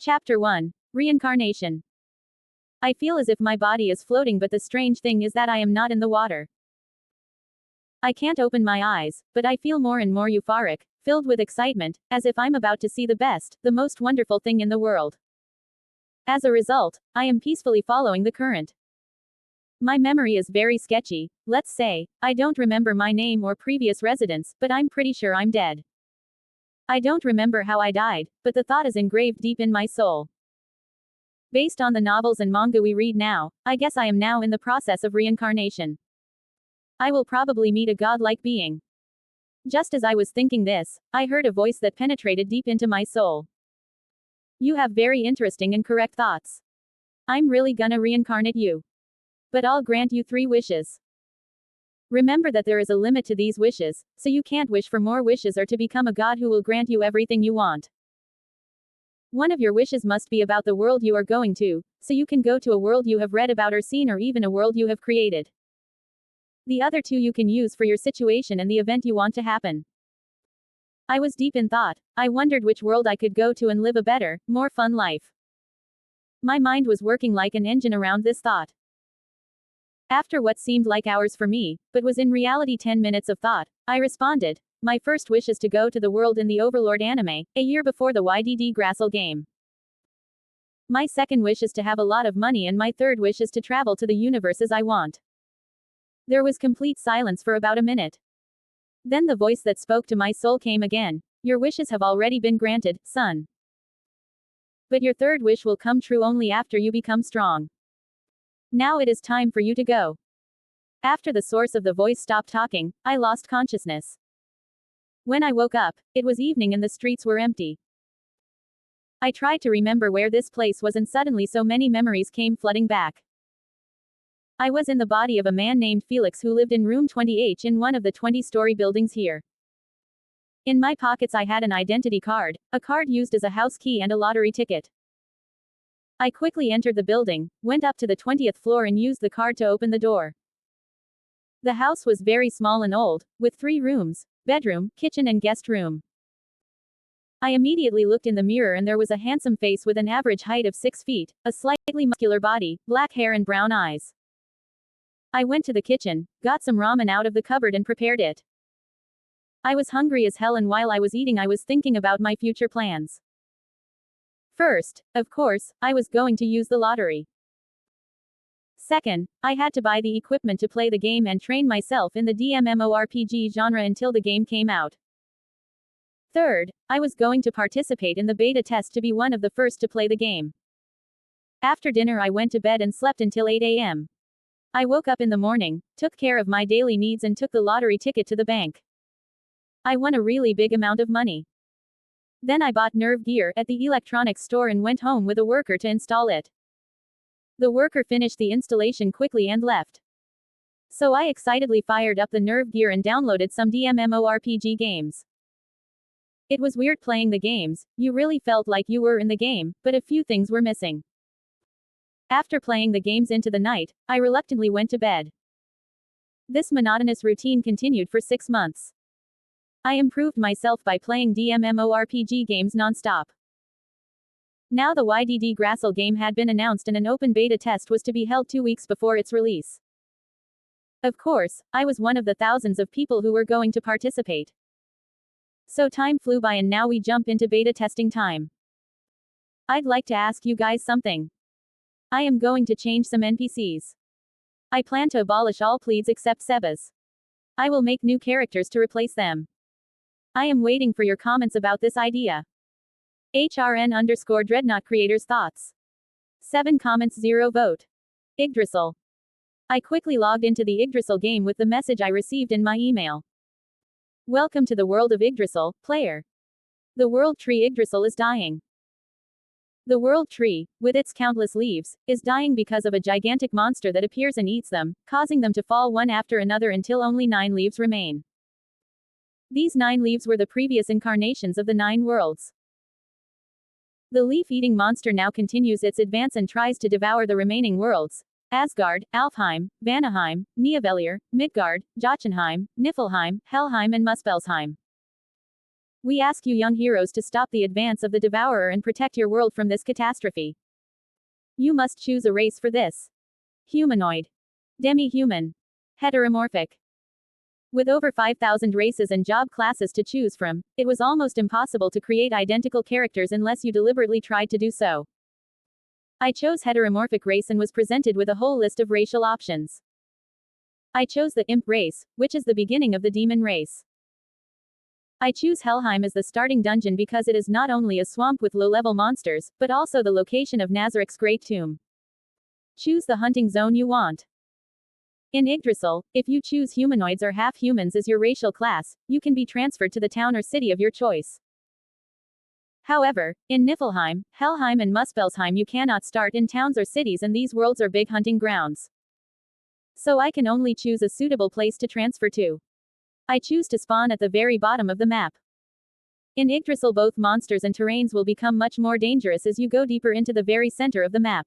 Chapter 1. Reincarnation. I feel as if my body is floating, but the strange thing is that I am not in the water. I can't open my eyes, but I feel more and more euphoric, filled with excitement, as if I'm about to see the best, the most wonderful thing in the world. As a result, I am peacefully following the current. My memory is very sketchy. Let's say, I don't remember my name or previous residence, but I'm pretty sure I'm dead. I don't remember how I died, but the thought is engraved deep in my soul. Based on the novels and manga we read now, I guess I am now in the process of reincarnation. I will probably meet a godlike being. Just as I was thinking this, I heard a voice that penetrated deep into my soul. You have very interesting and correct thoughts. I'm really gonna reincarnate you. But I'll grant you 3 wishes. Remember that there is a limit to these wishes, so you can't wish for more wishes or to become a god who will grant you everything you want. One of your wishes must be about the world you are going to, so you can go to a world you have read about or seen, or even a world you have created. The other 2 you can use for your situation and the event you want to happen. I was deep in thought. I wondered which world I could go to and live a better, more fun life. My mind was working like an engine around this thought. After what seemed like hours for me, but was in reality 10 minutes of thought, I responded. My first wish is to go to the world in the Overlord anime, a year before the Yggdrasil game. My second wish is to have a lot of money, and my third wish is to travel to the universes I want. There was complete silence for about a minute. Then the voice that spoke to my soul came again. Your wishes have already been granted, son. But your third wish will come true only after you become strong. Now it is time for you to go. After the source of the voice stopped talking, I lost consciousness. When I woke up, it was evening and the streets were empty. I tried to remember where this place was, and suddenly so many memories came flooding back. I was in the body of a man named Felix who lived in room 20H in one of the 20-story buildings here. In my pockets I had an identity card, a card used as a house key, and a lottery ticket. I quickly entered the building, went up to the 20th floor and used the card to open the door. The house was very small and old, with 3 rooms, bedroom, kitchen and guest room. I immediately looked in the mirror and there was a handsome face with an average height of 6 feet, a slightly muscular body, black hair and brown eyes. I went to the kitchen, got some ramen out of the cupboard and prepared it. I was hungry as hell, and while I was eating I was thinking about my future plans. First, of course, I was going to use the lottery. Second, I had to buy the equipment to play the game and train myself in the MMORPG genre until the game came out. Third, I was going to participate in the beta test to be one of the first to play the game. After dinner I went to bed and slept until 8 a.m. I woke up in the morning, took care of my daily needs and took the lottery ticket to the bank. I won a really big amount of money. Then I bought nerve gear at the electronics store and went home with a worker to install it. The worker finished the installation quickly and left. So I excitedly fired up the nerve gear and downloaded some MMORPG games. It was weird playing the games. You really felt like you were in the game, but a few things were missing. After playing the games into the night, I reluctantly went to bed. This monotonous routine continued for 6 months. I improved myself by playing MMORPG games non-stop. Now the Yggdrasil game had been announced and an open beta test was to be held 2 weeks before its release. Of course, I was one of the thousands of people who were going to participate. So time flew by and now we jump into beta testing time. I'd like to ask you guys something. I am going to change some NPCs. I plan to abolish all pleads except Seba's. I will make new characters to replace them. I am waiting for your comments about this idea. HRN_Dreadnought creators thoughts. 7 comments 0 vote. Yggdrasil. I quickly logged into the Yggdrasil game with the message I received in my email. Welcome to the world of Yggdrasil, player. The world tree Yggdrasil is dying. The world tree, with its countless leaves, is dying because of a gigantic monster that appears and eats them, causing them to fall one after another until only 9 leaves remain. These 9 leaves were the previous incarnations of the 9 worlds. The leaf-eating monster now continues its advance and tries to devour the remaining worlds: Asgard, Alfheim, Vanaheim, Nidavellir, Midgard, Jotunheim, Niflheim, Helheim and Muspelheim. We ask you young heroes to stop the advance of the devourer and protect your world from this catastrophe. You must choose a race for this. Humanoid. Demi-human. Heteromorphic. With over 5,000 races and job classes to choose from, it was almost impossible to create identical characters unless you deliberately tried to do so. I chose heteromorphic race and was presented with a whole list of racial options. I chose the imp race, which is the beginning of the demon race. I choose Helheim as the starting dungeon because it is not only a swamp with low-level monsters, but also the location of Nazarik's great tomb. Choose the hunting zone you want. In Yggdrasil, if you choose humanoids or half-humans as your racial class, you can be transferred to the town or city of your choice. However, in Niflheim, Helheim and Muspelheim you cannot start in towns or cities, and these worlds are big hunting grounds. So I can only choose a suitable place to transfer to. I choose to spawn at the very bottom of the map. In Yggdrasil both monsters and terrains will become much more dangerous as you go deeper into the very center of the map.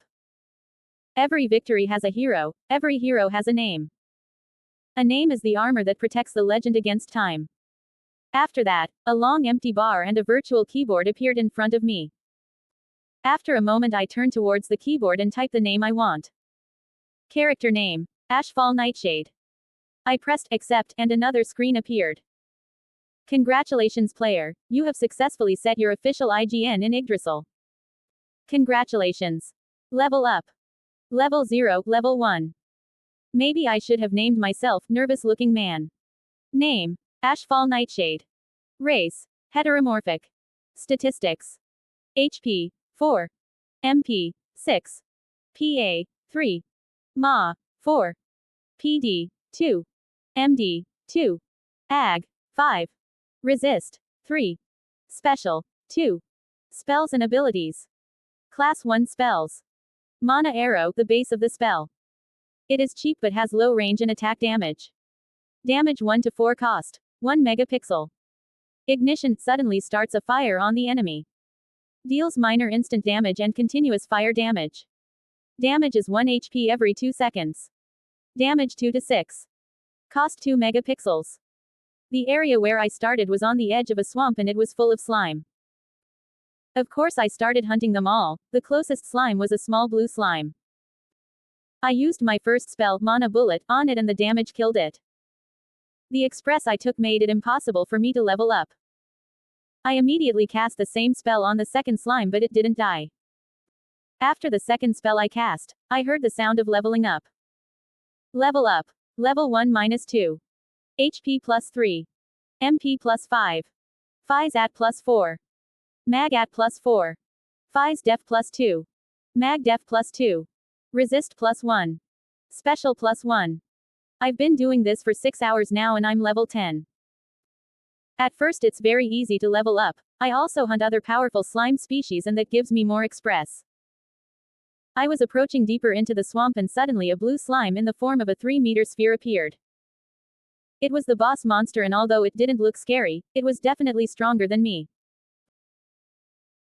Every victory has a hero, every hero has a name. A name is the armor that protects the legend against time. After that, a long empty bar and a virtual keyboard appeared in front of me. After a moment I turned towards the keyboard and typed the name I want. Character name. Ashfall Nightshade. I pressed accept and another screen appeared. Congratulations player, you have successfully set your official IGN in Yggdrasil. Congratulations. Level up. Level 0, Level 1. Maybe I should have named myself Nervous Looking Man. Name. Ashfall Nightshade. Race. Heteromorphic. Statistics. HP. 4. MP. 6. PA. 3. MA. 4. PD. 2. MD. 2. AG. 5. Resist. 3. Special. 2. Spells and abilities. Class 1 spells. Mana Arrow, the base of the spell. It is cheap but has low range and attack damage. Damage 1 to 4 cost. 1 megapixel. Ignition, suddenly starts a fire on the enemy. Deals minor instant damage and continuous fire damage. Damage is 1 HP every 2 seconds. Damage 2 to 6. Cost 2 megapixels. The area where I started was on the edge of a swamp and it was full of slime. Of course I started hunting them all. The closest slime was a small blue slime. I used my first spell, Mana Bullet, on it and the damage killed it. The express I took made it impossible for me to level up. I immediately cast the same spell on the second slime but it didn't die. After the second spell I cast, I heard the sound of leveling up. Level up. Level 1 minus 2. HP plus 3. MP plus 5. Phys at plus 4. Mag at plus 4. Phys def plus 2. Mag def plus 2. Resist plus 1. Special plus 1. I've been doing this for 6 hours now and I'm level 10. At first it's very easy to level up. I also hunt other powerful slime species and that gives me more express. I was approaching deeper into the swamp and suddenly a blue slime in the form of a 3-meter sphere appeared. It was the boss monster and although it didn't look scary, it was definitely stronger than me.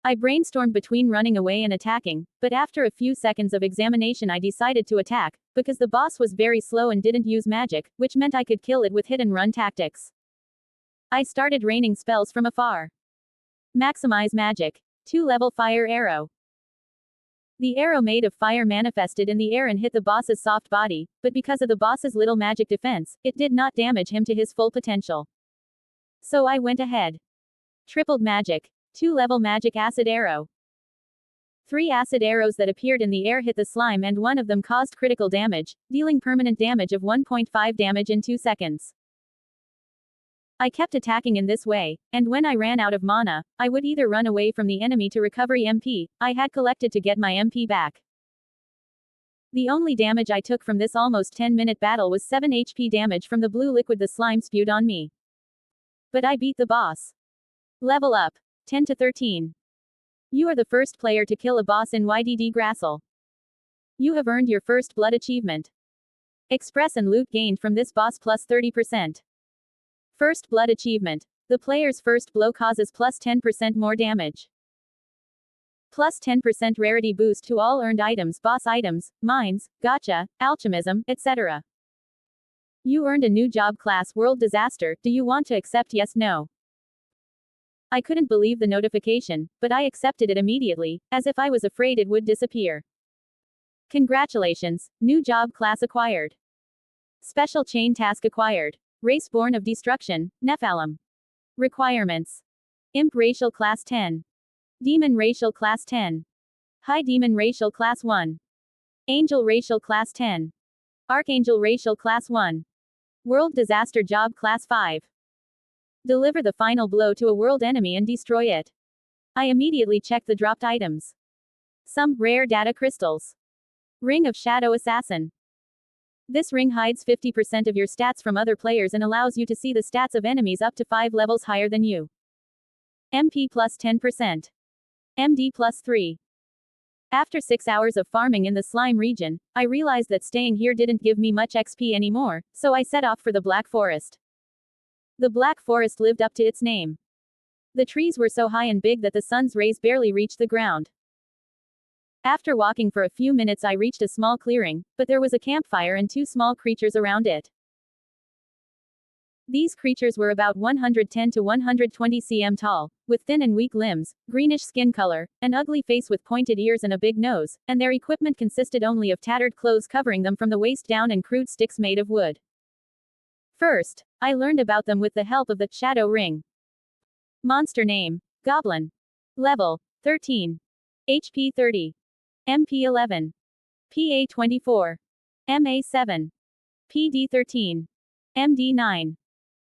I brainstormed between running away and attacking, but after a few seconds of examination I decided to attack, because the boss was very slow and didn't use magic, which meant I could kill it with hit-and-run tactics. I started raining spells from afar. Maximize magic. 2-level fire arrow. The arrow made of fire manifested in the air and hit the boss's soft body, but because of the boss's little magic defense, it did not damage him to his full potential. So I went ahead. Tripled magic. 2-level magic acid arrow. 3 acid arrows that appeared in the air hit the slime and one of them caused critical damage, dealing permanent damage of 1.5 damage in 2 seconds. I kept attacking in this way, and when I ran out of mana, I would either run away from the enemy to recover MP I had collected to get my MP back. The only damage I took from this almost 10-minute battle was 7 HP damage from the blue liquid the slime spewed on me. But I beat the boss. Level up. 10 to 13. You are the first player to kill a boss in Yggdrasil. You have earned your first blood achievement. Express and loot gained from this boss plus 30%. First blood achievement. The player's first blow causes plus 10% more damage. Plus 10% rarity boost to all earned items, boss items, mines, gacha, alchemism, etc. You earned a new job class, World Disaster. Do you want to accept? Yes, no. I couldn't believe the notification, but I accepted it immediately, as if I was afraid it would disappear. Congratulations, new job class acquired. Special chain task acquired. Race born of destruction, Nephilim. Requirements. Imp racial class 10. Demon racial class 10. High demon racial class 1. Angel racial class 10. Archangel racial class 1. World disaster job class 5. Deliver the final blow to a world enemy and destroy it. I immediately checked the dropped items. Some rare data crystals. Ring of Shadow Assassin. This ring hides 50% of your stats from other players and allows you to see the stats of enemies up to 5 levels higher than you. MP plus 10%. MD plus 3. After 6 hours of farming in the slime region, I realized that staying here didn't give me much XP anymore, so I set off for the Black Forest. The Black Forest lived up to its name. The trees were so high and big that the sun's rays barely reached the ground. After walking for a few minutes I reached a small clearing, but there was a campfire and 2 small creatures around it. These creatures were about 110 to 120 cm tall, with thin and weak limbs, greenish skin color, an ugly face with pointed ears and a big nose, and their equipment consisted only of tattered clothes covering them from the waist down and crude sticks made of wood. First, I learned about them with the help of the Shadow Ring. Monster name: Goblin. Level: 13. HP 30. MP 11. PA 24. MA 7. PD 13. MD 9.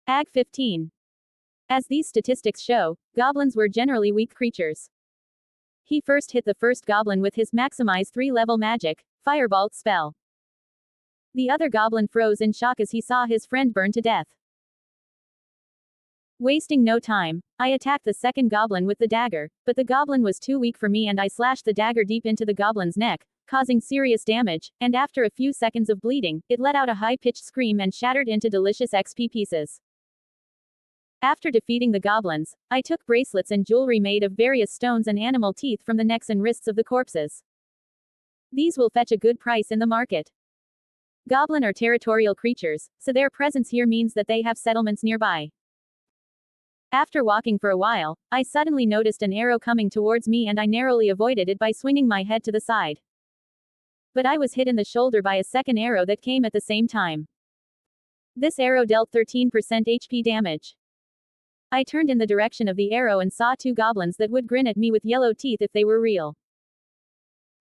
AG 15. As these statistics show, goblins were generally weak creatures. He first hit the first goblin with his maximize 3-level magic, Fireball spell. The other goblin froze in shock as he saw his friend burn to death. Wasting no time, I attacked the second goblin with the dagger, but the goblin was too weak for me and I slashed the dagger deep into the goblin's neck, causing serious damage, and after a few seconds of bleeding, it let out a high-pitched scream and shattered into delicious XP pieces. After defeating the goblins, I took bracelets and jewelry made of various stones and animal teeth from the necks and wrists of the corpses. These will fetch a good price in the market. Goblin are territorial creatures, so their presence here means that they have settlements nearby. After walking for a while, I suddenly noticed an arrow coming towards me and I narrowly avoided it by swinging my head to the side. But I was hit in the shoulder by a second arrow that came at the same time. This arrow dealt 13% HP damage. I turned in the direction of the arrow and saw 2 goblins that would grin at me with yellow teeth if they were real.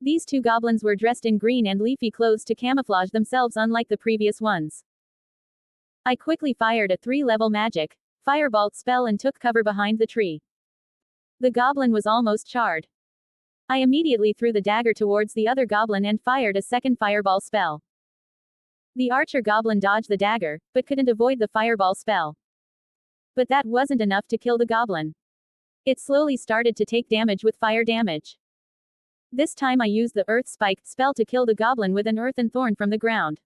These 2 goblins were dressed in green and leafy clothes to camouflage themselves unlike the previous ones. I quickly fired a 3-level magic, Fireball spell and took cover behind the tree. The goblin was almost charred. I immediately threw the dagger towards the other goblin and fired a second fireball spell. The archer goblin dodged the dagger, but couldn't avoid the fireball spell. But that wasn't enough to kill the goblin. It slowly started to take damage with fire damage. This time I used the earth spike spell to kill the goblin with an earthen thorn from the ground.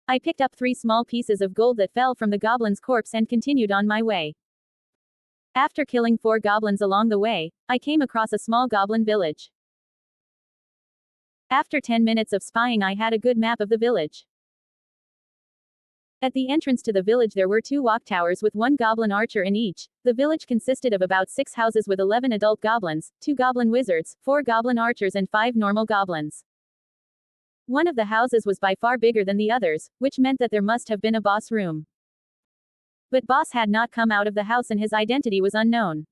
I picked up 3 small pieces of gold that fell from the goblin's corpse and continued on my way. After killing 4 goblins along the way, I came across a small goblin village. After 10 minutes of spying I had a good map of the village. At the entrance to the village there were 2 walk towers with 1 goblin archer in each. The village consisted of about 6 houses with 11 adult goblins, 2 goblin wizards, 4 goblin archers and 5 normal goblins. One of the houses was by far bigger than the others, which meant that there must have been a boss room. But boss had not come out of the house and his identity was unknown.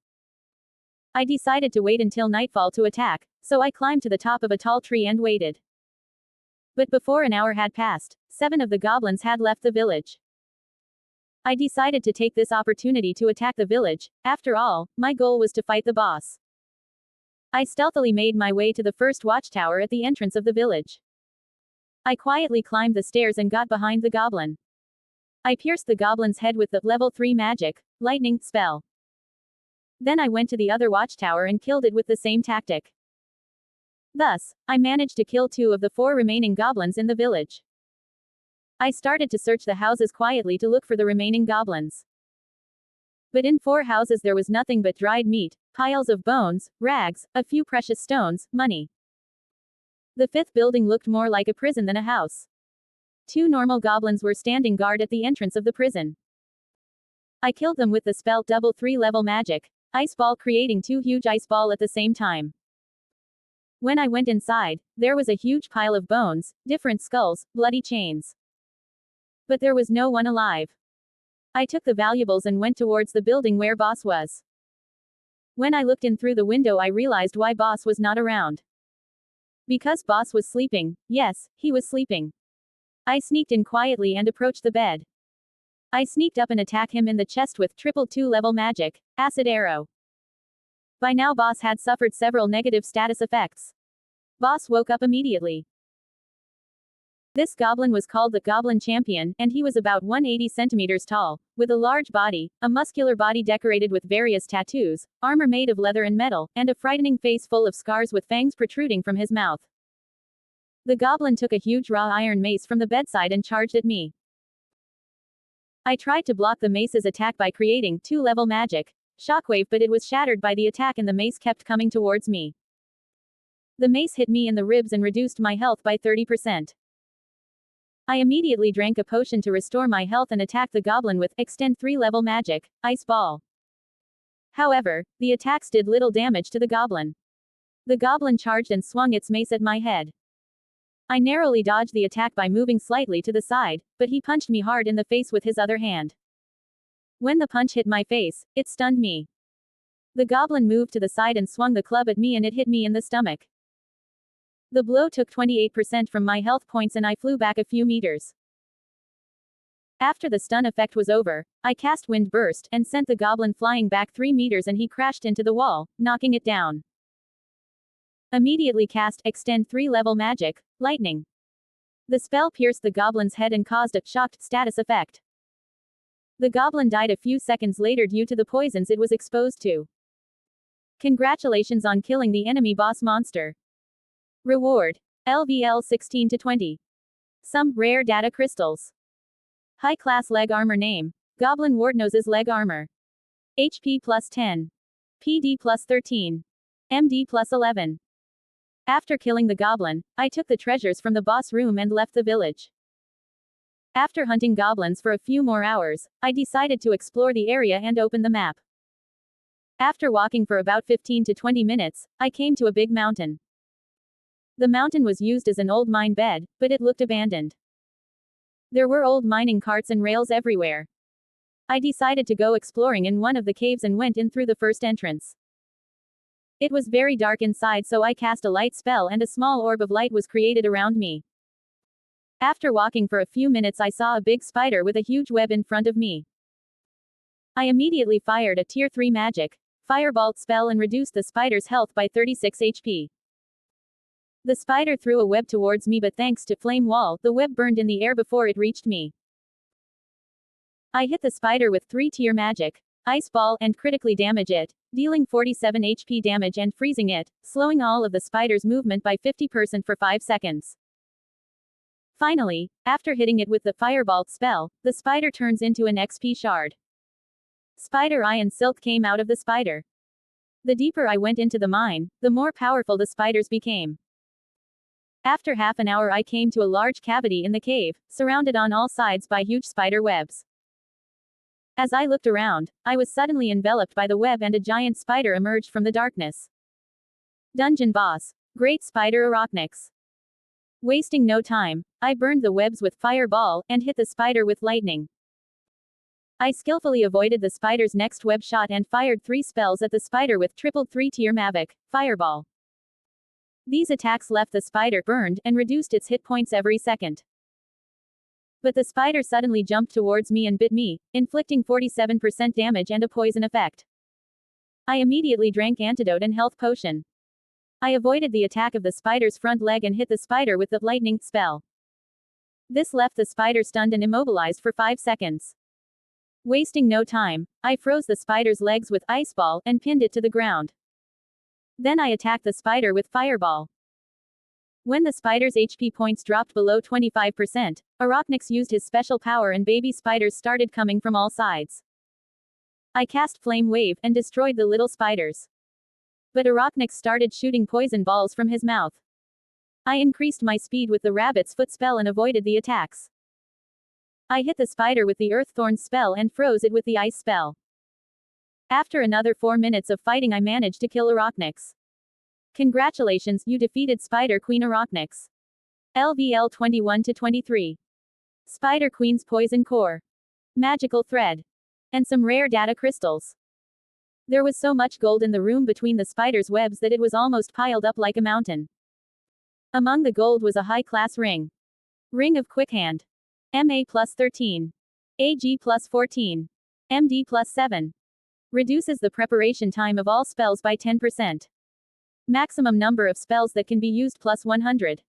I decided to wait until nightfall to attack, so I climbed to the top of a tall tree and waited. But before an hour had passed, 7 of the goblins had left the village. I decided to take this opportunity to attack the village. After all, my goal was to fight the boss. I stealthily made my way to the first watchtower at the entrance of the village. I quietly climbed the stairs and got behind the goblin. I pierced the goblin's head with the level 3 magic, lightning, spell. Then I went to the other watchtower and killed it with the same tactic. Thus, I managed to kill 2 of the 4 remaining goblins in the village. I started to search the houses quietly to look for the remaining goblins. But in 4 houses there was nothing but dried meat, piles of bones, rags, a few precious stones, money. The 5th building looked more like a prison than a house. 2 normal goblins were standing guard at the entrance of the prison. I killed them with the spell double 3-level magic, ice ball, creating 2 huge ice ball at the same time. When I went inside, there was a huge pile of bones, different skulls, bloody chains. But there was no one alive. I took the valuables and went towards the building where boss was. When I looked in through the window, I realized why boss was not around. Because boss was sleeping. Yes, he was sleeping. I sneaked in quietly and approached the bed. I sneaked up and attacked him in the chest with triple 2-level magic, acid arrow. By now boss had suffered several negative status effects. Boss woke up immediately. This goblin was called the Goblin Champion, and he was about 180 centimeters tall, with a large body, a muscular body decorated with various tattoos, armor made of leather and metal, and a frightening face full of scars with fangs protruding from his mouth. The goblin took a huge raw iron mace from the bedside and charged at me. I tried to block the mace's attack by creating 2-level magic shockwave, but it was shattered by the attack and the mace kept coming towards me. The mace hit me in the ribs and reduced my health by 30%. I immediately drank a potion to restore my health and attacked the goblin with extend 3-level magic ice ball. However, the attacks did little damage to the goblin. The goblin charged and swung its mace at my head. I narrowly dodged the attack by moving slightly to the side, but he punched me hard in the face with his other hand. When the punch hit my face, it stunned me. The goblin moved to the side and swung the club at me and it hit me in the stomach. The blow took 28% from my health points and I flew back a few meters. After the stun effect was over, I cast Wind Burst and sent the goblin flying back 3 meters and he crashed into the wall, knocking it down. Immediately cast Extend 3-level magic, Lightning. The spell pierced the goblin's head and caused a shocked status effect. The goblin died a few seconds later due to the poisons it was exposed to. Congratulations on killing the enemy boss monster. Reward. LVL 16-20. Some rare data crystals. High class leg armor name. Goblin Wardnose's leg armor. HP plus 10. PD plus 13. MD plus 11. After killing the goblin, I took the treasures from the boss room and left the village. After hunting goblins for a few more hours, I decided to explore the area and open the map. After walking for about 15 to 20 minutes, I came to a big mountain. The mountain was used as an old mine bed, but it looked abandoned. There were old mining carts and rails everywhere. I decided to go exploring in one of the caves and went in through the first entrance. It was very dark inside, so I cast a light spell and a small orb of light was created around me. After walking for a few minutes, I saw a big spider with a huge web in front of me. I immediately fired a tier 3 magic Firebolt spell and reduced the spider's health by 36 HP. The spider threw a web towards me, but thanks to Flame Wall, the web burned in the air before it reached me. I hit the spider with 3-tier magic Ice Ball and critically damage it, dealing 47 HP damage and freezing it, slowing all of the spider's movement by 50% for 5 seconds. Finally, after hitting it with the Firebolt spell, the spider turns into an XP shard. Spider Eye and Silk came out of the spider. The deeper I went into the mine, the more powerful the spiders became. After half an hour I came to a large cavity in the cave, surrounded on all sides by huge spider webs. As I looked around, I was suddenly enveloped by the web and a giant spider emerged from the darkness. Dungeon Boss. Great Spider Arachnyx. Wasting no time, I burned the webs with Fireball, and hit the spider with lightning. I skillfully avoided the spider's next web shot and fired 3 spells at the spider with triple 3-tier Mavic, Fireball. These attacks left the spider burned and reduced its hit points every second. But the spider suddenly jumped towards me and bit me, inflicting 47% damage and a poison effect. I immediately drank antidote and health potion. I avoided the attack of the spider's front leg and hit the spider with the lightning spell. This left the spider stunned and immobilized for 5 seconds. Wasting no time, I froze the spider's legs with Ice Ball and pinned it to the ground. Then I attacked the spider with Fireball. When the spider's HP points dropped below 25%, Arachnyx used his special power and baby spiders started coming from all sides. I cast Flame Wave and destroyed the little spiders. But Arachnyx started shooting poison balls from his mouth. I increased my speed with the rabbit's foot spell and avoided the attacks. I hit the spider with the Earth Thorn spell and froze it with the ice spell. After another 4 minutes of fighting, I managed to kill Arachnix. Congratulations, you defeated Spider Queen Arachnix. LVL 21-23. Spider Queen's Poison Core. Magical Thread. And some rare data crystals. There was so much gold in the room between the spider's webs that it was almost piled up like a mountain. Among the gold was a high-class ring. Ring of Quick Hand. MA plus 13. AG plus 14. MD plus 7. Reduces the preparation time of all spells by 10%. Maximum number of spells that can be used plus 100.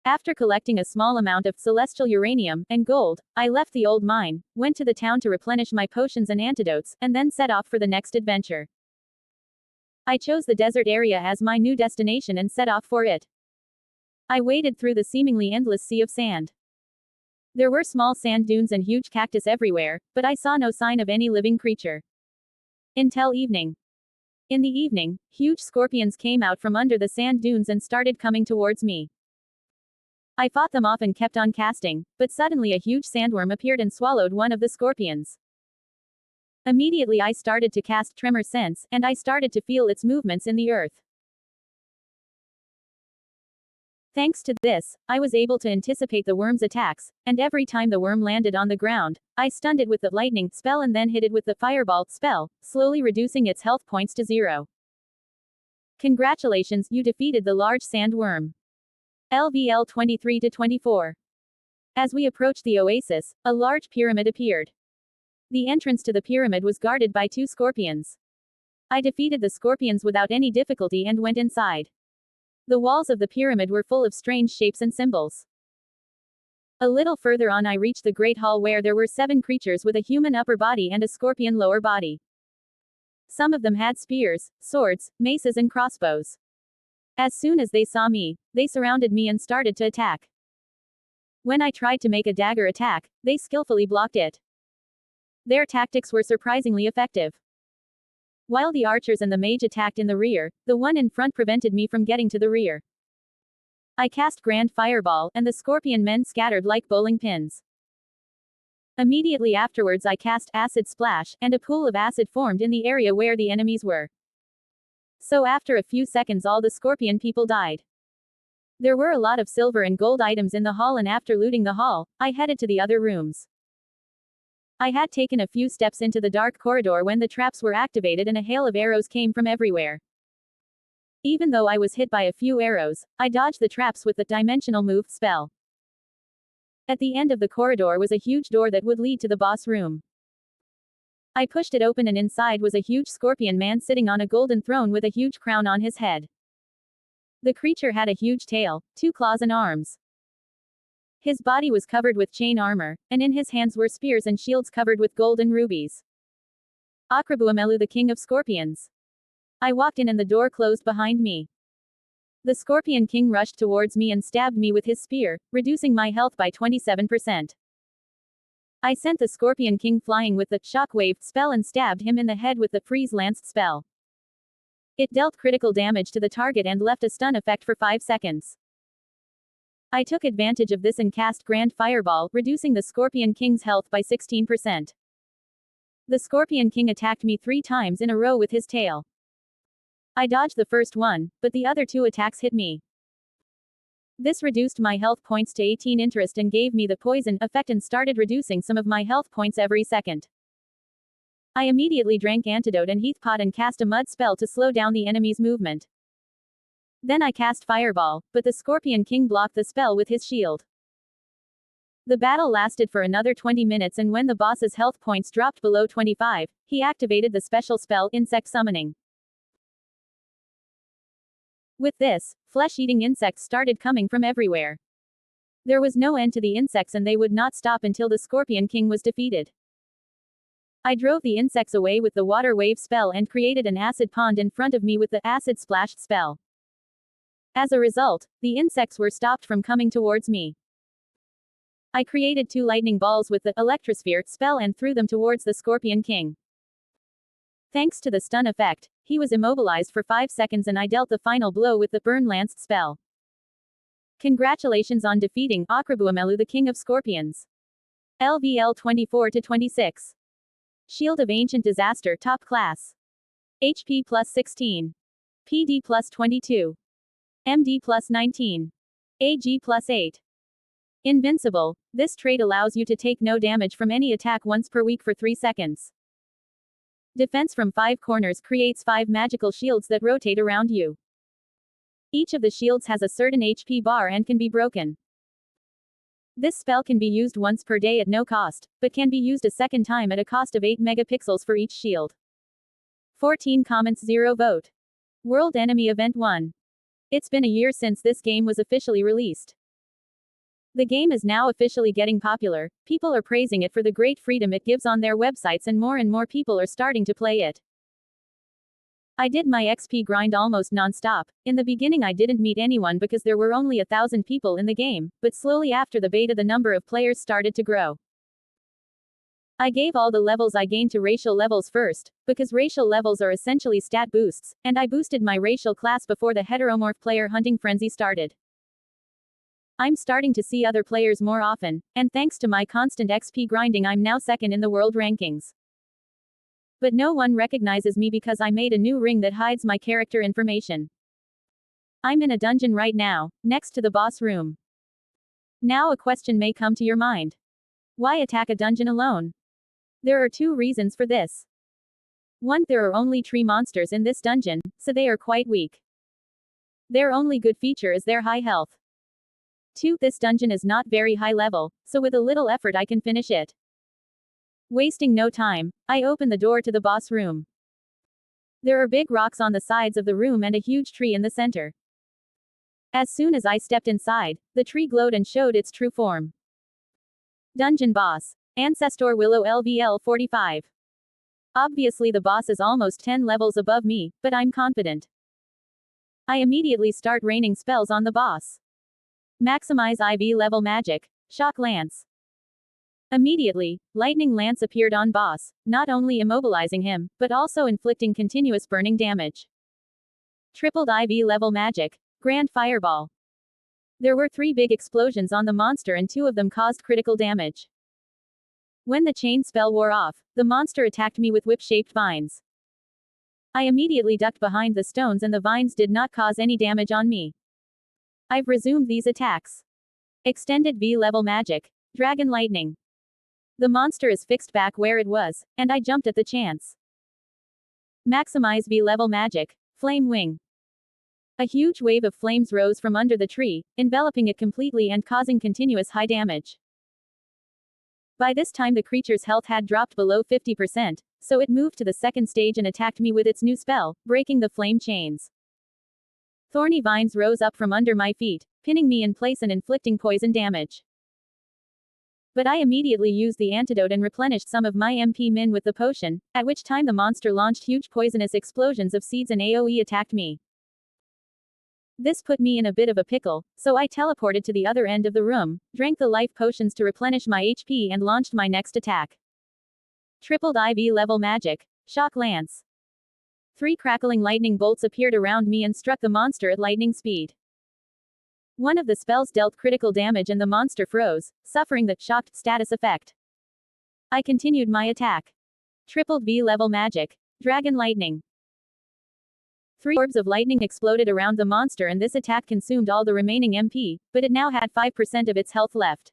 After collecting a small amount of celestial uranium and gold, I left the old mine, went to the town to replenish my potions and antidotes, and then set off for the next adventure. I chose the desert area as my new destination and set off for it. I waded through the seemingly endless sea of sand. There were small sand dunes and huge cactus everywhere, but I saw no sign of any living creature. Until evening. In the evening, huge scorpions came out from under the sand dunes and started coming towards me. I fought them off and kept on casting, but suddenly a huge sandworm appeared and swallowed one of the scorpions. Immediately I started to cast Tremor Sense, and I started to feel its movements in the earth. Thanks to this, I was able to anticipate the worm's attacks, and every time the worm landed on the ground, I stunned it with the lightning spell and then hit it with the fireball spell, slowly reducing its health points to 0. Congratulations, you defeated the large sand worm. LVL 23-24. As we approached the oasis, a large pyramid appeared. The entrance to the pyramid was guarded by 2 scorpions. I defeated the scorpions without any difficulty and went inside. The walls of the pyramid were full of strange shapes and symbols. A little further on I reached the great hall where there were 7 creatures with a human upper body and a scorpion lower body. Some of them had spears, swords, maces and crossbows. As soon as they saw me, they surrounded me and started to attack. When I tried to make a dagger attack, they skillfully blocked it. Their tactics were surprisingly effective. While the archers and the mage attacked in the rear, the one in front prevented me from getting to the rear. I cast Grand Fireball, and the scorpion men scattered like bowling pins. Immediately afterwards I cast Acid Splash, and a pool of acid formed in the area where the enemies were. So after a few seconds all the scorpion people died. There were a lot of silver and gold items in the hall, and after looting the hall, I headed to the other rooms. I had taken a few steps into the dark corridor when the traps were activated and a hail of arrows came from everywhere. Even though I was hit by a few arrows, I dodged the traps with the dimensional move spell. At the end of the corridor was a huge door that would lead to the boss room. I pushed it open and inside was a huge scorpion man sitting on a golden throne with a huge crown on his head. The creature had a huge tail, 2 claws and arms. His body was covered with chain armor, and in his hands were spears and shields covered with gold and rubies. Akrabuamelu, the king of scorpions. I walked in and the door closed behind me. The scorpion king rushed towards me and stabbed me with his spear, reducing my health by 27%. I sent the scorpion king flying with the shockwave spell and stabbed him in the head with the freeze lance spell. It dealt critical damage to the target and left a stun effect for 5 seconds. I took advantage of this and cast Grand Fireball, reducing the Scorpion King's health by 16%. The Scorpion King attacked me 3 times in a row with his tail. I dodged the first one, but the other 2 attacks hit me. This reduced my health points to 18 interest and gave me the poison effect and started reducing some of my health points every second. I immediately drank antidote and heath pot and cast a mud spell to slow down the enemy's movement. Then I cast Fireball, but the Scorpion King blocked the spell with his shield. The battle lasted for another 20 minutes, and when the boss's health points dropped below 25, he activated the special spell Insect Summoning. With this, flesh-eating insects started coming from everywhere. There was no end to the insects and they would not stop until the Scorpion King was defeated. I drove the insects away with the Water Wave spell and created an acid pond in front of me with the Acid Splash spell. As a result, the insects were stopped from coming towards me. I created 2 lightning balls with the Electrosphere spell and threw them towards the Scorpion King. Thanks to the stun effect, he was immobilized for 5 seconds and I dealt the final blow with the Burn Lance spell. Congratulations on defeating Akrabuamelu, the king of scorpions. LVL 24-26. Shield of Ancient Disaster top class. HP plus 16. PD plus 22. MD plus 19. AG plus 8. Invincible. This trait allows you to take no damage from any attack once per week for 3 seconds. Defense from 5 corners creates 5 magical shields that rotate around you. Each of the shields has a certain HP bar and can be broken. This spell can be used once per day at no cost, but can be used a second time at a cost of 8 megapixels for each shield. 14 comments 0 vote. World Enemy Event 1. It's been a year since this game was officially released. The game is now officially getting popular, people are praising it for the great freedom it gives on their websites and more people are starting to play it. I did my XP grind almost non-stop. In the beginning I didn't meet anyone because there were only 1,000 people in the game, but slowly after the beta the number of players started to grow. I gave all the levels I gained to racial levels first, because racial levels are essentially stat boosts, and I boosted my racial class before the heteromorph player hunting frenzy started. I'm starting to see other players more often, and thanks to my constant XP grinding I'm now second in the world rankings. But no one recognizes me because I made a new ring that hides my character information. I'm in a dungeon right now, next to the boss room. Now a question may come to your mind. Why attack a dungeon alone? There are 2 reasons for this. 1. There are only tree monsters in this dungeon, so they are quite weak. Their only good feature is their high health. 2. This dungeon is not very high level, so with a little effort I can finish it. Wasting no time, I open the door to the boss room. There are big rocks on the sides of the room and a huge tree in the center. As soon as I stepped inside, the tree glowed and showed its true form. Dungeon Boss. Ancestor Willow LVL 45. Obviously the boss is almost 10 levels above me, but I'm confident. I immediately start raining spells on the boss. Maximize IV level magic. Shock Lance. Immediately, Lightning Lance appeared on boss, not only immobilizing him, but also inflicting continuous burning damage. Tripled IV level magic. Grand Fireball. There were 3 big explosions on the monster and 2 of them caused critical damage. When the chain spell wore off, the monster attacked me with whip-shaped vines. I immediately ducked behind the stones and the vines did not cause any damage on me. I've resumed these attacks. Extended V-level magic. Dragon Lightning. The monster is fixed back where it was, and I jumped at the chance. Maximize V-level magic. Flame Wing. A huge wave of flames rose from under the tree, enveloping it completely and causing continuous high damage. By this time the creature's health had dropped below 50%, so it moved to the second stage and attacked me with its new spell, breaking the flame chains. Thorny vines rose up from under my feet, pinning me in place and inflicting poison damage. But I immediately used the antidote and replenished some of my MP min with the potion, at which time the monster launched huge poisonous explosions of seeds and AoE attacked me. This put me in a bit of a pickle, so I teleported to the other end of the room, drank the life potions to replenish my HP and launched my next attack. Tripled IV level magic. Shock Lance. 3 crackling lightning bolts appeared around me and struck the monster at lightning speed. One of the spells dealt critical damage and the monster froze, suffering the shocked status effect. I continued my attack. Tripled V-level magic. Dragon Lightning. 3 orbs of lightning exploded around the monster and this attack consumed all the remaining MP, but it now had 5% of its health left.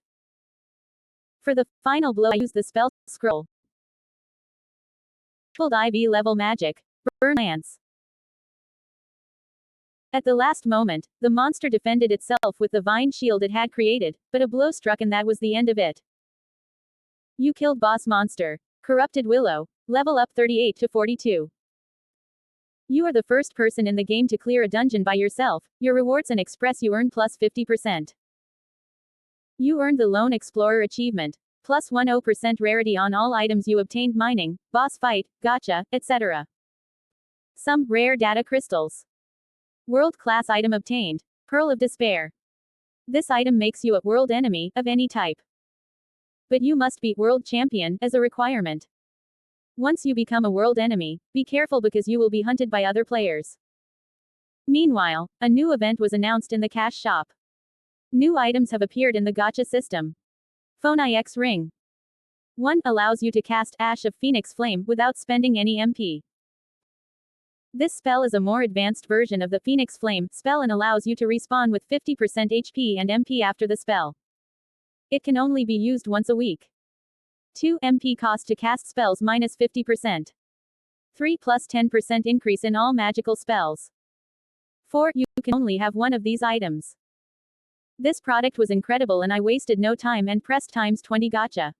For the final blow I used the spell scroll. Tripled IV level magic. Burn Lance. At the last moment, the monster defended itself with the vine shield it had created, but a blow struck and that was the end of it. You killed boss monster. Corrupted Willow. Level up 38 to 42. You are the first person in the game to clear a dungeon by yourself. Your rewards and express you earn plus 50%. You earned the Lone Explorer achievement. Plus 10% rarity on all items you obtained mining, boss fight, gacha, etc. Some rare data crystals. World-class item obtained. Pearl of Despair. This item makes you a world enemy of any type. But you must beat world champion as a requirement. Once you become a world enemy, be careful because you will be hunted by other players. Meanwhile, a new event was announced in the cash shop. New items have appeared in the gacha system. Phone IX Ring. 1. Allows you to cast Ash of Phoenix Flame without spending any MP. This spell is a more advanced version of the Phoenix Flame spell and allows you to respawn with 50% HP and MP after the spell. It can only be used once a week. 2. MP cost to cast spells minus 50%. 3. Plus 10% increase in all magical spells. 4. You can only have one of these items. This product was incredible and I wasted no time and pressed times 20 gacha.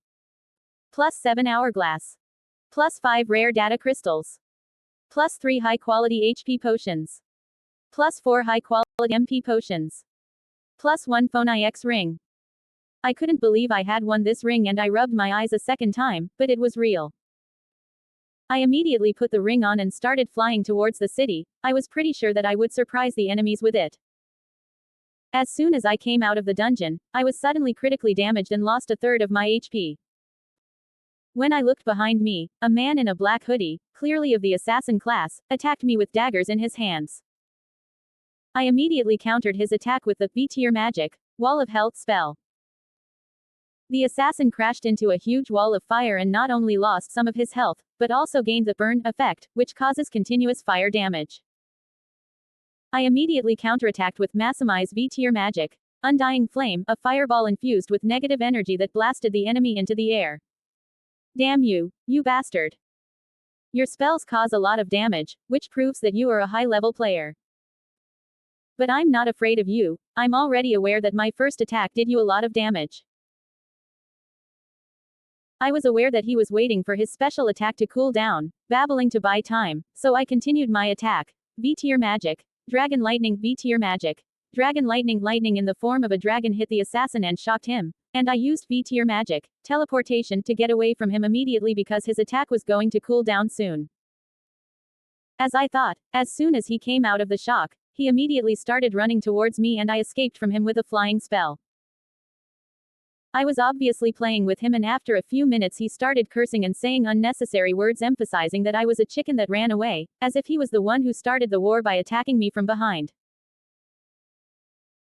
Plus 7 hourglass. Plus 5 rare data crystals. Plus 3 high quality HP potions. Plus 4 high quality MP potions. Plus 1 Phone IX ring. I couldn't believe I had won this ring and I rubbed my eyes a second time, but it was real. I immediately put the ring on and started flying towards the city. I was pretty sure that I would surprise the enemies with it. As soon as I came out of the dungeon, I was suddenly critically damaged and lost a third of my HP. When I looked behind me, a man in a black hoodie, clearly of the assassin class, attacked me with daggers in his hands. I immediately countered his attack with the B-tier magic, Wall of Health spell. The assassin crashed into a huge wall of fire and not only lost some of his health, but also gained the burn effect, which causes continuous fire damage. I immediately counterattacked with Maximize V-tier magic, Undying Flame, a fireball infused with negative energy that blasted the enemy into the air. Damn you, you bastard. Your spells cause a lot of damage, which proves that you are a high-level player. But I'm not afraid of you, I'm already aware that my first attack did you a lot of damage. I was aware that he was waiting for his special attack to cool down, babbling to buy time, so I continued my attack. V-tier magic, Dragon Lightning V-tier magic. Dragon Lightning in the form of a dragon hit the assassin and shocked him, and I used V-tier magic, teleportation, to get away from him immediately because his attack was going to cool down soon. As I thought, as soon as he came out of the shock, he immediately started running towards me and I escaped from him with a flying spell. I was obviously playing with him and after a few minutes he started cursing and saying unnecessary words emphasizing that I was a chicken that ran away, as if he was the one who started the war by attacking me from behind.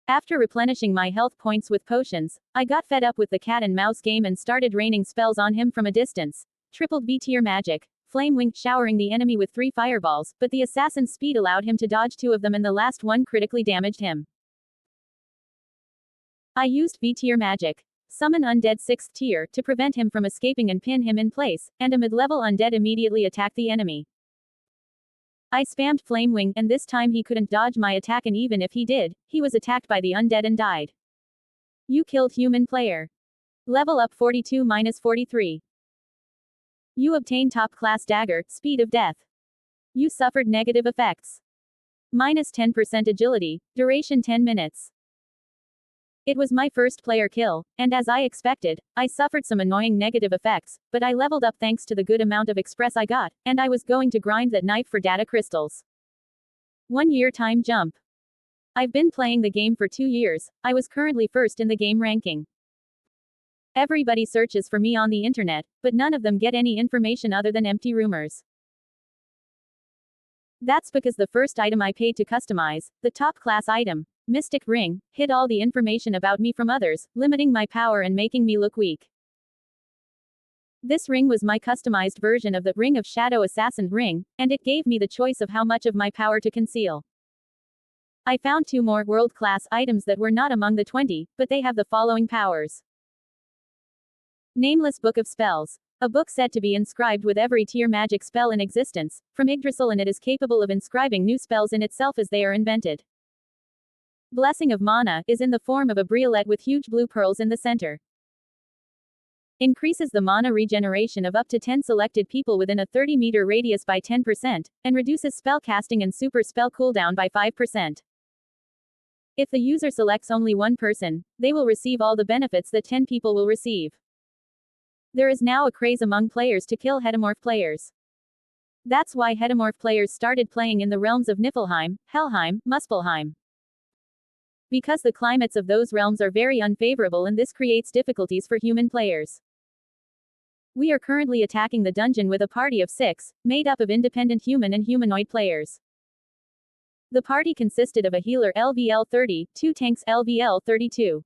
After replenishing my health points with potions, I got fed up with the cat and mouse game and started raining spells on him from a distance. Tripled B-tier magic, Flame Wing, showering the enemy with 3 fireballs, but the assassin's speed allowed him to dodge 2 of them and the last one critically damaged him. I used V-tier magic, Summon Undead 6th tier, to prevent him from escaping and pin him in place, and a mid-level undead immediately attacked the enemy. I spammed Flame Wing and this time he couldn't dodge my attack and even if he did, he was attacked by the undead and died. You killed human player. Level up 42-43. You obtain top class dagger, speed of death. You suffered negative effects. Minus 10% agility, duration 10 minutes. It was my first player kill, and as I expected, I suffered some annoying negative effects, but I leveled up thanks to the good amount of express I got, and I was going to grind that knife for data crystals. 1 year time jump. I've been playing the game for 2 years, I was currently first in the game ranking. Everybody searches for me on the internet, but none of them get any information other than empty rumors. That's because the first item I paid to customize, the top class item, Mystic Ring, hid all the information about me from others, limiting my power and making me look weak. This ring was my customized version of the Ring of Shadow Assassin ring, and it gave me the choice of how much of my power to conceal. I found 2 more world-class items that were not among the 20, but they have the following powers. Nameless Book of Spells. A book said to be inscribed with every tier magic spell in existence, from Yggdrasil, and it is capable of inscribing new spells in itself as they are invented. Blessing of Mana is in the form of a briolet with huge blue pearls in the center. Increases the mana regeneration of up to 10 selected people within a 30-meter radius by 10%, and reduces spell casting and super spell cooldown by 5%. If the user selects only one person, they will receive all the benefits that 10 people will receive. There is now a craze among players to kill hetemorph players. That's why hetemorph players started playing in the realms of Niflheim, Helheim, Muspelheim. Because the climates of those realms are very unfavorable and this creates difficulties for human players. We are currently attacking the dungeon with a party of 6, made up of independent human and humanoid players. The party consisted of a healer LVL 30, 2 tanks LVL 32.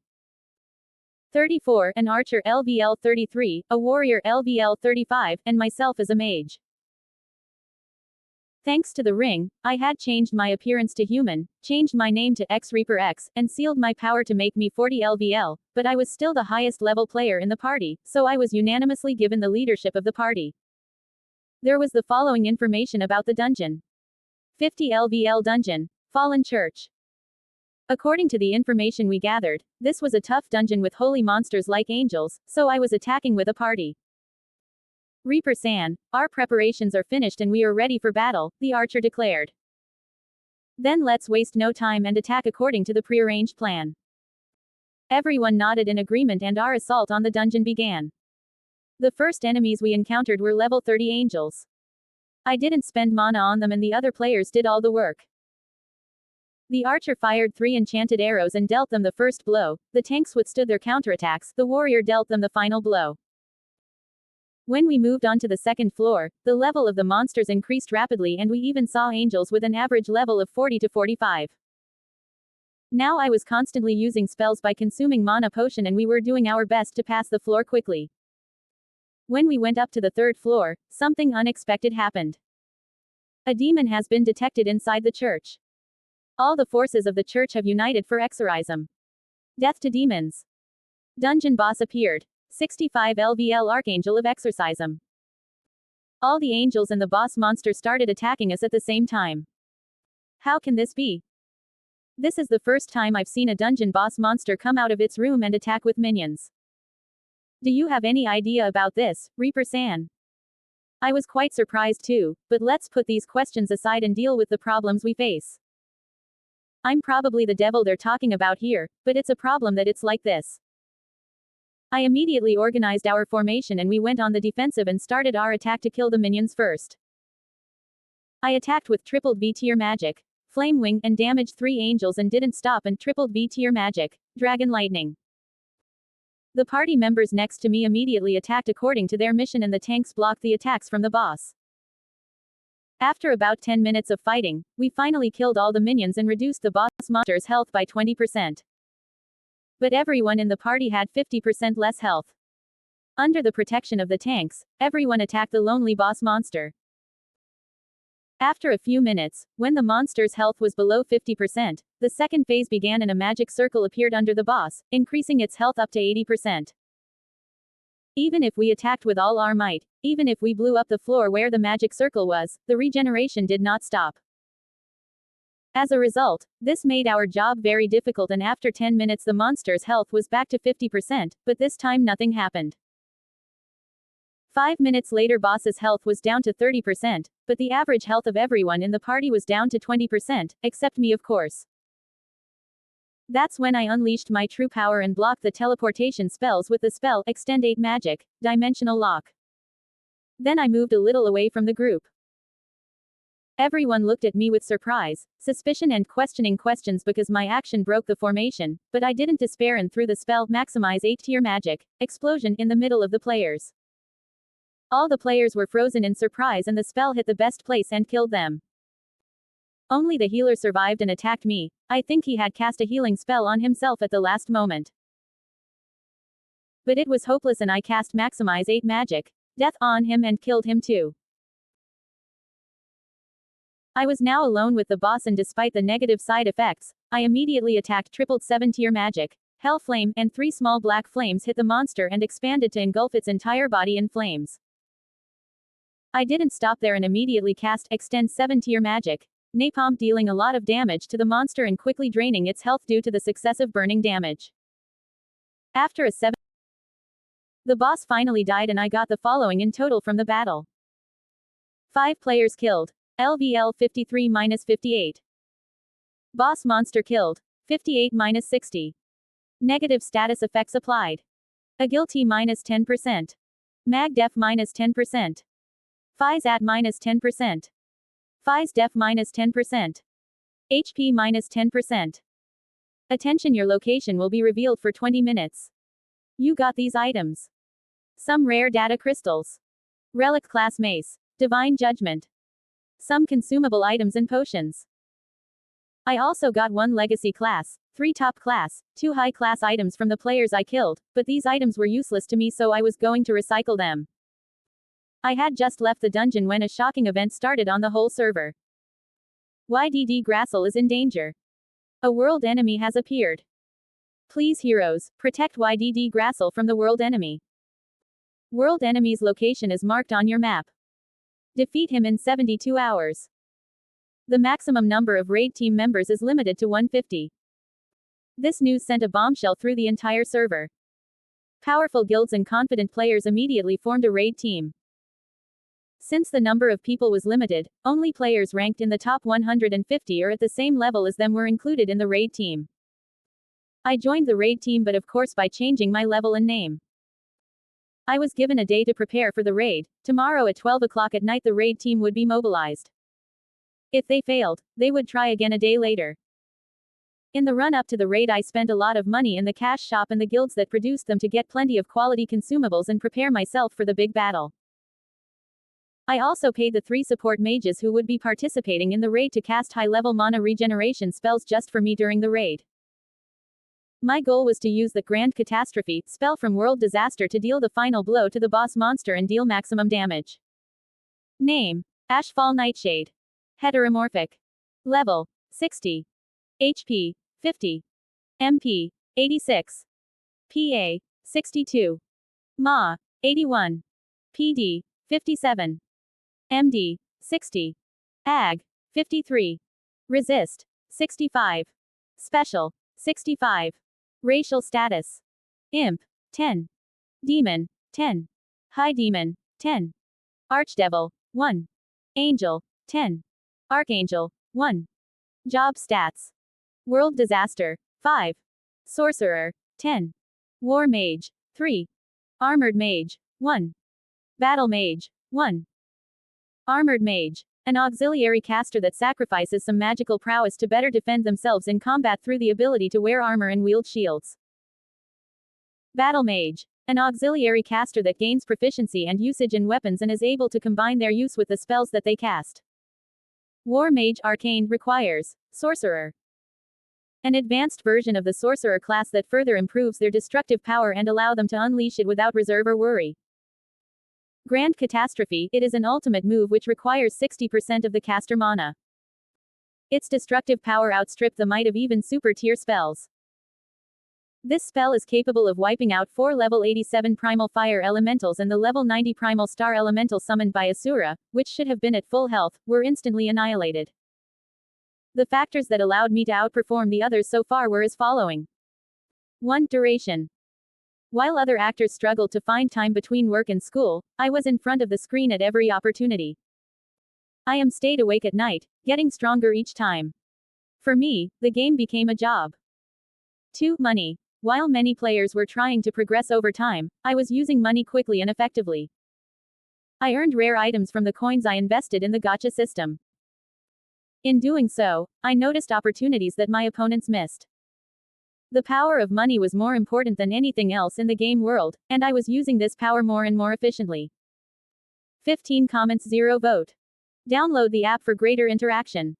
34, an archer LVL 33, a warrior LVL 35, and myself as a mage. Thanks to the ring, I had changed my appearance to human, changed my name to X Reaper X, and sealed my power to make me 40 LVL, but I was still the highest level player in the party, so I was unanimously given the leadership of the party. There was the following information about the dungeon. 50 LVL dungeon, Fallen Church. According to the information we gathered, this was a tough dungeon with holy monsters like angels, so I was attacking with a party. Reaper San, our preparations are finished and we are ready for battle, the archer declared. Then let's waste no time and attack according to the prearranged plan. Everyone nodded in agreement and our assault on the dungeon began. The first enemies we encountered were level 30 angels. I didn't spend mana on them and the other players did all the work. The archer fired 3 enchanted arrows and dealt them the first blow, the tanks withstood their counterattacks, the warrior dealt them the final blow. When we moved on to the second floor, the level of the monsters increased rapidly and we even saw angels with an average level of 40 to 45. Now I was constantly using spells by consuming mana potion and we were doing our best to pass the floor quickly. When we went up to the third floor, something unexpected happened. A demon has been detected inside the church. All the forces of the church have united for exorcism. Death to demons. Dungeon boss appeared. 65 LVL Archangel of Exorcism. All the angels and the boss monster started attacking us at the same time. How can this be? This is the first time I've seen a dungeon boss monster come out of its room and attack with minions. Do you have any idea about this, Reaper San? I was quite surprised too, but let's put these questions aside and deal with the problems we face. I'm probably the devil they're talking about here, but it's a problem that it's like this. I immediately organized our formation and we went on the defensive and started our attack to kill the minions first. I attacked with tripled V tier magic, Flame Wing, and damaged 3 angels and didn't stop and tripled V tier magic, Dragon Lightning. The party members next to me immediately attacked according to their mission and the tanks blocked the attacks from the boss. After about 10 minutes of fighting, we finally killed all the minions and reduced the boss monster's health by 20%. But everyone in the party had 50% less health. Under the protection of the tanks, everyone attacked the lonely boss monster. After a few minutes, when the monster's health was below 50%, the second phase began and a magic circle appeared under the boss, increasing its health up to 80%. Even if we attacked with all our might, even if we blew up the floor where the magic circle was, the regeneration did not stop. As a result, this made our job very difficult and after 10 minutes the monster's health was back to 50%, but this time nothing happened. 5 minutes later boss's health was down to 30%, but the average health of everyone in the party was down to 20%, except me of course. That's when I unleashed my true power and blocked the teleportation spells with the spell Extendate Magic, Dimensional Lock. Then I moved a little away from the group. Everyone looked at me with surprise, suspicion and questioning questions because my action broke the formation, but I didn't despair and threw the spell Maximize 8-tier Magic, Explosion in the middle of the players. All the players were frozen in surprise and the spell hit the best place and killed them. Only the healer survived and attacked me. I think he had cast a healing spell on himself at the last moment. But it was hopeless and I cast Maximize 8 Magic, Death on him and killed him too. I was now alone with the boss and despite the negative side effects, I immediately attacked tripled 7-tier magic, Hell Flame, and 3 small black flames hit the monster and expanded to engulf its entire body in flames. I didn't stop there and immediately cast Extend 7-tier magic, Napalm, dealing a lot of damage to the monster and quickly draining its health due to the successive burning damage. After a 7, the boss finally died and I got the following in total from the battle. 5 players killed. LVL 53-58. Boss monster killed. 58-60. Negative status effects applied. Agility -10%. Mag def -10%. Phys at -10%. Phys def -10%. HP -10%. Attention, your location will be revealed for 20 minutes. You got these items. Some rare data crystals. Relic class mace. Divine judgment. Some consumable items and potions. I also got 1 legacy class, 3 top class, 2 high class items from the players I killed, but these items were useless to me, so I was going to recycle them. I had just left the dungeon when a shocking event started on the whole server. Yggdrasil is in danger. A world enemy has appeared. Please heroes, protect Yggdrasil from the world enemy. World enemy's location is marked on your map. Defeat him in 72 hours. The maximum number of raid team members is limited to 150. This news sent a bombshell through the entire server. Powerful guilds and confident players immediately formed a raid team. Since the number of people was limited, only players ranked in the top 150 or at the same level as them were included in the raid team. I joined the raid team, but of course by changing my level and name. I was given a day to prepare for the raid. Tomorrow at 12 o'clock at night the raid team would be mobilized. If they failed, they would try again a day later. In the run-up to the raid I spent a lot of money in the cash shop and the guilds that produced them to get plenty of quality consumables and prepare myself for the big battle. I also paid the 3 support mages who would be participating in the raid to cast high-level mana regeneration spells just for me during the raid. My goal was to use the Grand Catastrophe spell from World Disaster to deal the final blow to the boss monster and deal maximum damage. Name: Ashfall Nightshade. Heteromorphic. Level: 60. HP: 50. MP: 86. PA: 62. MA: 81. PD: 57. MD: 60. AG: 53. Resist: 65. Special: 65. Racial status: Imp: 10. Demon: 10. High Demon: 10. Archdevil: 1. Angel: 10. Archangel: 1. Job stats: World Disaster: 5. Sorcerer: 10. War Mage: 3. Armored Mage: 1. Battle Mage: 1. Armored Mage: an auxiliary caster that sacrifices some magical prowess to better defend themselves in combat through the ability to wear armor and wield shields. Battle Mage: an auxiliary caster that gains proficiency and usage in weapons and is able to combine their use with the spells that they cast. War Mage Arcane requires Sorcerer, an advanced version of the Sorcerer class that further improves their destructive power and allow them to unleash it without reserve or worry. Grand Catastrophe: it is an ultimate move which requires 60% of the caster mana. Its destructive power outstrips the might of even super tier spells. This spell is capable of wiping out 4 level 87 primal fire elementals, and the level 90 primal star elemental summoned by Asura, which should have been at full health, were instantly annihilated. The factors that allowed me to outperform the others so far were as following. 1. Duration. While other actors struggled to find time between work and school, I was in front of the screen at every opportunity. I am stayed awake at night, getting stronger each time. For me, the game became a job. 2. Money. While many players were trying to progress over time, I was using money quickly and effectively. I earned rare items from the coins I invested in the gacha system. In doing so, I noticed opportunities that my opponents missed. The power of money was more important than anything else in the game world, and I was using this power more and more efficiently. 15 comments 0 vote. Download the app for greater interaction.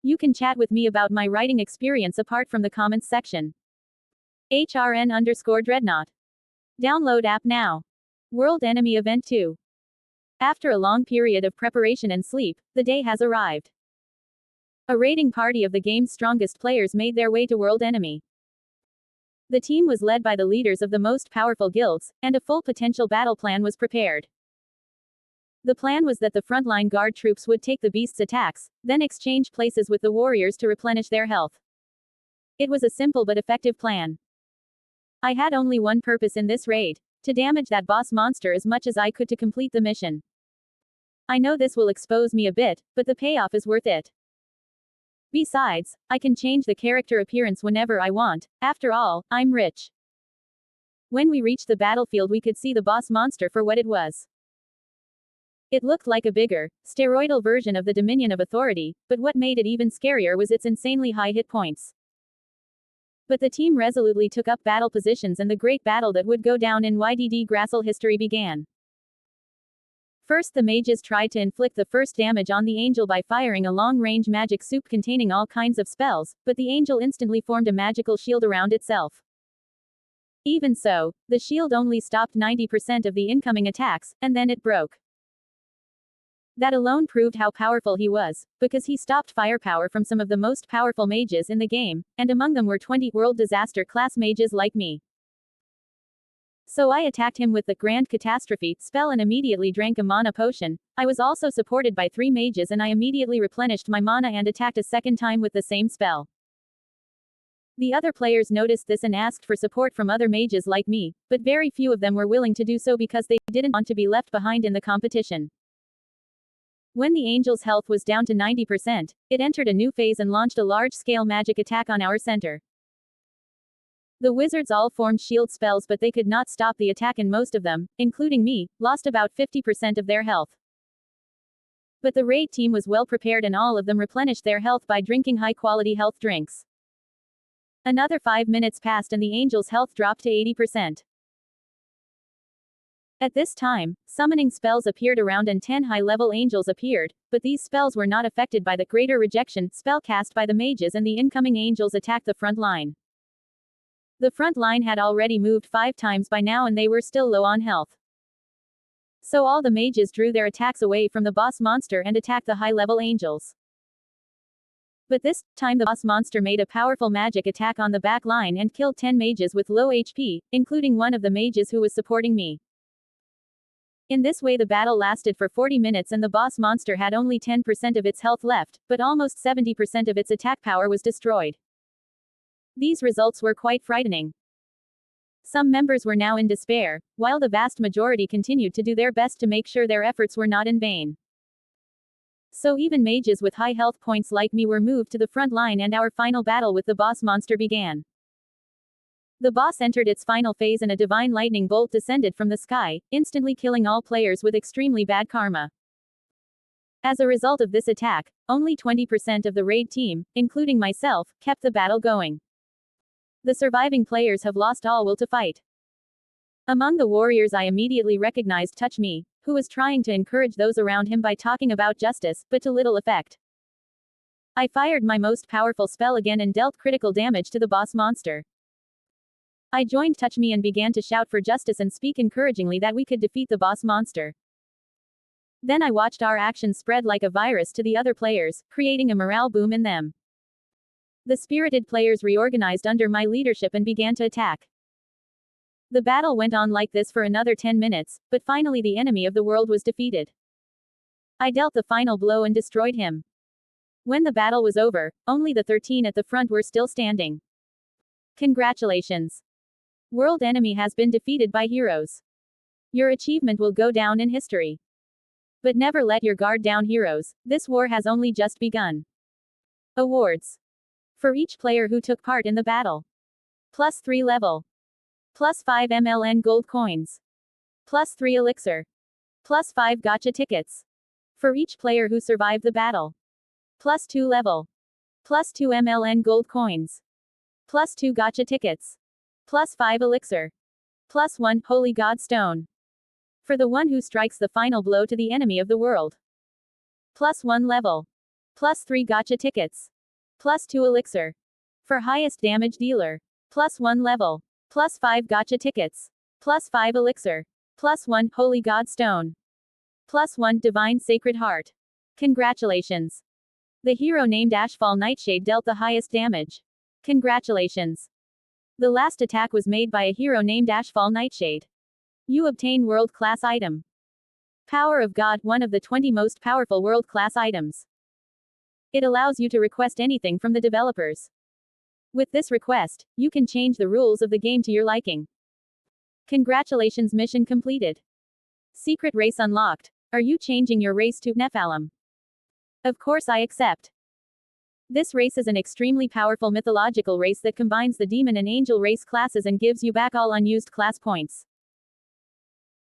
You can chat with me about my writing experience apart from the comments section. HRN_Dreadnought. Download app now. World Enemy Event 2. After a long period of preparation and sleep, the day has arrived. A raiding party of the game's strongest players made their way to World Enemy. The team was led by the leaders of the most powerful guilds, and a full potential battle plan was prepared. The plan was that the frontline guard troops would take the beast's attacks, then exchange places with the warriors to replenish their health. It was a simple but effective plan. I had only one purpose in this raid: to damage that boss monster as much as I could to complete the mission. I know this will expose me a bit, but the payoff is worth it. Besides, I can change the character appearance whenever I want. After all, I'm rich. When we reached the battlefield, we could see the boss monster for what it was. It looked like a bigger, steroidal version of the Dominion of Authority, but what made it even scarier was its insanely high hit points. But the team resolutely took up battle positions, and the great battle that would go down in Yggdrasil history began. First, the mages tried to inflict the first damage on the angel by firing a long-range magic soup containing all kinds of spells, but the angel instantly formed a magical shield around itself. Even so, the shield only stopped 90% of the incoming attacks, and then it broke. That alone proved how powerful he was, because he stopped firepower from some of the most powerful mages in the game, and among them were 20 world disaster class mages like me. So I attacked him with the Grand Catastrophe spell and immediately drank a mana potion. I was also supported by 3 mages and I immediately replenished my mana and attacked a second time with the same spell. The other players noticed this and asked for support from other mages like me, but very few of them were willing to do so because they didn't want to be left behind in the competition. When the angel's health was down to 90%, it entered a new phase and launched a large-scale magic attack on our center. The wizards all formed shield spells, but they could not stop the attack, and most of them, including me, lost about 50% of their health. But the raid team was well prepared and all of them replenished their health by drinking high-quality health drinks. Another 5 minutes passed and the angel's health dropped to 80%. At this time, summoning spells appeared around and 10 high-level angels appeared, but these spells were not affected by the greater rejection spell cast by the mages, and the incoming angels attacked the front line. The front line had already moved 5 times by now and they were still low on health. So all the mages drew their attacks away from the boss monster and attacked the high-level angels. But this time the boss monster made a powerful magic attack on the back line and killed 10 mages with low HP, including one of the mages who was supporting me. In this way the battle lasted for 40 minutes and the boss monster had only 10% of its health left, but almost 70% of its attack power was destroyed. These results were quite frightening. Some members were now in despair, while the vast majority continued to do their best to make sure their efforts were not in vain. So even mages with high health points like me were moved to the front line and our final battle with the boss monster began. The boss entered its final phase and a divine lightning bolt descended from the sky, instantly killing all players with extremely bad karma. As a result of this attack, only 20% of the raid team, including myself, kept the battle going. The surviving players have lost all will to fight. Among the warriors I immediately recognized Touch Me, who was trying to encourage those around him by talking about justice, but to little effect. I fired my most powerful spell again and dealt critical damage to the boss monster. I joined Touch Me and began to shout for justice and speak encouragingly that we could defeat the boss monster. Then I watched our actions spread like a virus to the other players, creating a morale boom in them. The spirited players reorganized under my leadership and began to attack. The battle went on like this for another 10 minutes, but finally the enemy of the world was defeated. I dealt the final blow and destroyed him. When the battle was over, only the 13 at the front were still standing. Congratulations! World enemy has been defeated by heroes. Your achievement will go down in history. But never let your guard down, heroes. This war has only just begun. Awards. For each player who took part in the battle. +3 level. +5 MLN gold coins. +3 elixir. +5 gacha tickets. For each player who survived the battle. +2 level. +2 MLN gold coins. +2 gacha tickets. +5 elixir. +1 holy god stone. For the one who strikes the final blow to the enemy of the world. +1 level. +3 gacha tickets. +2 elixir. For highest damage dealer. +1 level. +5 gacha tickets. +5 elixir. +1 holy god stone. +1 divine sacred heart. Congratulations! The hero named Ashfall Nightshade dealt the highest damage. Congratulations! The last attack was made by a hero named Ashfall Nightshade. You obtain world-class item. Power of God, one of the 20 most powerful world-class items. It allows you to request anything from the developers. With this request, you can change the rules of the game to your liking. Congratulations, mission completed. Secret race unlocked. Are you changing your race to Nephalem? Of course I accept. This race is an extremely powerful mythological race that combines the demon and angel race classes and gives you back all unused class points.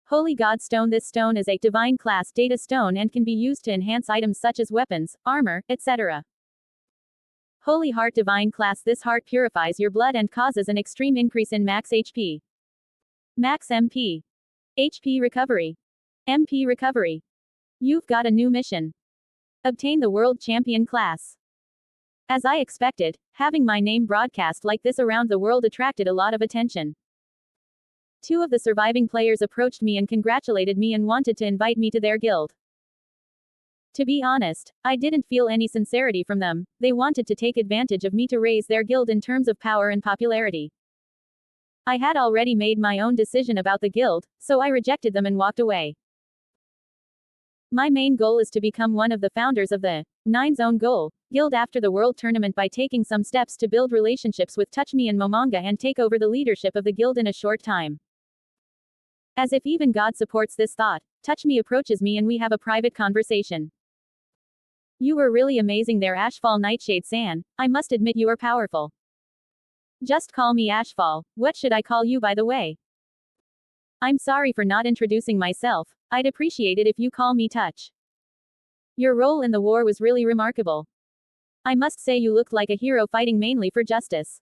Holy God Stone. This stone is a divine class data stone and can be used to enhance items such as weapons, armor, etc. Holy Heart Divine class. This heart purifies your blood and causes an extreme increase in max HP. Max MP. HP recovery. MP recovery. You've got a new mission. Obtain the world champion class. As I expected, having my name broadcast like this around the world attracted a lot of attention. Two of the surviving players approached me and congratulated me and wanted to invite me to their guild. To be honest, I didn't feel any sincerity from them. They wanted to take advantage of me to raise their guild in terms of power and popularity. I had already made my own decision about the guild, so I rejected them and walked away. My main goal is to become one of the founders of the Nine Zone Goal Guild after the World Tournament by taking some steps to build relationships with Touch Me and Momonga and take over the leadership of the guild in a short time. As if even God supports this thought, Touch Me approaches me and we have a private conversation. You were really amazing there, Ashfall Nightshade-san. I must admit you are powerful. Just call me Ashfall. What should I call you, by the way? I'm sorry for not introducing myself. I'd appreciate it if you call me Touch. Your role in the war was really remarkable. I must say you looked like a hero fighting mainly for justice.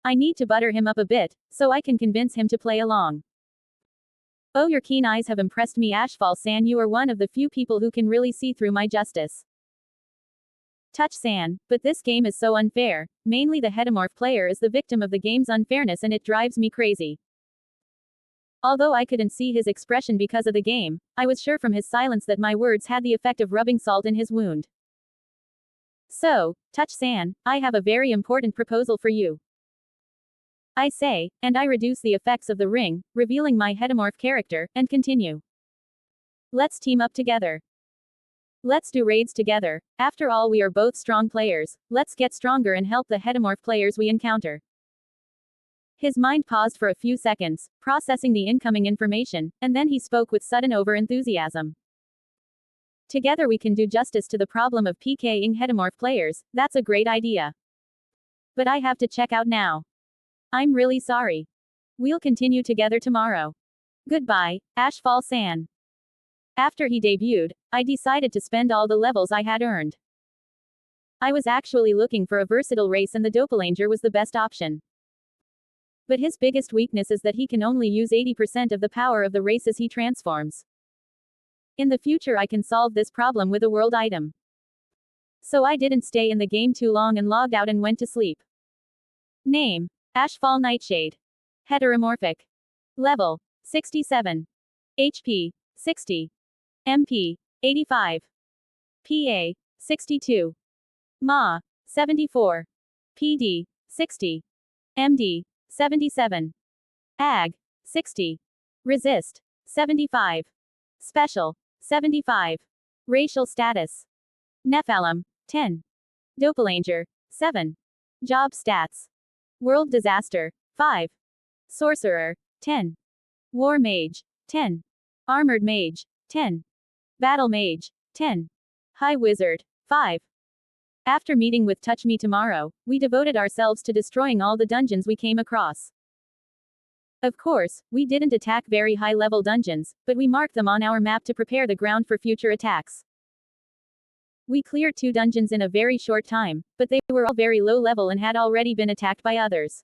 I need to butter him up a bit, so I can convince him to play along. Oh, your keen eyes have impressed me, Ashfall-san. You are one of the few people who can really see through my justice. Touch-san, but this game is so unfair. Mainly the hedomorph player is the victim of the game's unfairness and it drives me crazy. Although I couldn't see his expression because of the game, I was sure from his silence that my words had the effect of rubbing salt in his wound. So, Touch-san, I have a very important proposal for you. I say, and I reduce the effects of the ring, revealing my hedomorph character, and continue. Let's team up together. Let's do raids together. After all, we are both strong players. Let's get stronger and help the hedomorph players we encounter. His mind paused for a few seconds, processing the incoming information, and then he spoke with sudden over-enthusiasm. Together we can do justice to the problem of PKing hedomorph players. That's a great idea. But I have to check out now. I'm really sorry. We'll continue together tomorrow. Goodbye, Ashfall-san. After he debuted, I decided to spend all the levels I had earned. I was actually looking for a versatile race and the doppelganger was the best option. But his biggest weakness is that he can only use 80% of the power of the races he transforms. In the future I can solve this problem with a world item. So I didn't stay in the game too long and logged out and went to sleep. Name: Ashfall Nightshade. Heteromorphic. Level: 67. HP: 60. MP: 85. PA: 62. MA: 74. PD: 60. MD: 77. AG: 60. Resist: 75. Special: 75. Racial status: Nephilim: 10. Doppelganger: 7. Job stats: World Disaster: 5. Sorcerer: 10. War Mage: 10. Armored Mage: 10. Battle Mage: 10. High Wizard: 5. After meeting with Touch Me tomorrow, we devoted ourselves to destroying all the dungeons we came across. Of course, we didn't attack very high-level dungeons, but we marked them on our map to prepare the ground for future attacks. We cleared 2 dungeons in a very short time, but they were all very low level and had already been attacked by others.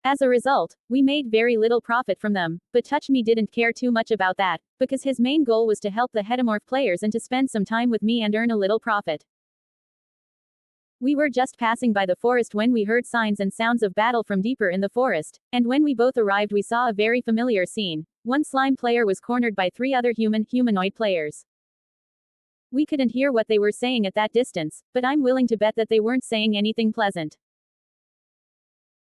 As a result, we made very little profit from them, but Touch Me didn't care too much about that, because his main goal was to help the hedomorph players and to spend some time with me and earn a little profit. We were just passing by the forest when we heard signs and sounds of battle from deeper in the forest, and when we both arrived we saw a very familiar scene. One slime player was cornered by 3 other humanoid players. We couldn't hear what they were saying at that distance, but I'm willing to bet that they weren't saying anything pleasant.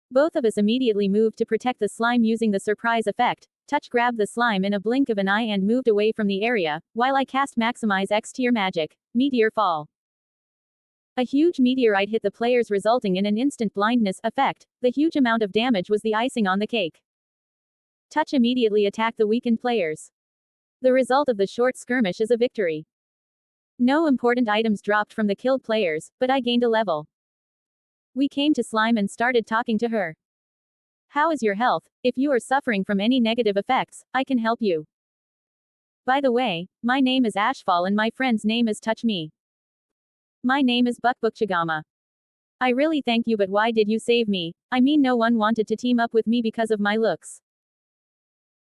Both of us immediately moved to protect the slime using the surprise effect. Touch grabbed the slime in a blink of an eye and moved away from the area, while I cast Maximize X tier magic, Meteor Fall. A huge meteorite hit the players, resulting in an instant blindness effect. The huge amount of damage was the icing on the cake. Touch immediately attacked the weakened players. The result of the short skirmish is a victory. No important items dropped from the killed players, but I gained a level. We came to Slime and started talking to her. How is your health? If you are suffering from any negative effects, I can help you. By the way, my name is Ashfall and my friend's name is Touch Me. My name is Bukbukchagama. I really thank you, but why did you save me? I mean, no one wanted to team up with me because of my looks.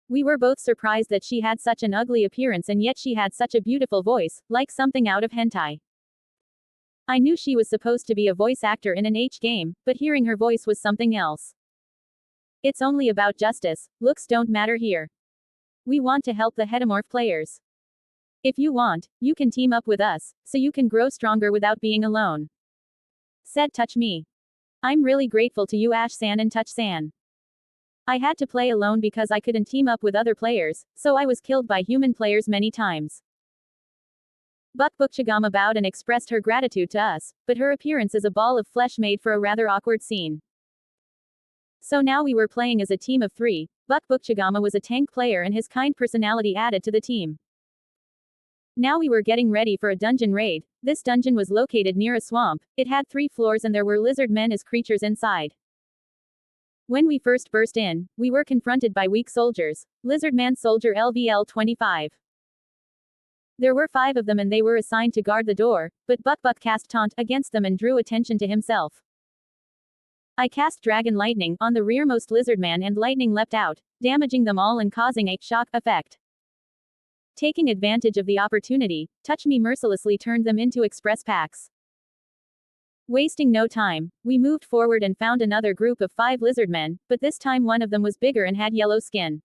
We were both surprised that she had such an ugly appearance and yet she had such a beautiful voice, like something out of hentai. I knew she was supposed to be a voice actor in an H game, but hearing her voice was something else. It's only about justice, looks don't matter here. We want to help the heteromorph players. If you want, you can team up with us, so you can grow stronger without being alone. Said Touch Me. I'm really grateful to you Ash-san and Touch-san. I had to play alone because I couldn't team up with other players, so I was killed by human players many times. Bukbukchigama bowed and expressed her gratitude to us, but her appearance is a ball of flesh made for a rather awkward scene. So now we were playing as a team of 3, Bukbukchigama was a tank player and his kind personality added to the team. Now we were getting ready for a dungeon raid. This dungeon was located near a swamp, it had 3 floors and there were lizard men as creatures inside. When we first burst in, we were confronted by weak soldiers, Lizardman Soldier LVL 25. There were 5 of them and they were assigned to guard the door, but Buk cast Taunt against them and drew attention to himself. I cast Dragon Lightning on the rearmost Lizardman and lightning leapt out, damaging them all and causing a shock effect. Taking advantage of the opportunity, Touch Me mercilessly turned them into express packs. Wasting no time, we moved forward and found another group of 5 Lizardmen, but this time one of them was bigger and had yellow skin.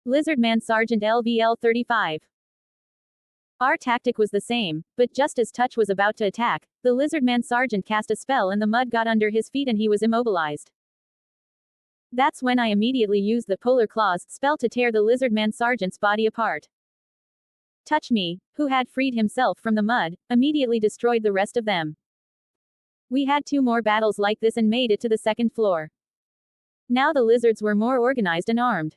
Lizardman Sergeant LVL 35. Our tactic was the same, but just as Touch was about to attack, the Lizardman Sergeant cast a spell and the mud got under his feet and he was immobilized. That's when I immediately used the Polar Claws spell to tear the Lizardman Sergeant's body apart. Touch Me, who had freed himself from the mud, immediately destroyed the rest of them. We had 2 more battles like this and made it to the 2nd floor. Now the lizards were more organized and armed.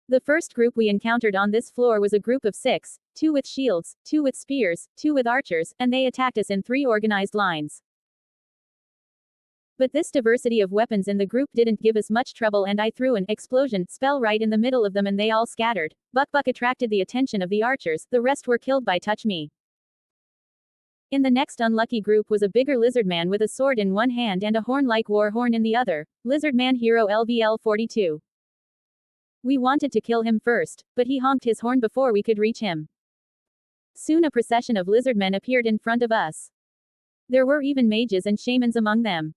The first group we encountered on this floor was a group of 6, 2 with shields, 2 with spears, 2 with archers, and they attacked us in 3 organized lines. But this diversity of weapons in the group didn't give us much trouble and I threw an explosion spell right in the middle of them and they all scattered. Buk attracted the attention of the archers, the rest were killed by Touch Me. In the next unlucky group was a bigger lizardman with a sword in one hand and a horn-like war horn in the other, Lizardman Hero LVL 42. We wanted to kill him first, but he honked his horn before we could reach him. Soon a procession of lizardmen appeared in front of us. There were even mages and shamans among them.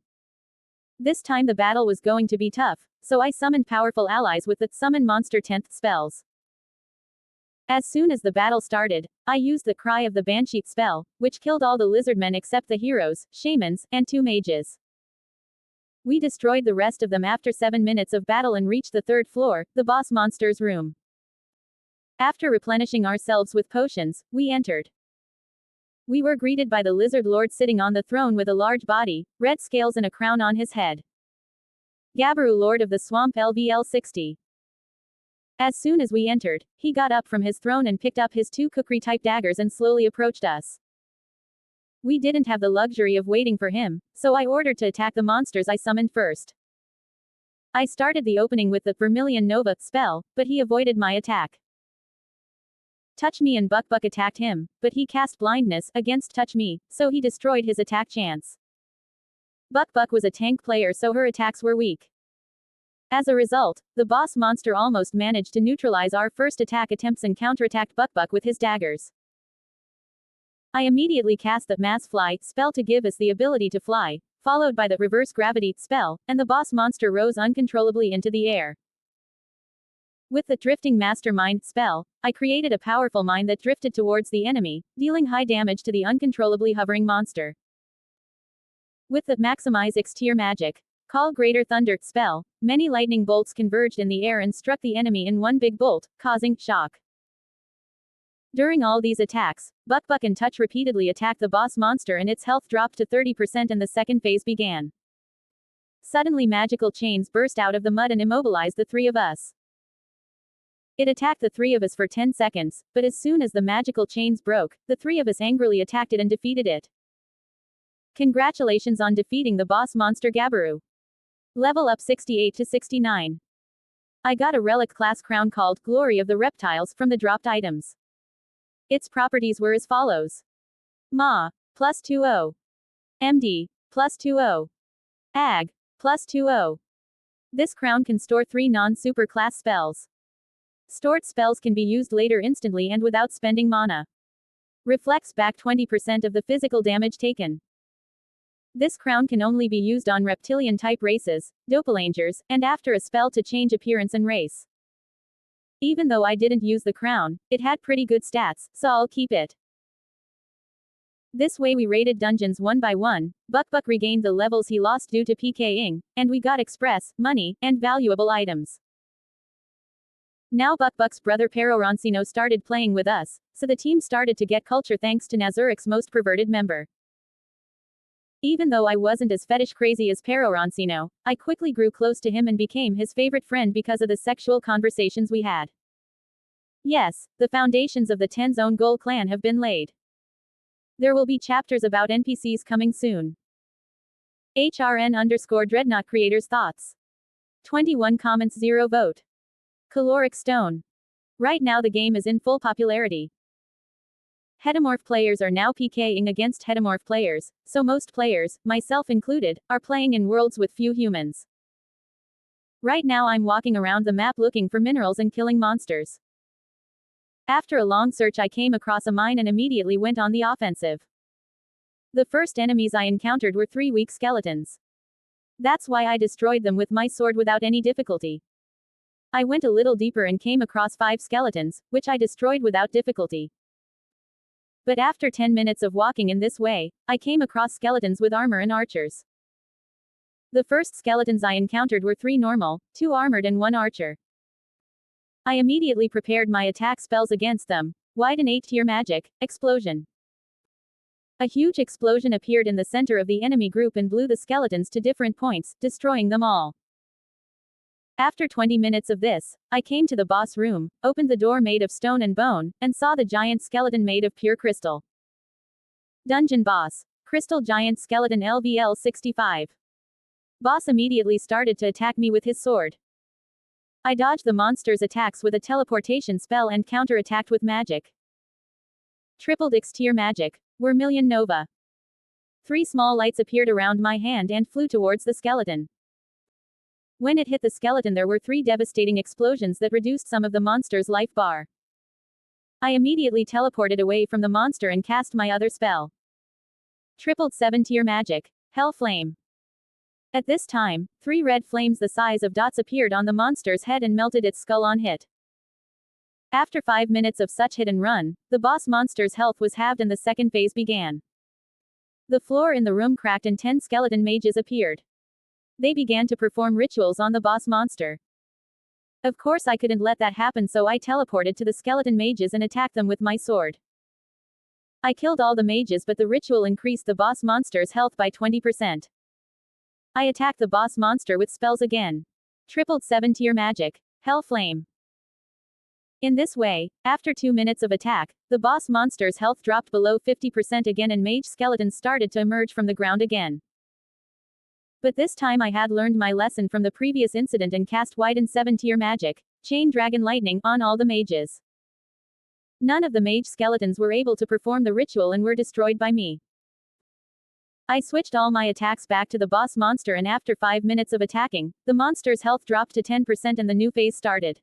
This time the battle was going to be tough, so I summoned powerful allies with the Summon Monster 10th spells. As soon as the battle started, I used the Cry of the Banshee spell, which killed all the lizardmen except the heroes, shamans, and 2 mages. We destroyed the rest of them after 7 minutes of battle and reached the 3rd floor, the boss monster's room. After replenishing ourselves with potions, we entered. We were greeted by the lizard lord sitting on the throne with a large body, red scales and a crown on his head. Gabaru Lord of the Swamp LVL 60. As soon as we entered, he got up from his throne and picked up his 2 kukri-type daggers and slowly approached us. We didn't have the luxury of waiting for him, so I ordered to attack the monsters I summoned first. I started the opening with the Vermilion Nova spell, but he avoided my attack. Touch Me and Buk attacked him, but he cast blindness against Touch Me, so he destroyed his attack chance. Buk was a tank player so her attacks were weak. As a result, the boss monster almost managed to neutralize our first attack attempts and counterattacked Buk with his daggers. I immediately cast the Mass Fly spell to give us the ability to fly, followed by the Reverse Gravity spell, and the boss monster rose uncontrollably into the air. With the Drifting Mastermind spell, I created a powerful mine that drifted towards the enemy, dealing high damage to the uncontrollably hovering monster. With the Maximize Exterior Magic, Call Greater Thunder spell, many lightning bolts converged in the air and struck the enemy in one big bolt, causing shock. During all these attacks, Buk and Touch repeatedly attacked the boss monster and its health dropped to 30% and the second phase began. Suddenly magical chains burst out of the mud and immobilized the 3 of us. It attacked the 3 of us for 10 seconds, but as soon as the magical chains broke, the 3 of us angrily attacked it and defeated it. Congratulations on defeating the boss monster Gabaru. Level up 68 to 69. I got a relic class crown called Glory of the Reptiles from the dropped items. Its properties were as follows. Ma, plus 20. MD, plus 20. Ag, plus 20. This crown can store 3 non-super class spells. Stored spells can be used later instantly and without spending mana. Reflects back 20% of the physical damage taken. This crown can only be used on reptilian-type races, doppelgangers, and after a spell to change appearance and race. Even though I didn't use the crown, it had pretty good stats, so I'll keep it. This way we raided dungeons one by one, Buck regained the levels he lost due to PKing, and we got express, money, and valuable items. Now Buck's brother Peroroncino started playing with us, so the team started to get culture thanks to Nazuric's most perverted member. Even though I wasn't as fetish crazy as Peroroncino, I quickly grew close to him and became his favorite friend because of the sexual conversations we had. Yes, the foundations of the 10-zone goal clan have been laid. There will be chapters about NPCs coming soon. HRN_Dreadnought creators thoughts. 21 comments 0 vote. Caloric Stone. Right now the game is in full popularity. Hetemorph players are now PKing against hetemorph players, so most players, myself included, are playing in worlds with few humans. Right now I'm walking around the map looking for minerals and killing monsters. After a long search I came across a mine and immediately went on the offensive. The first enemies I encountered were 3 weak skeletons. That's why I destroyed them with my sword without any difficulty. I went a little deeper and came across 5 skeletons, which I destroyed without difficulty. But after 10 minutes of walking in this way, I came across skeletons with armor and archers. The first skeletons I encountered were 3 normal, 2 armored and 1 archer. I immediately prepared my attack spells against them. Wide and 8-tier magic, explosion. A huge explosion appeared in the center of the enemy group and blew the skeletons to different points, destroying them all. After 20 minutes of this, I came to the boss room, opened the door made of stone and bone, and saw the giant skeleton made of pure crystal. Dungeon boss. Crystal giant skeleton LVL 65. Boss immediately started to attack me with his sword. I dodged the monster's attacks with a teleportation spell and counter-attacked with magic. Tripled X-tier magic. Vermilion Nova. 3 small lights appeared around my hand and flew towards the skeleton. When it hit the skeleton there were 3 devastating explosions that reduced some of the monster's life bar. I immediately teleported away from the monster and cast my other spell. Tripled 7-tier magic. Hell Flame. At this time, 3 red flames the size of dots appeared on the monster's head and melted its skull on hit. After 5 minutes of such hit and run, the boss monster's health was halved and the second phase began. The floor in the room cracked and 10 skeleton mages appeared. They began to perform rituals on the boss monster. Of course I couldn't let that happen, so I teleported to the skeleton mages and attacked them with my sword. I killed all the mages, but the ritual increased the boss monster's health by 20%. I attacked the boss monster with spells again. Tripled 7-tier magic. Hell Flame. In this way, after 2 minutes of attack, the boss monster's health dropped below 50% again and mage skeletons started to emerge from the ground again. But this time I had learned my lesson from the previous incident and cast wide and 7-tier magic, Chain Dragon Lightning, on all the mages. None of the mage skeletons were able to perform the ritual and were destroyed by me. I switched all my attacks back to the boss monster and after 5 minutes of attacking, the monster's health dropped to 10% and the new phase started.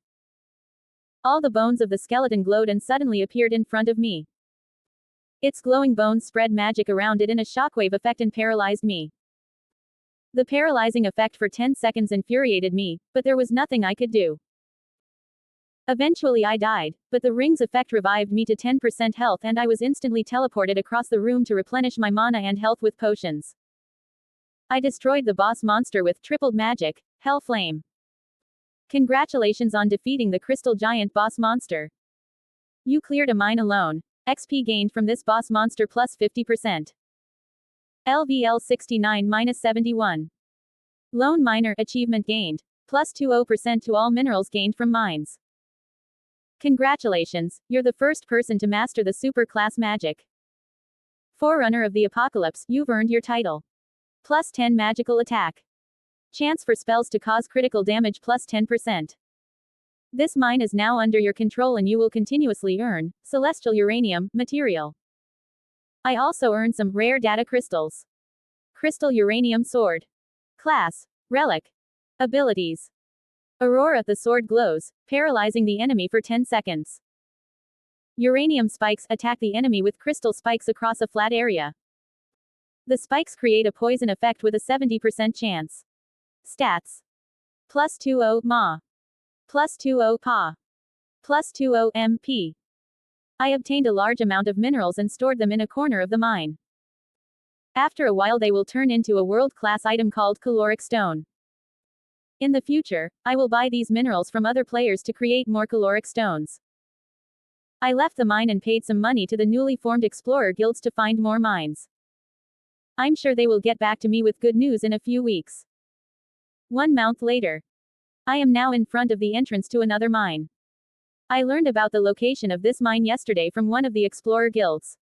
All the bones of the skeleton glowed and suddenly appeared in front of me. Its glowing bones spread magic around it in a shockwave effect and paralyzed me. The paralyzing effect for 10 seconds infuriated me, but there was nothing I could do. Eventually I died, but the ring's effect revived me to 10% health and I was instantly teleported across the room to replenish my mana and health with potions. I destroyed the boss monster with tripled magic, Hell Flame. Congratulations on defeating the crystal giant boss monster. You cleared a mine alone. XP gained from this boss monster plus 50%. LVL 69-71. Lone Miner achievement gained. Plus 20% to all minerals gained from mines. Congratulations, you're the first person to master the super class magic. Forerunner of the Apocalypse, you've earned your title. Plus 10 magical attack. Chance for spells to cause critical damage plus 10%. This mine is now under your control and you will continuously earn celestial uranium material. I also earned some rare data crystals. Crystal uranium sword. Class. Relic. Abilities. Aurora, the sword glows, paralyzing the enemy for 10 seconds. Uranium spikes, attack the enemy with crystal spikes across a flat area. The spikes create a poison effect with a 70% chance. Stats. Plus 20 Ma. Plus 20 Pa. Plus 20 MP. I obtained a large amount of minerals and stored them in a corner of the mine. After a while they will turn into a world-class item called caloric stone. In the future, I will buy these minerals from other players to create more caloric stones. I left the mine and paid some money to the newly formed explorer guilds to find more mines. I'm sure they will get back to me with good news in a few weeks. 1 month later. I am now in front of the entrance to another mine. I learned about the location of this mine yesterday from one of the explorer guilds.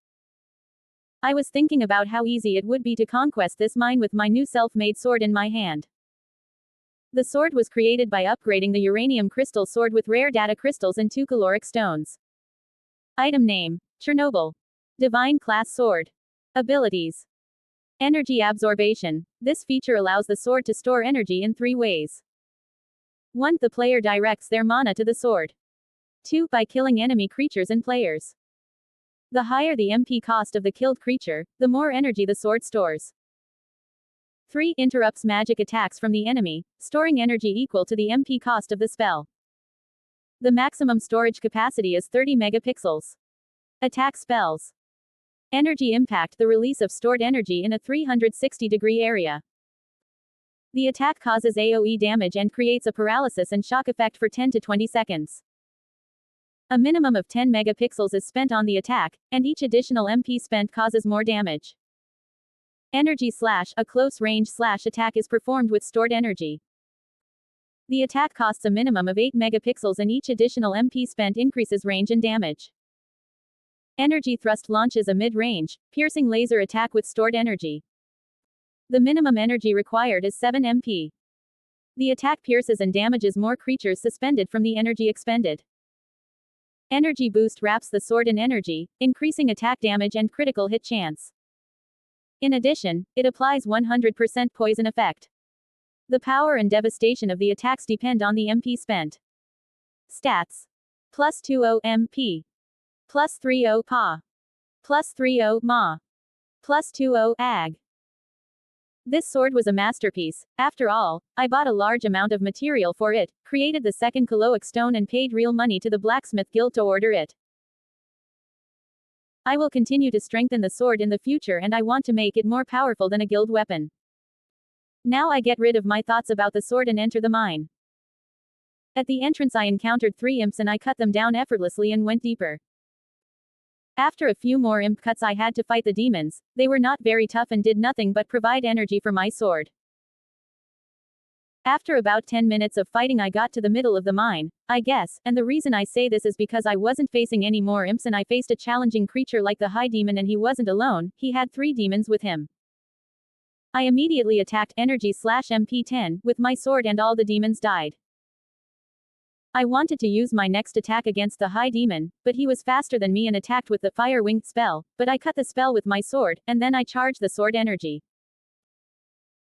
I was thinking about how easy it would be to conquest this mine with my new self-made sword in my hand. The sword was created by upgrading the uranium crystal sword with rare data crystals and 2 caloric stones. Item name: Chernobyl. Divine class sword. Abilities. Energy absorption. This feature allows the sword to store energy in 3 ways. 1. The player directs their mana to the sword. 2. By killing enemy creatures and players. The higher the MP cost of the killed creature, the more energy the sword stores. 3. Interrupts magic attacks from the enemy, storing energy equal to the MP cost of the spell. The maximum storage capacity is 30 megapixels. Attack spells. Energy impact: the release of stored energy in a 360-degree area. The attack causes AoE damage and creates a paralysis and shock effect for 10 to 20 seconds. A minimum of 10 megapixels is spent on the attack, and each additional MP spent causes more damage. Energy slash: a close range slash attack is performed with stored energy. The attack costs a minimum of 8 megapixels and each additional MP spent increases range and damage. Energy thrust launches a mid-range, piercing laser attack with stored energy. The minimum energy required is 7 MP. The attack pierces and damages more creatures suspended from the energy expended. Energy boost wraps the sword in energy, increasing attack damage and critical hit chance. In addition, it applies 100% poison effect. The power and devastation of the attacks depend on the MP spent. Stats. Plus 20 MP. Plus 30 Pa. Plus 30 Ma. Plus 20 Ag. This sword was a masterpiece. After all, I bought a large amount of material for it, created the second caloric stone and paid real money to the blacksmith guild to order it. I will continue to strengthen the sword in the future and I want to make it more powerful than a guild weapon. Now I get rid of my thoughts about the sword and enter the mine. At the entrance I encountered 3 imps and I cut them down effortlessly and went deeper. After a few more imp cuts I had to fight the demons. They were not very tough and did nothing but provide energy for my sword. After about 10 minutes of fighting I got to the middle of the mine, I guess, and the reason I say this is because I wasn't facing any more imps and I faced a challenging creature like the High Demon and he wasn't alone, he had 3 demons with him. I immediately attacked energy slash MP10 with my sword and all the demons died. I wanted to use my next attack against the High Demon, but he was faster than me and attacked with the Fire Wing spell, but I cut the spell with my sword, and then I charged the sword energy.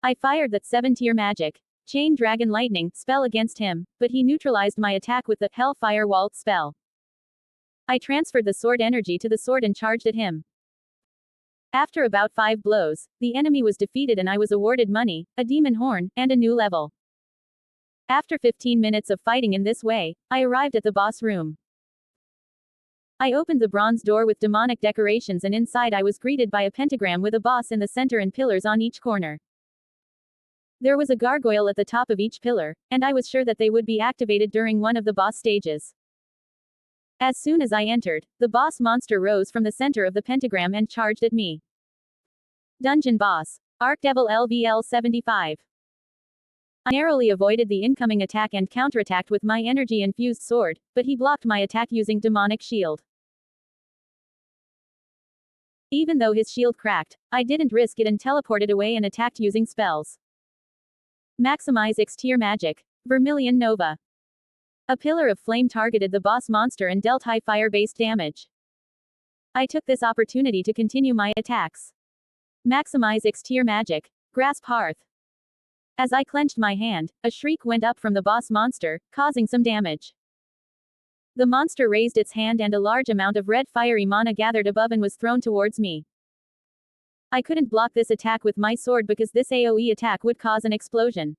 I fired that 7-tier magic Chain Dragon Lightning spell against him, but he neutralized my attack with the Hellfire Wall spell. I transferred the sword energy to the sword and charged at him. After about 5 blows, the enemy was defeated and I was awarded money, a demon horn, and a new level. After 15 minutes of fighting in this way, I arrived at the boss room. I opened the bronze door with demonic decorations and inside I was greeted by a pentagram with a boss in the center and pillars on each corner. There was a gargoyle at the top of each pillar, and I was sure that they would be activated during one of the boss stages. As soon as I entered, the boss monster rose from the center of the pentagram and charged at me. Dungeon Boss. Archdevil LVL 75. I narrowly avoided the incoming attack and counterattacked with my energy-infused sword, but he blocked my attack using demonic shield. Even though his shield cracked, I didn't risk it and teleported away and attacked using spells. Maximize X-tier magic. Vermilion Nova. A pillar of flame targeted the boss monster and dealt high fire-based damage. I took this opportunity to continue my attacks. Maximize X-tier magic. Grasp Hearth. As I clenched my hand, a shriek went up from the boss monster, causing some damage. The monster raised its hand and a large amount of red fiery mana gathered above and was thrown towards me. I couldn't block this attack with my sword because this AoE attack would cause an explosion.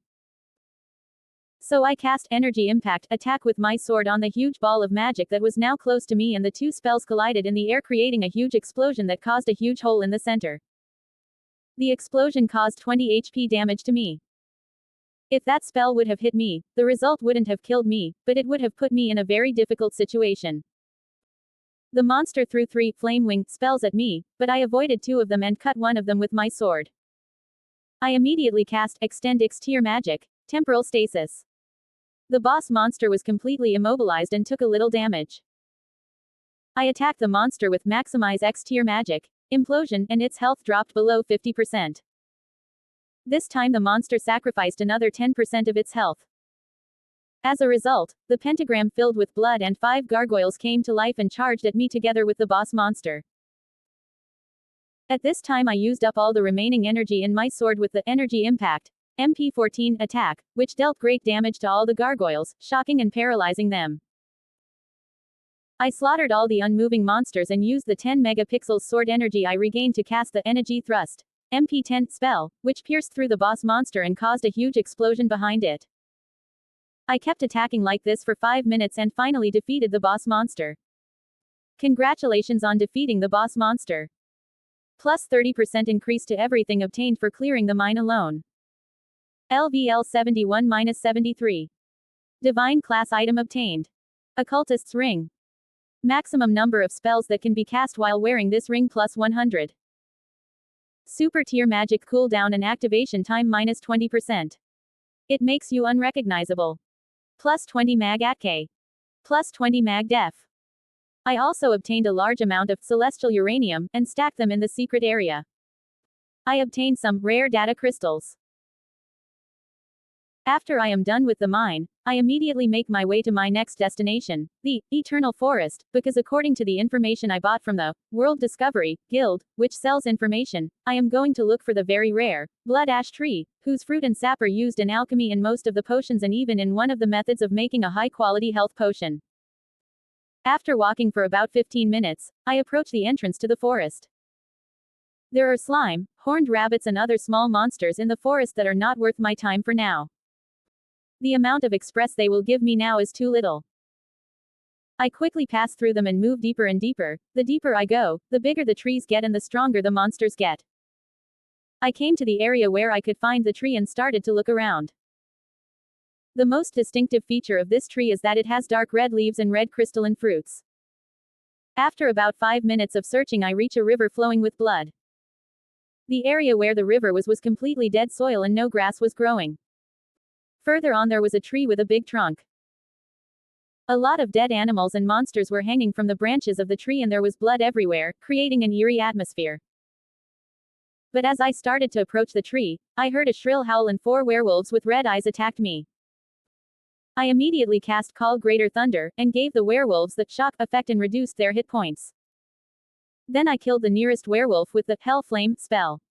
So I cast Energy Impact attack with my sword on the huge ball of magic that was now close to me, and the two spells collided in the air, creating a huge explosion that caused a huge hole in the center. The explosion caused 20 HP damage to me. If that spell would have hit me, the result wouldn't have killed me, but it would have put me in a very difficult situation. The monster threw 3 flame wing spells at me, but I avoided 2 of them and cut one of them with my sword. I immediately cast Extend X-Tier Magic, Temporal Stasis. The boss monster was completely immobilized and took a little damage. I attacked the monster with Maximize X-Tier Magic, Implosion, and its health dropped below 50%. This time the monster sacrificed another 10% of its health. As a result, the pentagram filled with blood and 5 gargoyles came to life and charged at me together with the boss monster. At this time I used up all the remaining energy in my sword with the Energy Impact, MP14 attack, which dealt great damage to all the gargoyles, shocking and paralyzing them. I slaughtered all the unmoving monsters and used the 10 megapixels sword energy I regained to cast the Energy Thrust, MP10 spell, which pierced through the boss monster and caused a huge explosion behind it. I kept attacking like this for 5 minutes and finally defeated the boss monster. Congratulations on defeating the boss monster. Plus 30% increase to everything obtained for clearing the mine alone. LVL 71-73. Divine class item obtained. Occultist's ring. Maximum number of spells that can be cast while wearing this ring plus 100. Super tier magic cooldown and activation time minus 20%. It makes you unrecognizable. Plus 20 mag ATK. Plus 20 mag def. I also obtained a large amount of celestial uranium and stacked them in the secret area. I obtained some rare data crystals. After I am done with the mine, I immediately make my way to my next destination, the Eternal Forest, because according to the information I bought from the World Discovery Guild, which sells information, I am going to look for the very rare blood ash tree, whose fruit and sap are used in alchemy in most of the potions and even in one of the methods of making a high-quality health potion. After walking for about 15 minutes, I approach the entrance to the forest. There are slime, horned rabbits and other small monsters in the forest that are not worth my time for now. The amount of express they will give me now is too little. I quickly pass through them and move deeper and deeper. The deeper I go, the bigger the trees get and the stronger the monsters get. I came to the area where I could find the tree and started to look around. The most distinctive feature of this tree is that it has dark red leaves and red crystalline fruits. After about 5 minutes of searching, I reach a river flowing with blood. The area where the river was completely dead soil and no grass was growing. Further on there was a tree with a big trunk. A lot of dead animals and monsters were hanging from the branches of the tree and there was blood everywhere, creating an eerie atmosphere. But as I started to approach the tree, I heard a shrill howl and 4 werewolves with red eyes attacked me. I immediately cast Call Greater Thunder, and gave the werewolves the shock effect and reduced their hit points. Then I killed the nearest werewolf with the Hell Flame spell.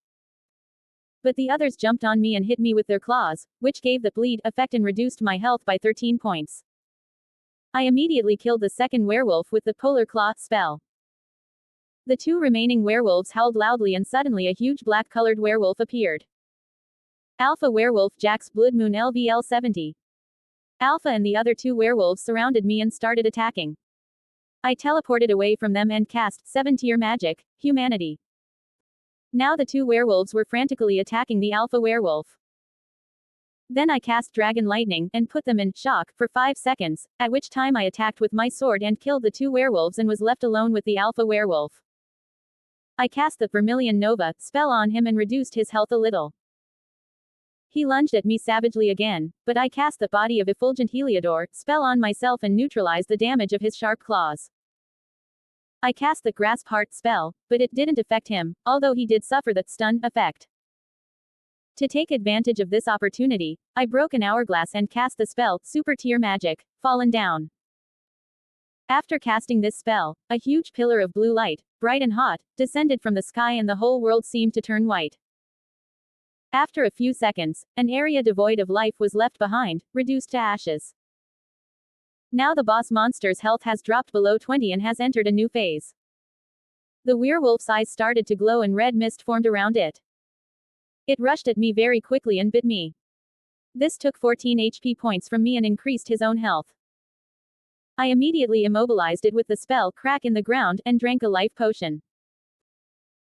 But the others jumped on me and hit me with their claws, which gave the bleed effect and reduced my health by 13 points. I immediately killed the second werewolf with the Polar Claw spell. The 2 remaining werewolves howled loudly and suddenly a huge black-colored werewolf appeared. Alpha Werewolf Jack's Blood Moon LVL 70. Alpha and the other 2 werewolves surrounded me and started attacking. I teleported away from them and cast 7-tier magic, Humanity. Now the 2 werewolves were frantically attacking the alpha werewolf. Then I cast Dragon Lightning, and put them in shock for 5 seconds, at which time I attacked with my sword and killed the 2 werewolves and was left alone with the alpha werewolf. I cast the Vermilion Nova spell on him and reduced his health a little. He lunged at me savagely again, but I cast the Body of Effulgent Heliodor spell on myself and neutralized the damage of his sharp claws. I cast the Grasp Heart spell, but it didn't affect him, although he did suffer the stun effect. To take advantage of this opportunity, I broke an hourglass and cast the spell, Super Tier Magic, Fallen Down. After casting this spell, a huge pillar of blue light, bright and hot, descended from the sky and the whole world seemed to turn white. After a few seconds, an area devoid of life was left behind, reduced to ashes. Now the boss monster's health has dropped below 20 and has entered a new phase. The werewolf's eyes started to glow and red mist formed around it. It rushed at me very quickly and bit me. This took 14 HP points from me and increased his own health. I immediately immobilized it with the spell Crack in the Ground and drank a life potion.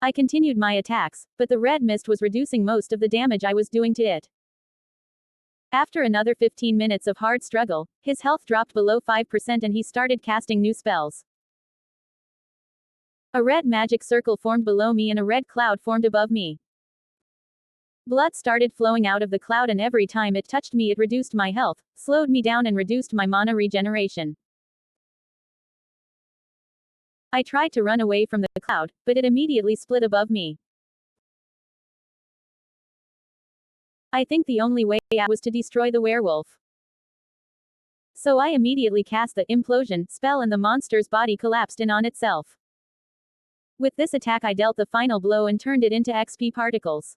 I continued my attacks, but the red mist was reducing most of the damage I was doing to it. After another 15 minutes of hard struggle, his health dropped below 5% and he started casting new spells. A red magic circle formed below me and a red cloud formed above me. Blood started flowing out of the cloud and every time it touched me it reduced my health, slowed me down and reduced my mana regeneration. I tried to run away from the cloud, but it immediately split above me. I think the only way out was to destroy the werewolf. So I immediately cast the implosion spell and the monster's body collapsed in on itself. With this attack I dealt the final blow and turned it into XP particles.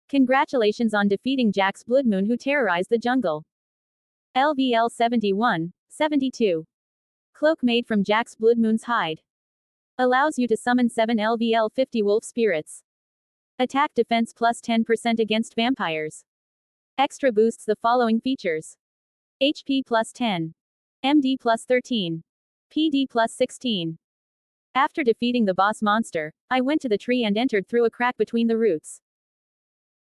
Congratulations on defeating Jack's Bloodmoon who terrorized the jungle. LVL 71, 72. Cloak made from Jack's Bloodmoon's hide. Allows you to summon 7 LVL 50 wolf spirits. Attack defense plus 10% against vampires. Extra boosts the following features. HP plus 10. MD plus 13. PD plus 16. After defeating the boss monster, I went to the tree and entered through a crack between the roots.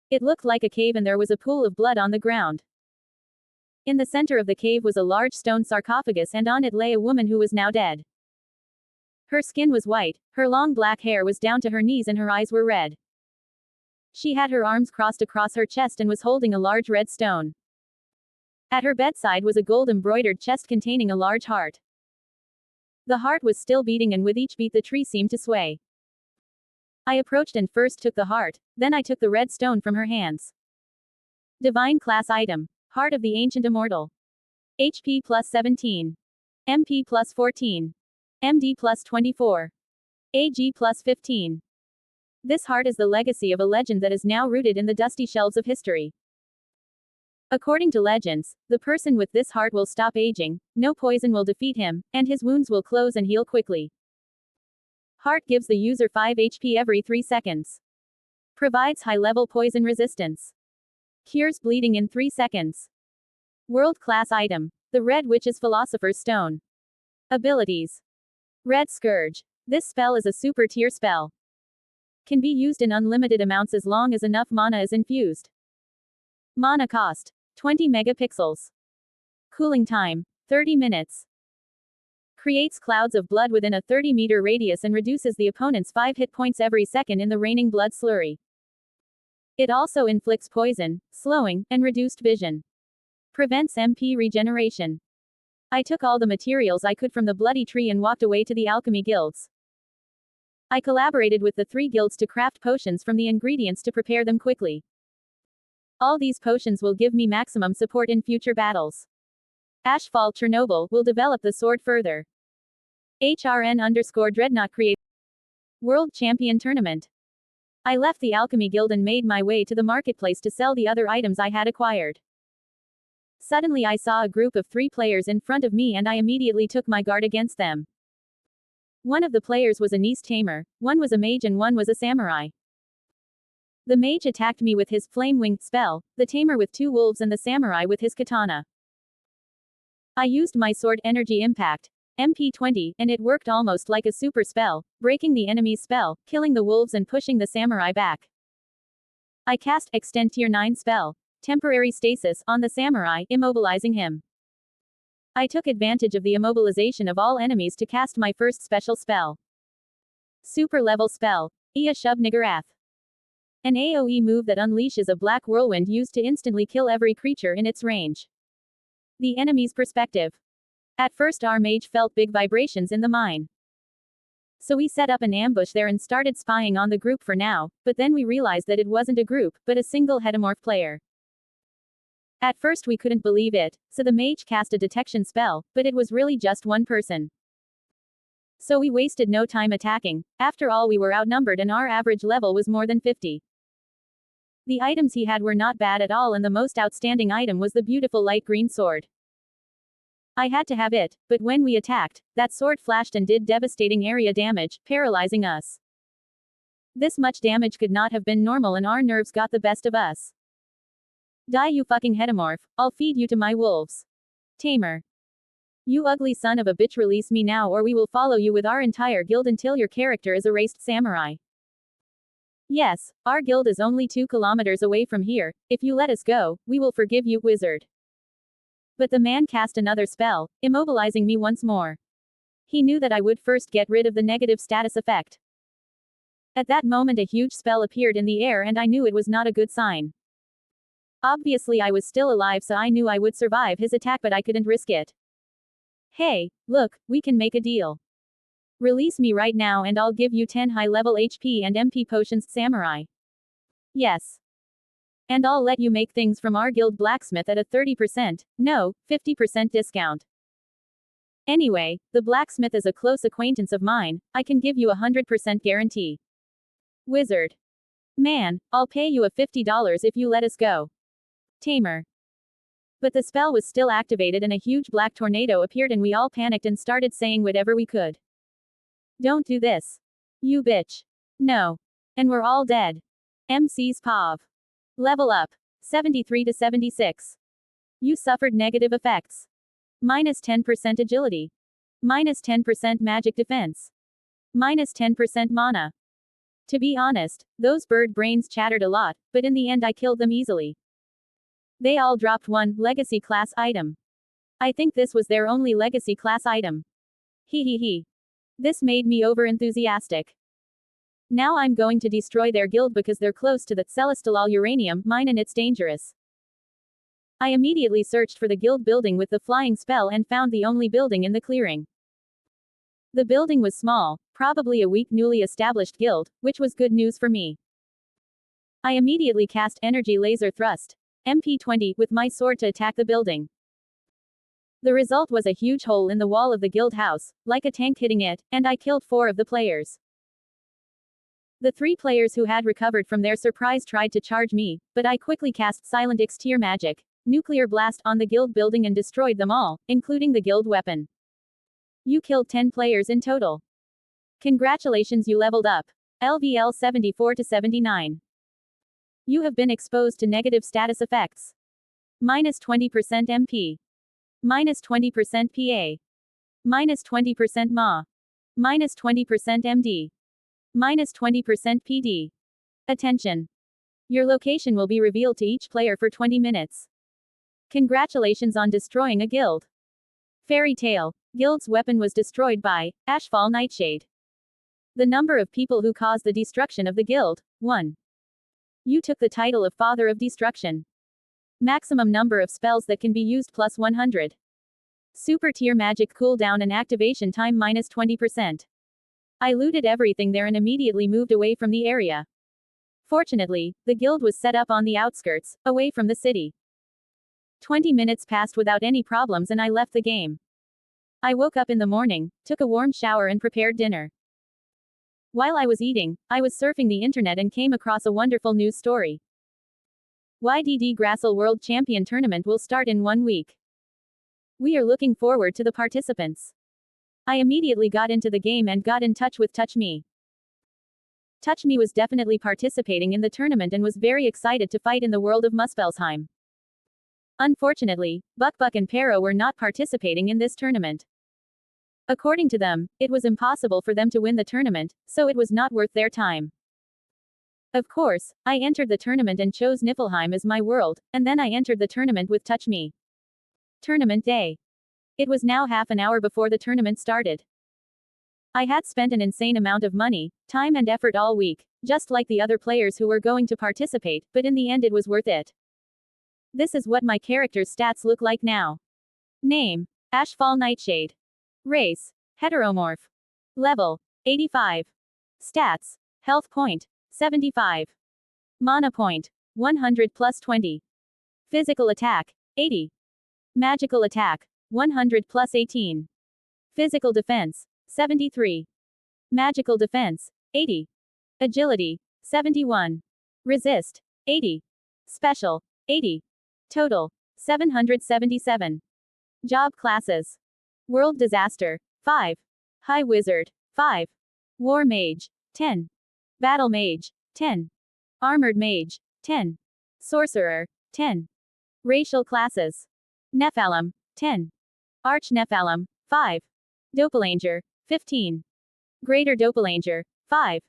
It looked like a cave and there was a pool of blood on the ground. In the center of the cave was a large stone sarcophagus and on it lay a woman who was now dead. Her skin was white, her long black hair was down to her knees and her eyes were red. She had her arms crossed across her chest and was holding a large red stone. At her bedside was a gold-embroidered chest containing a large heart. The heart was still beating and with each beat the tree seemed to sway. I approached and first took the heart, then I took the red stone from her hands. Divine class item. Heart of the Ancient Immortal. HP plus 17. MP plus 14. MD plus 24. AG plus 15. This heart is the legacy of a legend that is now rooted in the dusty shelves of history. According to legends, the person with this heart will stop aging, no poison will defeat him, and his wounds will close and heal quickly. Heart gives the user 5 HP every 3 seconds. Provides high-level poison resistance. Cures bleeding in 3 seconds. World-class item. The Red Witch's Philosopher's Stone. Abilities. Red Scourge. This spell is a super tier spell. Can be used in unlimited amounts as long as enough mana is infused. Mana cost. 20 megapixels. Cooling time. 30 minutes. Creates clouds of blood within a 30-meter radius and reduces the opponent's 5 hit points every second in the raining blood slurry. It also inflicts poison, slowing, and reduced vision. Prevents MP regeneration. I took all the materials I could from the bloody tree and walked away to the alchemy guilds. I collaborated with the 3 guilds to craft potions from the ingredients to prepare them quickly. All these potions will give me maximum support in future battles. Ashfall Chernobyl will develop the sword further. HRN_Dreadnought create World Champion Tournament. I left the Alchemy Guild and made my way to the marketplace to sell the other items I had acquired. Suddenly I saw a group of 3 players in front of me and I immediately took my guard against them. One of the players was a Nice Tamer, one was a mage and one was a samurai. The mage attacked me with his Flame Wing spell, the tamer with 2 wolves and the samurai with his katana. I used my sword Energy Impact, MP20, and it worked almost like a super spell, breaking the enemy's spell, killing the wolves and pushing the samurai back. I cast Extend Tier 9 spell, Temporary Stasis, on the samurai, immobilizing him. I took advantage of the immobilization of all enemies to cast my first special spell. Super level spell, Ia Shub Nigarath. An AoE move that unleashes a black whirlwind used to instantly kill every creature in its range. The enemy's perspective. At first our mage felt big vibrations in the mine. So we set up an ambush there and started spying on the group for now, but then we realized that it wasn't a group, but a single hedomorph player. At first we couldn't believe it, so the mage cast a detection spell, but it was really just one person. So we wasted no time attacking, after all we were outnumbered and our average level was more than 50. The items he had were not bad at all, and the most outstanding item was the beautiful light green sword. I had to have it, but when we attacked, that sword flashed and did devastating area damage, paralyzing us. This much damage could not have been normal, and our nerves got the best of us. Die, you fucking hedomorph, I'll feed you to my wolves. Tamer. You ugly son of a bitch, release me now or we will follow you with our entire guild until your character is erased, samurai. Yes, our guild is only 2 kilometers away from here. If you let us go, we will forgive you, wizard. But the man cast another spell, immobilizing me once more. He knew that I would first get rid of the negative status effect. At that moment a huge spell appeared in the air and I knew it was not a good sign. Obviously I was still alive, so I knew I would survive his attack, but I couldn't risk it. Hey, look, we can make a deal. Release me right now and I'll give you 10 high-level HP and MP potions, samurai. Yes. And I'll let you make things from our guild blacksmith at a 30%, no, 50% discount. Anyway, the blacksmith is a close acquaintance of mine, I can give you a 100% guarantee. Wizard. Man, I'll pay you a $50 if you let us go. Tamer. But the spell was still activated and a huge black tornado appeared and we all panicked and started saying whatever we could. Don't do this. You bitch. No. And we're all dead. MC's POV. Level up. 73 to 76. You suffered negative effects. Minus 10% agility. Minus 10% magic defense. Minus 10% mana. To be honest, those bird brains chattered a lot, but in the end I killed them easily. They all dropped one legacy class item. I think this was their only legacy class item. Hee. This made me overenthusiastic. Now I'm going to destroy their guild because they're close to the celestial uranium mine and it's dangerous. I immediately searched for the guild building with the flying spell and found the only building in the clearing. The building was small, probably a weak newly established guild, which was good news for me. I immediately cast energy laser thrust, MP20, with my sword to attack the building. The result was a huge hole in the wall of the guild house, like a tank hitting it, and I killed 4 of the players. The 3 players who had recovered from their surprise tried to charge me, but I quickly cast silent exterior magic, nuclear blast, on the guild building and destroyed them all, including the guild weapon. You killed 10 players in total. Congratulations, you leveled up. LVL 74 to 79. You have been exposed to negative status effects. Minus 20% MP. Minus 20% PA. Minus 20% MA. Minus 20% MD. Minus 20% PD. Attention. Your location will be revealed to each player for 20 minutes. Congratulations on destroying a guild. Fairy tale. Guild's weapon was destroyed by Ashfall Nightshade. The number of people who caused the destruction of the guild, 1. You took the title of Father of Destruction. Maximum number of spells that can be used plus 100. Super tier magic cooldown and activation time minus 20%. I looted everything there and immediately moved away from the area. Fortunately, the guild was set up on the outskirts, away from the city. 20 minutes passed without any problems and I left the game. I woke up in the morning, took a warm shower and prepared dinner. While I was eating, I was surfing the internet and came across a wonderful news story. Yggdrasil World Champion Tournament will start in 1 week. We are looking forward to the participants. I immediately got into the game and got in touch with TouchMe. TouchMe was definitely participating in the tournament and was very excited to fight in the world of Muspelheim. Unfortunately, Buck and Pero were not participating in this tournament. According to them, it was impossible for them to win the tournament, so it was not worth their time. Of course, I entered the tournament and chose Niflheim as my world, and then I entered the tournament with TouchMe. Tournament day. It was now half an hour before the tournament started. I had spent an insane amount of money, time and effort all week, just like the other players who were going to participate, but in the end it was worth it. This is what my character's stats look like now. Name: Ashfall Nightshade. Race: heteromorph. Level: 85. Stats: health point: 75. Mana point: 100 plus 20. Physical attack: 80. Magical attack: 100 plus 18. Physical defense: 73. Magical defense: 80. Agility: 71. Resist: 80. Special. 80. Total. 777. Job classes. World Disaster. 5. High Wizard. 5. War Mage. 10. Battle Mage. 10. Armored Mage. 10. Sorcerer. 10. Racial classes. Nephalem. 10. Arch Nephalem. 5. Doppelanger. 15. Greater Doppelanger. 5.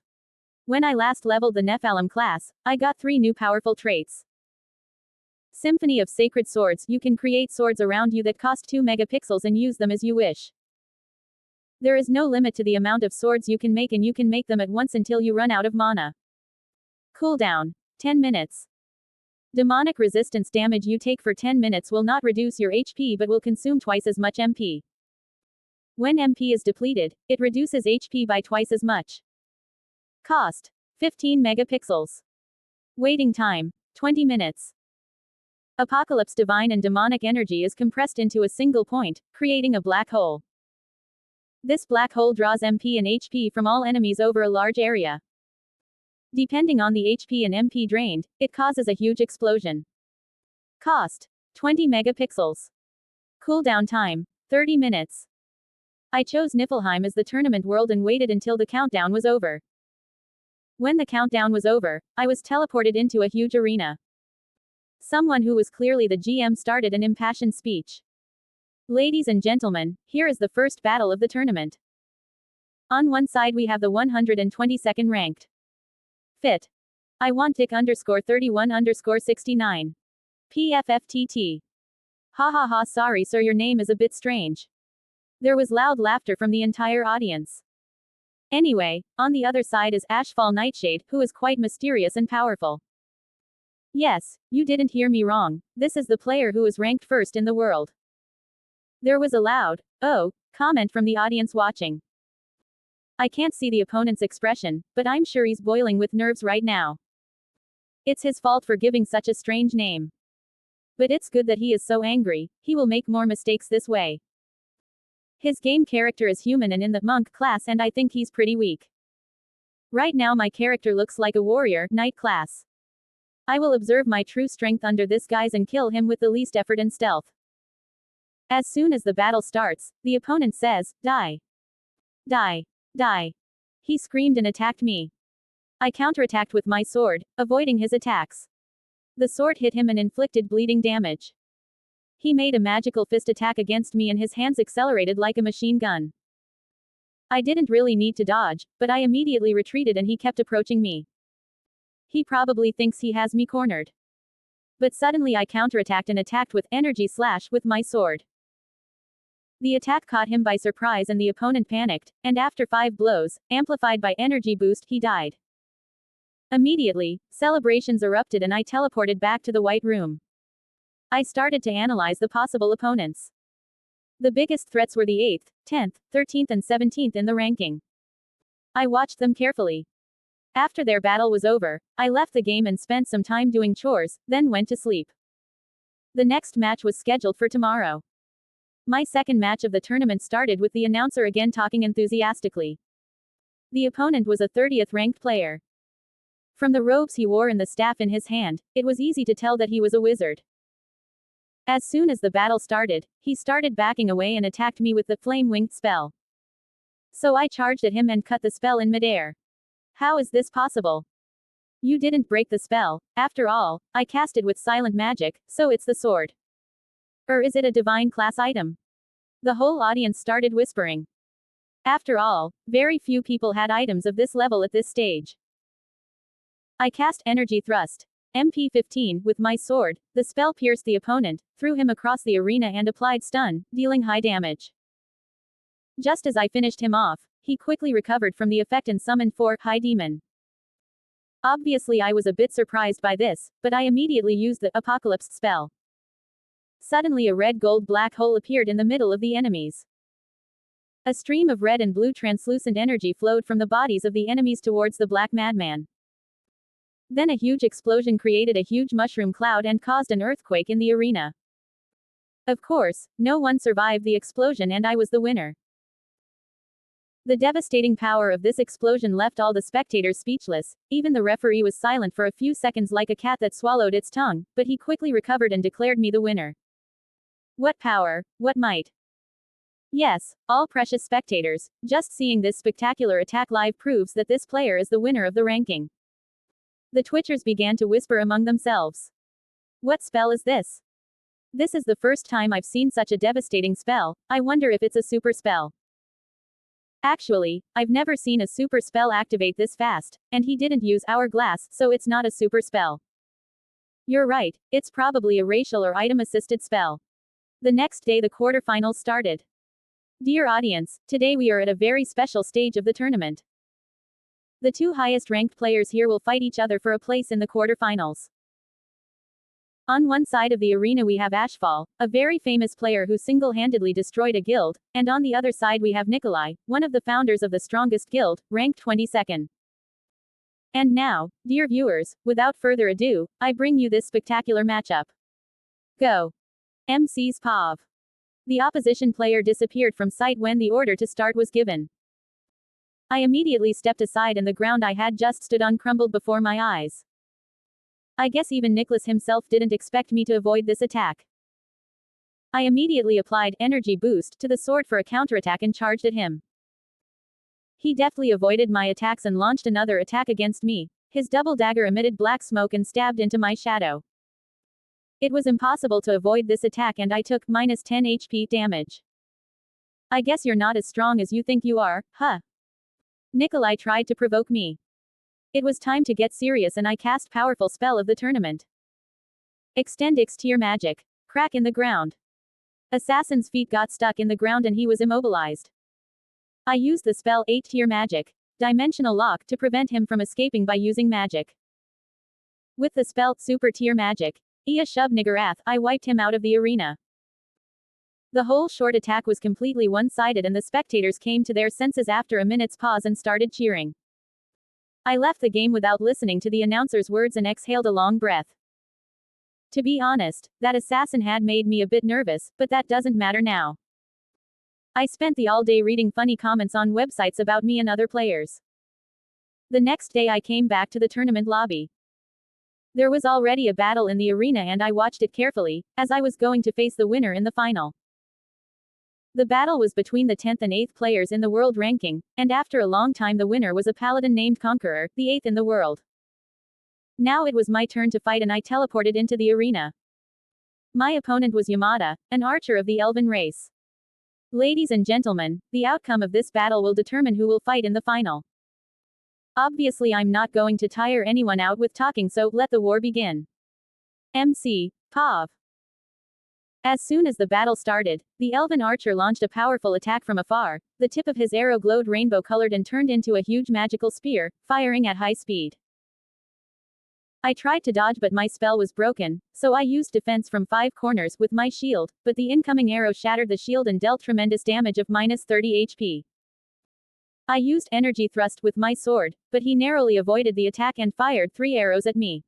When I last leveled the Nephalem class, I got 3 new powerful traits. Symphony of Sacred Swords. You can create swords around you that cost 2 megapixels and use them as you wish. There is no limit to the amount of swords you can make, and you can make them at once until you run out of mana. Cooldown. 10 minutes. Demonic resistance. Damage you take for 10 minutes will not reduce your HP but will consume twice as much MP. When MP is depleted, it reduces HP by twice as much. Cost. 15 megapixels. Waiting time. 20 minutes. Apocalypse. Divine and demonic energy is compressed into a single point, creating a black hole. This black hole draws MP and HP from all enemies over a large area. Depending on the HP and MP drained, it causes a huge explosion. Cost. 20 megapixels. Cooldown time. 30 minutes. I chose Niflheim as the tournament world and waited until the countdown was over. When the countdown was over, I was teleported into a huge arena. Someone who was clearly the GM started an impassioned speech. Ladies and gentlemen, here is the first battle of the tournament. On one side we have the 122nd ranked. Fit. I want tick _31_69. PFFTT. Ha ha ha, sorry sir, your name is a bit strange. There was loud laughter from the entire audience. Anyway, on the other side is Ashfall Nightshade, who is quite mysterious and powerful. Yes, you didn't hear me wrong, this is the player who is ranked first in the world. There was a loud, "Oh," comment from the audience watching. I can't see the opponent's expression, but I'm sure he's boiling with nerves right now. It's his fault for giving such a strange name. But it's good that he is so angry, he will make more mistakes this way. His game character is human and in the monk class, and I think he's pretty weak. Right now my character looks like a warrior, knight class. I will observe my true strength under this guise and kill him with the least effort and stealth. As soon as the battle starts, the opponent says, "Die. Die. Die." He screamed and attacked me. I counterattacked with my sword, avoiding his attacks. The sword hit him and inflicted bleeding damage. He made a magical fist attack against me and his hands accelerated like a machine gun. I didn't really need to dodge, but I immediately retreated and he kept approaching me. He probably thinks he has me cornered. But suddenly I counterattacked and attacked with energy slash with my sword. The attack caught him by surprise and the opponent panicked, and after 5 blows, amplified by energy boost, he died. Immediately, celebrations erupted and I teleported back to the White Room. I started to analyze the possible opponents. The biggest threats were the 8th, 10th, 13th and 17th in the ranking. I watched them carefully. After their battle was over, I left the game and spent some time doing chores, then went to sleep. The next match was scheduled for tomorrow. My second match of the tournament started with the announcer again talking enthusiastically. The opponent was a 30th ranked player. From the robes he wore and the staff in his hand, it was easy to tell that he was a wizard. As soon as the battle started, he started backing away and attacked me with the flame-winged spell. So I charged at him and cut the spell in midair. How is this possible? You didn't break the spell, after all, I cast it with silent magic, so it's the sword. Or is it a divine class item? The whole audience started whispering. After all, very few people had items of this level at this stage. I cast Energy Thrust, MP 15, with my sword. The spell pierced the opponent, threw him across the arena and applied stun, dealing high damage. Just as I finished him off, he quickly recovered from the effect and summoned 4 High Demon. Obviously I was a bit surprised by this, but I immediately used the Apocalypse spell. Suddenly a red-gold black hole appeared in the middle of the enemies. A stream of red and blue translucent energy flowed from the bodies of the enemies towards the Black Madman. Then a huge explosion created a huge mushroom cloud and caused an earthquake in the arena. Of course, no one survived the explosion and I was the winner. The devastating power of this explosion left all the spectators speechless. Even the referee was silent for a few seconds like a cat that swallowed its tongue, but he quickly recovered and declared me the winner. What power, what might. Yes, all precious spectators, just seeing this spectacular attack live proves that this player is the winner of the ranking. The Twitchers began to whisper among themselves. What spell is this? This is the first time I've seen such a devastating spell. I wonder if it's a super spell. Actually, I've never seen a super spell activate this fast, and he didn't use hourglass, so it's not a super spell. You're right, it's probably a racial or item-assisted spell. The next day the quarterfinals started. Dear audience, today we are at a very special stage of the tournament. The two highest-ranked players here will fight each other for a place in the quarterfinals. On one side of the arena we have Ashfall, a very famous player who single-handedly destroyed a guild, and on the other side we have Nikolai, one of the founders of the strongest guild, ranked 22nd. And now, dear viewers, without further ado, I bring you this spectacular matchup. Go. MC's POV. The opposition player disappeared from sight when the order to start was given. I immediately stepped aside and the ground I had just stood on crumbled before my eyes. I guess even Nicholas himself didn't expect me to avoid this attack. I immediately applied energy boost to the sword for a counterattack and charged at him. He deftly avoided my attacks and launched another attack against me. His double dagger emitted black smoke and stabbed into my shadow. It was impossible to avoid this attack and I took minus 10 HP damage. I guess you're not as strong as you think you are, huh? Nikolai tried to provoke me. It was time to get serious and I cast powerful spell of the tournament. Extend X tier magic. Crack in the ground. Assassin's feet got stuck in the ground and he was immobilized. I used the spell 8 tier magic, dimensional lock, to prevent him from escaping by using magic. With the spell super tier magic, Ia Shub Nigarath, I wiped him out of the arena. The whole short attack was completely one-sided and the spectators came to their senses after a minute's pause and started cheering. I left the game without listening to the announcer's words and exhaled a long breath. To be honest, that assassin had made me a bit nervous, but that doesn't matter now. I spent the all day reading funny comments on websites about me and other players. The next day I came back to the tournament lobby. There was already a battle in the arena and I watched it carefully, as I was going to face the winner in the final. The battle was between the 10th and 8th players in the world ranking, and after a long time the winner was a paladin named Conqueror, the 8th in the world. Now it was my turn to fight and I teleported into the arena. My opponent was Yamada, an archer of the elven race. Ladies and gentlemen, the outcome of this battle will determine who will fight in the final. Obviously I'm not going to tire anyone out with talking, so let the war begin. MC. POV. As soon as the battle started, the elven archer launched a powerful attack from afar. The tip of his arrow glowed rainbow-colored and turned into a huge magical spear, firing at high speed. I tried to dodge but my spell was broken, so I used defense from 5 corners with my shield, but the incoming arrow shattered the shield and dealt tremendous damage of minus 30 HP. I used energy thrust with my sword, but he narrowly avoided the attack and fired 3 arrows at me.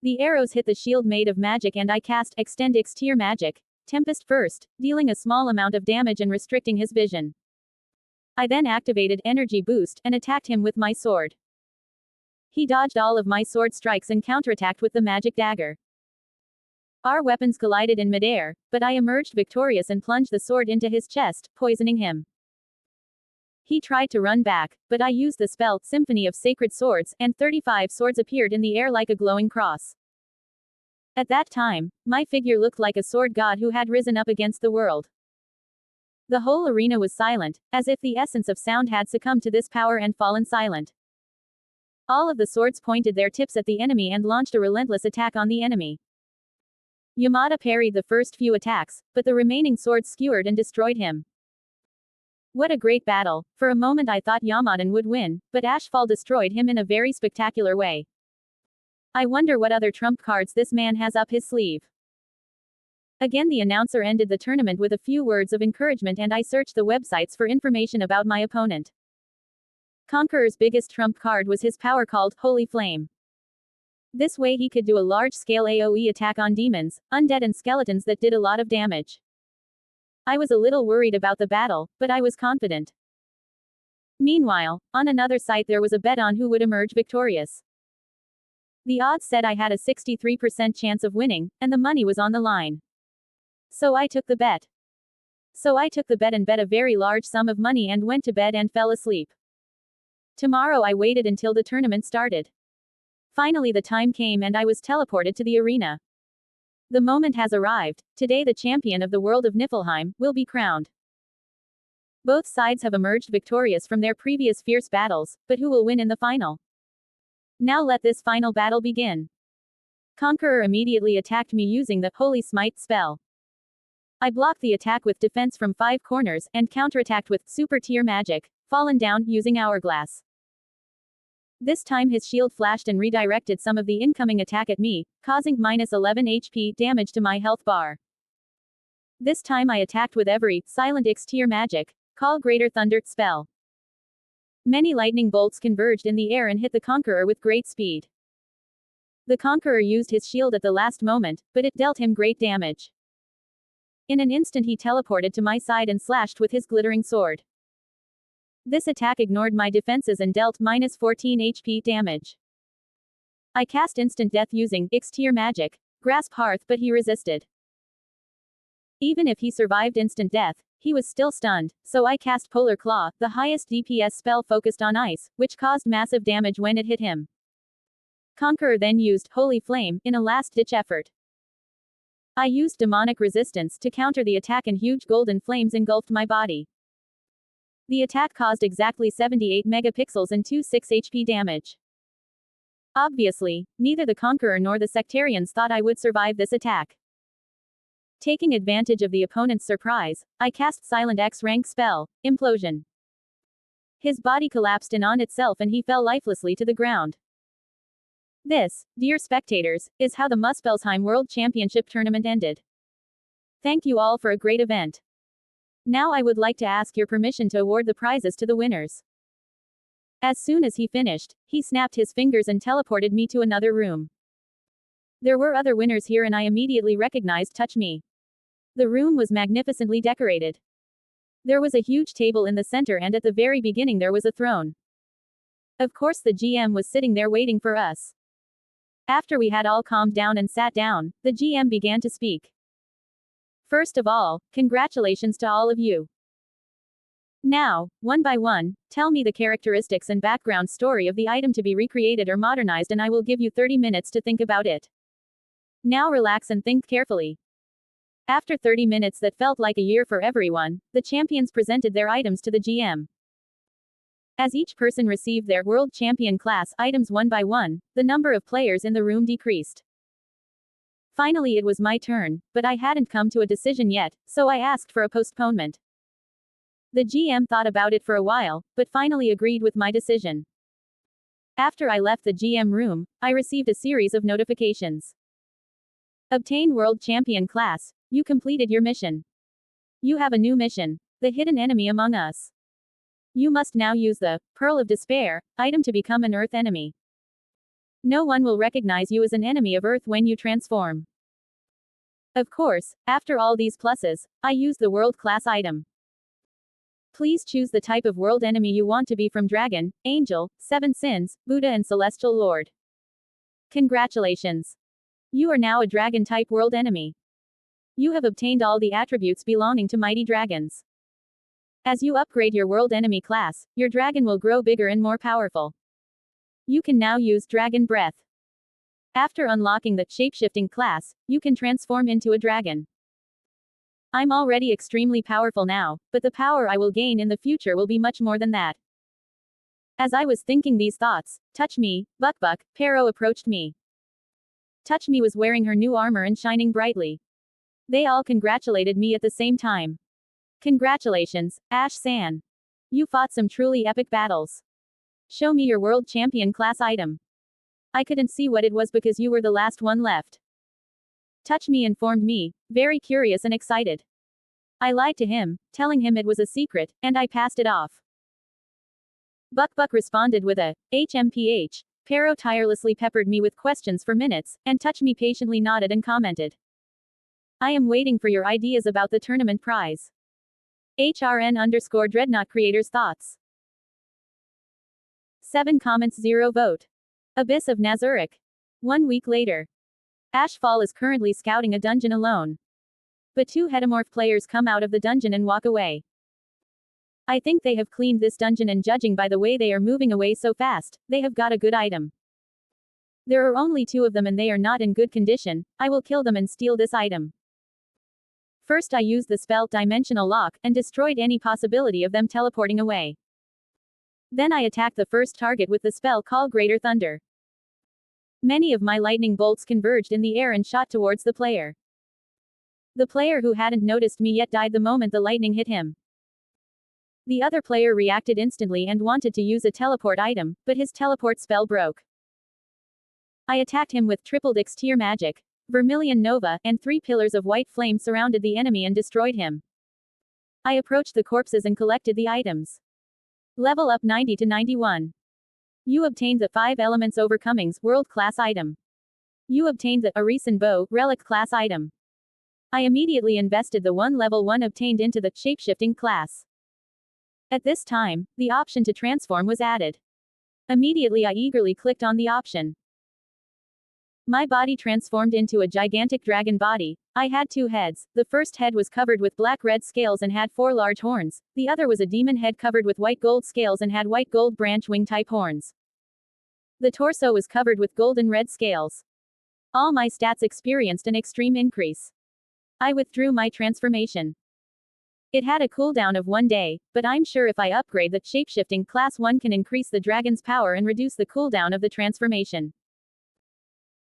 The arrows hit the shield made of magic and I cast Extend X tier magic, Tempest first, dealing a small amount of damage and restricting his vision. I then activated energy boost and attacked him with my sword. He dodged all of my sword strikes and counterattacked with the magic dagger. Our weapons collided in midair, but I emerged victorious and plunged the sword into his chest, poisoning him. He tried to run back, but I used the spell Symphony of Sacred Swords, and 35 swords appeared in the air like a glowing cross. At that time, my figure looked like a sword god who had risen up against the world. The whole arena was silent, as if the essence of sound had succumbed to this power and fallen silent. All of the swords pointed their tips at the enemy and launched a relentless attack on the enemy. Yamada parried the first few attacks, but the remaining swords skewered and destroyed him. What a great battle. For a moment I thought Yamadan would win, but Ashfall destroyed him in a very spectacular way. I wonder what other trump cards this man has up his sleeve. Again the announcer ended the tournament with a few words of encouragement and I searched the websites for information about my opponent. Conqueror's biggest trump card was his power called Holy Flame. This way he could do a large-scale AoE attack on demons, undead and skeletons that did a lot of damage. I was a little worried about the battle, but I was confident. Meanwhile, on another site there was a bet on who would emerge victorious. The odds said I had a 63% chance of winning, and the money was on the line. So I took the bet. And bet a very large sum of money and went to bed and fell asleep. Tomorrow I waited until the tournament started. Finally the time came and I was teleported to the arena. The moment has arrived. Today the champion of the world of Niflheim will be crowned. Both sides have emerged victorious from their previous fierce battles, but who will win in the final? Now let this final battle begin. Conqueror immediately attacked me using the Holy Smite spell. I blocked the attack with defense from 5 corners, and counterattacked with super tier magic, fallen down, using hourglass. This time his shield flashed and redirected some of the incoming attack at me, causing -11 HP damage to my health bar. This time I attacked with every silent X tier magic, call Greater Thunder spell. Many lightning bolts converged in the air and hit the Conqueror with great speed. The Conqueror used his shield at the last moment, but it dealt him great damage. In an instant he teleported to my side and slashed with his glittering sword. This attack ignored my defenses and dealt -14 HP damage. I cast instant death using X tier magic, Grasp Hearth, but he resisted. Even if he survived instant death, he was still stunned, so I cast Polar Claw, the highest DPS spell focused on ice, which caused massive damage when it hit him. Conqueror then used Holy Flame in a last-ditch effort. I used demonic resistance to counter the attack and huge golden flames engulfed my body. The attack caused exactly 78 megapixels and 26 HP damage. Obviously, neither the Conqueror nor the Sectarians thought I would survive this attack. Taking advantage of the opponent's surprise, I cast Silent X rank spell, Implosion. His body collapsed in on itself and he fell lifelessly to the ground. This, dear spectators, is how the Muspelheim World Championship tournament ended. Thank you all for a great event. Now I would like to ask your permission to award the prizes to the winners. As soon as he finished, he snapped his fingers and teleported me to another room. There were other winners here and I immediately recognized Touch Me. The room was magnificently decorated. There was a huge table in the center and at the very beginning there was a throne. Of course the GM was sitting there waiting for us. After we had all calmed down and sat down, the GM began to speak. First of all, congratulations to all of you. Now, one by one, tell me the characteristics and background story of the item to be recreated or modernized and I will give you 30 minutes to think about it. Now relax and think carefully. After 30 minutes that felt like a year for everyone, the champions presented their items to the GM. As each person received their World Champion class items one by one, the number of players in the room decreased. Finally it was my turn, but I hadn't come to a decision yet, so I asked for a postponement. The GM thought about it for a while, but finally agreed with my decision. After I left the GM room, I received a series of notifications. Obtain World Champion class. You completed your mission. You have a new mission. The hidden enemy among us. You must now use the Pearl of Despair item to become an Earth enemy. No one will recognize you as an enemy of Earth when you transform. Of course, after all these pluses, I use the World class item. Please choose the type of world enemy you want to be from Dragon, Angel, Seven Sins, Buddha and Celestial Lord. Congratulations! You are now a Dragon-type world enemy. You have obtained all the attributes belonging to mighty dragons. As you upgrade your world enemy class, your dragon will grow bigger and more powerful. You can now use Dragon Breath. After unlocking the Shapeshifting class, you can transform into a dragon. I'm already extremely powerful now, but the power I will gain in the future will be much more than that. As I was thinking these thoughts, Touch Me, Buck, Pero approached me. Touch Me was wearing her new armor and shining brightly. They all congratulated me at the same time. Congratulations, Ash-san. You fought some truly epic battles. Show me your World Champion class item. I couldn't see what it was because you were the last one left. Touch Me informed me, very curious and excited. I lied to him, telling him it was a secret, and I passed it off. Buck responded with a HMPH. Pero tirelessly peppered me with questions for minutes, and Touch Me patiently nodded and commented. I am waiting for your ideas about the tournament prize. HRN_Dreadnought Creators Thoughts. 7 comments 0 vote. Abyss of Nazarick. 1 week later. Ashfall is currently scouting a dungeon alone. But 2 hetemorph players come out of the dungeon and walk away. I think they have cleaned this dungeon, and judging by the way they are moving away so fast, they have got a good item. There are only 2 of them and they are not in good condition. I will kill them and steal this item. First I used the spell Dimensional Lock, and destroyed any possibility of them teleporting away. Then I attacked the first target with the spell Call Greater Thunder. Many of my lightning bolts converged in the air and shot towards the player. The player who hadn't noticed me yet died the moment the lightning hit him. The other player reacted instantly and wanted to use a teleport item, but his teleport spell broke. I attacked him with tripled Exterior Magic, Vermilion Nova, and 3 pillars of white flame surrounded the enemy and destroyed him. I approached the corpses and collected the items. Level up 90 to 91. You obtained the 5 Elements Overcomings World Class item. You obtained the Arisen Bow Relic Class item. I immediately invested the 1 level 1 obtained into the Shapeshifting class. At this time, the option to transform was added. Immediately I eagerly clicked on the option. My body transformed into a gigantic dragon body. I had 2 heads. The first head was covered with black-red scales and had 4 large horns. The other was a demon head covered with white-gold scales and had white-gold branch wing-type horns. The torso was covered with golden-red scales. All my stats experienced an extreme increase. I withdrew my transformation. It had a cooldown of 1 day, but I'm sure if I upgrade the Shapeshifting class 1 can increase the dragon's power and reduce the cooldown of the transformation.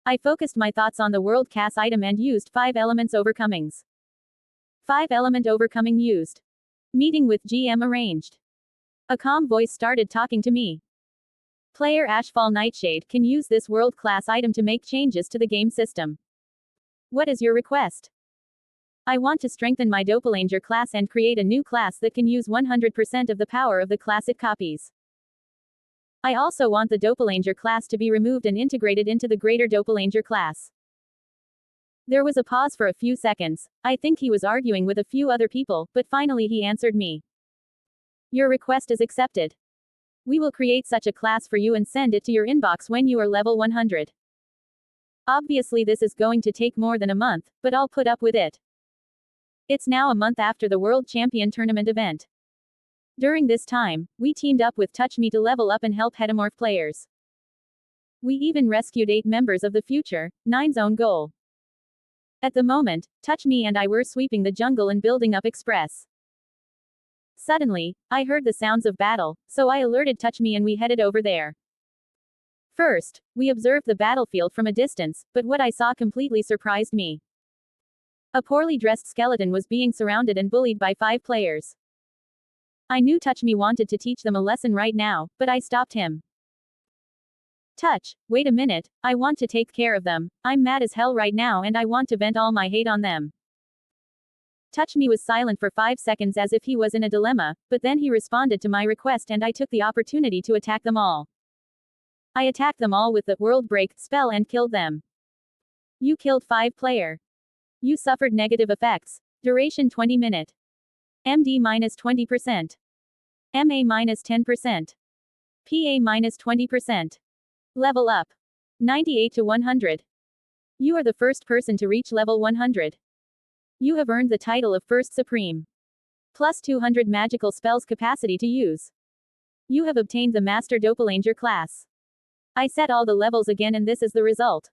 I focused my thoughts on the World Class item and used 5 Elements Overcomings. 5 Element Overcoming used. Meeting with GM arranged. A calm voice started talking to me. Player Ashfall Nightshade can use this World Class item to make changes to the game system. What is your request? I want to strengthen my Doppelganger class and create a new class that can use 100% of the power of the class it copies. I also want the Doppelganger class to be removed and integrated into the Greater Doppelganger class. There was a pause for a few seconds. I think he was arguing with a few other people, but finally he answered me. Your request is accepted. We will create such a class for you and send it to your inbox when you are level 100. Obviously this is going to take more than a month, but I'll put up with it. It's now a month after the World Champion Tournament event. During this time, we teamed up with Touch Me to level up and help hetemorph players. We even rescued 8 members of the Future 9 Zone goal. At the moment, Touch Me and I were sweeping the jungle and building up Express. Suddenly, I heard the sounds of battle, so I alerted Touch Me and we headed over there. First, we observed the battlefield from a distance, but what I saw completely surprised me. A poorly dressed skeleton was being surrounded and bullied by 5 players. I knew Touch Me wanted to teach them a lesson right now, but I stopped him. Touch, wait a minute, I want to take care of them. I'm mad as hell right now and I want to vent all my hate on them. Touch Me was silent for 5 seconds as if he was in a dilemma, but then he responded to my request and I took the opportunity to attack them all. I attacked them all with the World Break spell and killed them. You killed 5 player. You suffered negative effects. Duration 20 minute. MD minus 20%. MA minus 10%. PA minus 20%. Level up. 98 to 100. You are the first person to reach level 100. You have earned the title of First Supreme. Plus 200 magical spells capacity to use. You have obtained the Master Doppelganger class. I set all the levels again and this is the result.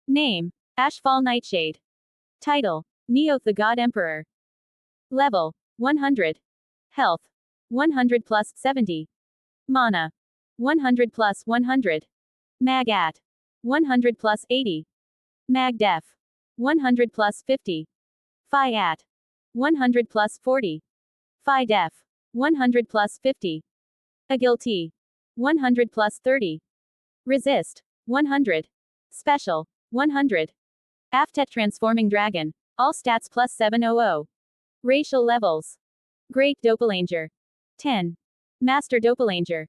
Name: Ashfall Nightshade. Title: Neoth the God Emperor. Level: 100. Health: 100 plus 70. Mana: 100 plus 100. Mag at: 100 plus 80. Mag def: 100 plus 50. Phi at: 100 plus 40. Phi def: 100 plus 50. Agility: 100 plus 30. Resist: 100. Special: 100. Aftet Transforming Dragon. All stats plus 700. Racial levels: Great Doppelganger 10. Master Doppelganger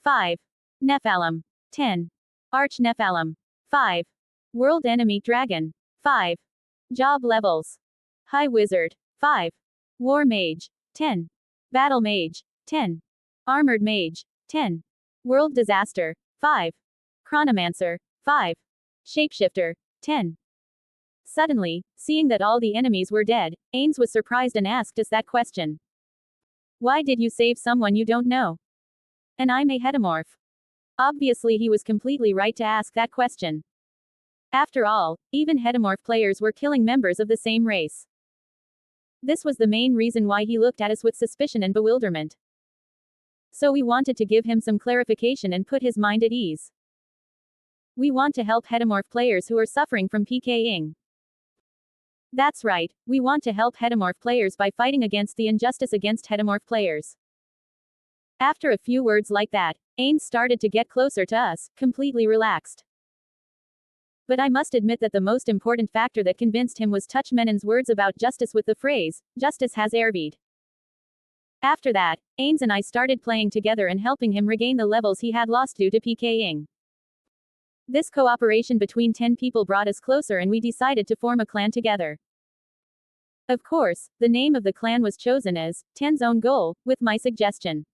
5. Nephalem 10. Arch Nephalem 5. World Enemy Dragon 5. Job levels: High Wizard 5. War Mage 10. Battle Mage 10. Armored Mage 10. World Disaster. 5. Chronomancer. 5. Shapeshifter. 10. Suddenly, seeing that all the enemies were dead, Ains was surprised and asked us that question. Why did you save someone you don't know? And I'm a hetemorph. Obviously he was completely right to ask that question. After all, even hetemorph players were killing members of the same race. This was the main reason why he looked at us with suspicion and bewilderment. So we wanted to give him some clarification and put his mind at ease. We want to help hetemorph players who are suffering from PKing. That's right, we want to help hetemorph players by fighting against the injustice against hetemorph players. After a few words like that, Ains started to get closer to us, completely relaxed. But I must admit that the most important factor that convinced him was Touchmenen's words about justice with the phrase, justice has ervid. After that, Ains and I started playing together and helping him regain the levels he had lost due to PKing. This cooperation between 10 people brought us closer and we decided to form a clan together. Of course, the name of the clan was chosen as 10's own goal, with my suggestion.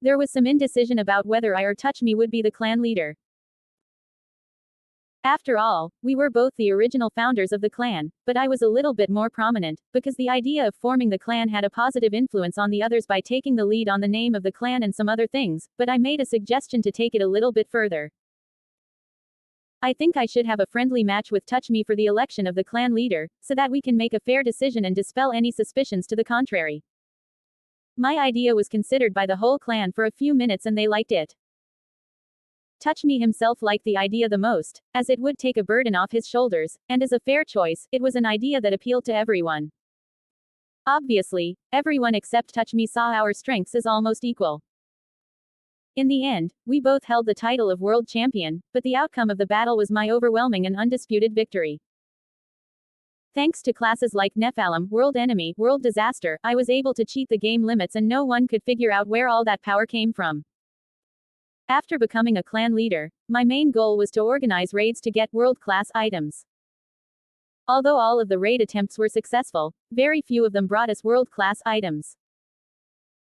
There was some indecision about whether I or Touch Me would be the clan leader. After all, we were both the original founders of the clan, but I was a little bit more prominent, because the idea of forming the clan had a positive influence on the others by taking the lead on the name of the clan and some other things, but I made a suggestion to take it a little bit further. I think I should have a friendly match with Touch Me for the election of the clan leader, so that we can make a fair decision and dispel any suspicions to the contrary. My idea was considered by the whole clan for a few minutes and they liked it. Touch Me himself liked the idea the most, as it would take a burden off his shoulders, and as a fair choice, it was an idea that appealed to everyone. Obviously, everyone except Touch Me saw our strengths as almost equal. In the end, we both held the title of world champion, but the outcome of the battle was my overwhelming and undisputed victory. Thanks to classes like Nephalem, World Enemy, World Disaster, I was able to cheat the game limits and no one could figure out where all that power came from. After becoming a clan leader, my main goal was to organize raids to get world-class items. Although all of the raid attempts were successful, very few of them brought us world-class items.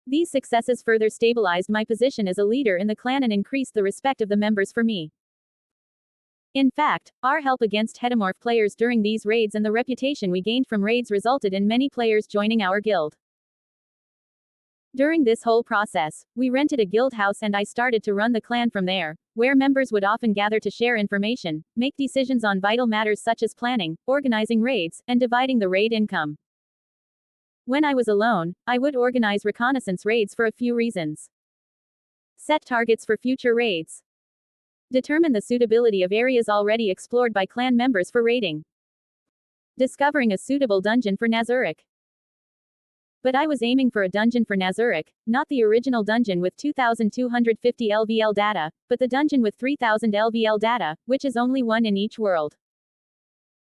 These successes further stabilized my position as a leader in the clan and increased the respect of the members for me. In fact, our help against hetemorph players during these raids and the reputation we gained from raids resulted in many players joining our guild. During this whole process, we rented a guild house and I started to run the clan from there, where members would often gather to share information, make decisions on vital matters such as planning, organizing raids, and dividing the raid income. When I was alone, I would organize reconnaissance raids for a few reasons. Set targets for future raids. Determine the suitability of areas already explored by clan members for raiding. Discovering a suitable dungeon for Nazuric. But I was aiming for a dungeon for Nazuric, not the original dungeon with 2250 LVL data, but the dungeon with 3000 LVL data, which is only one in each world.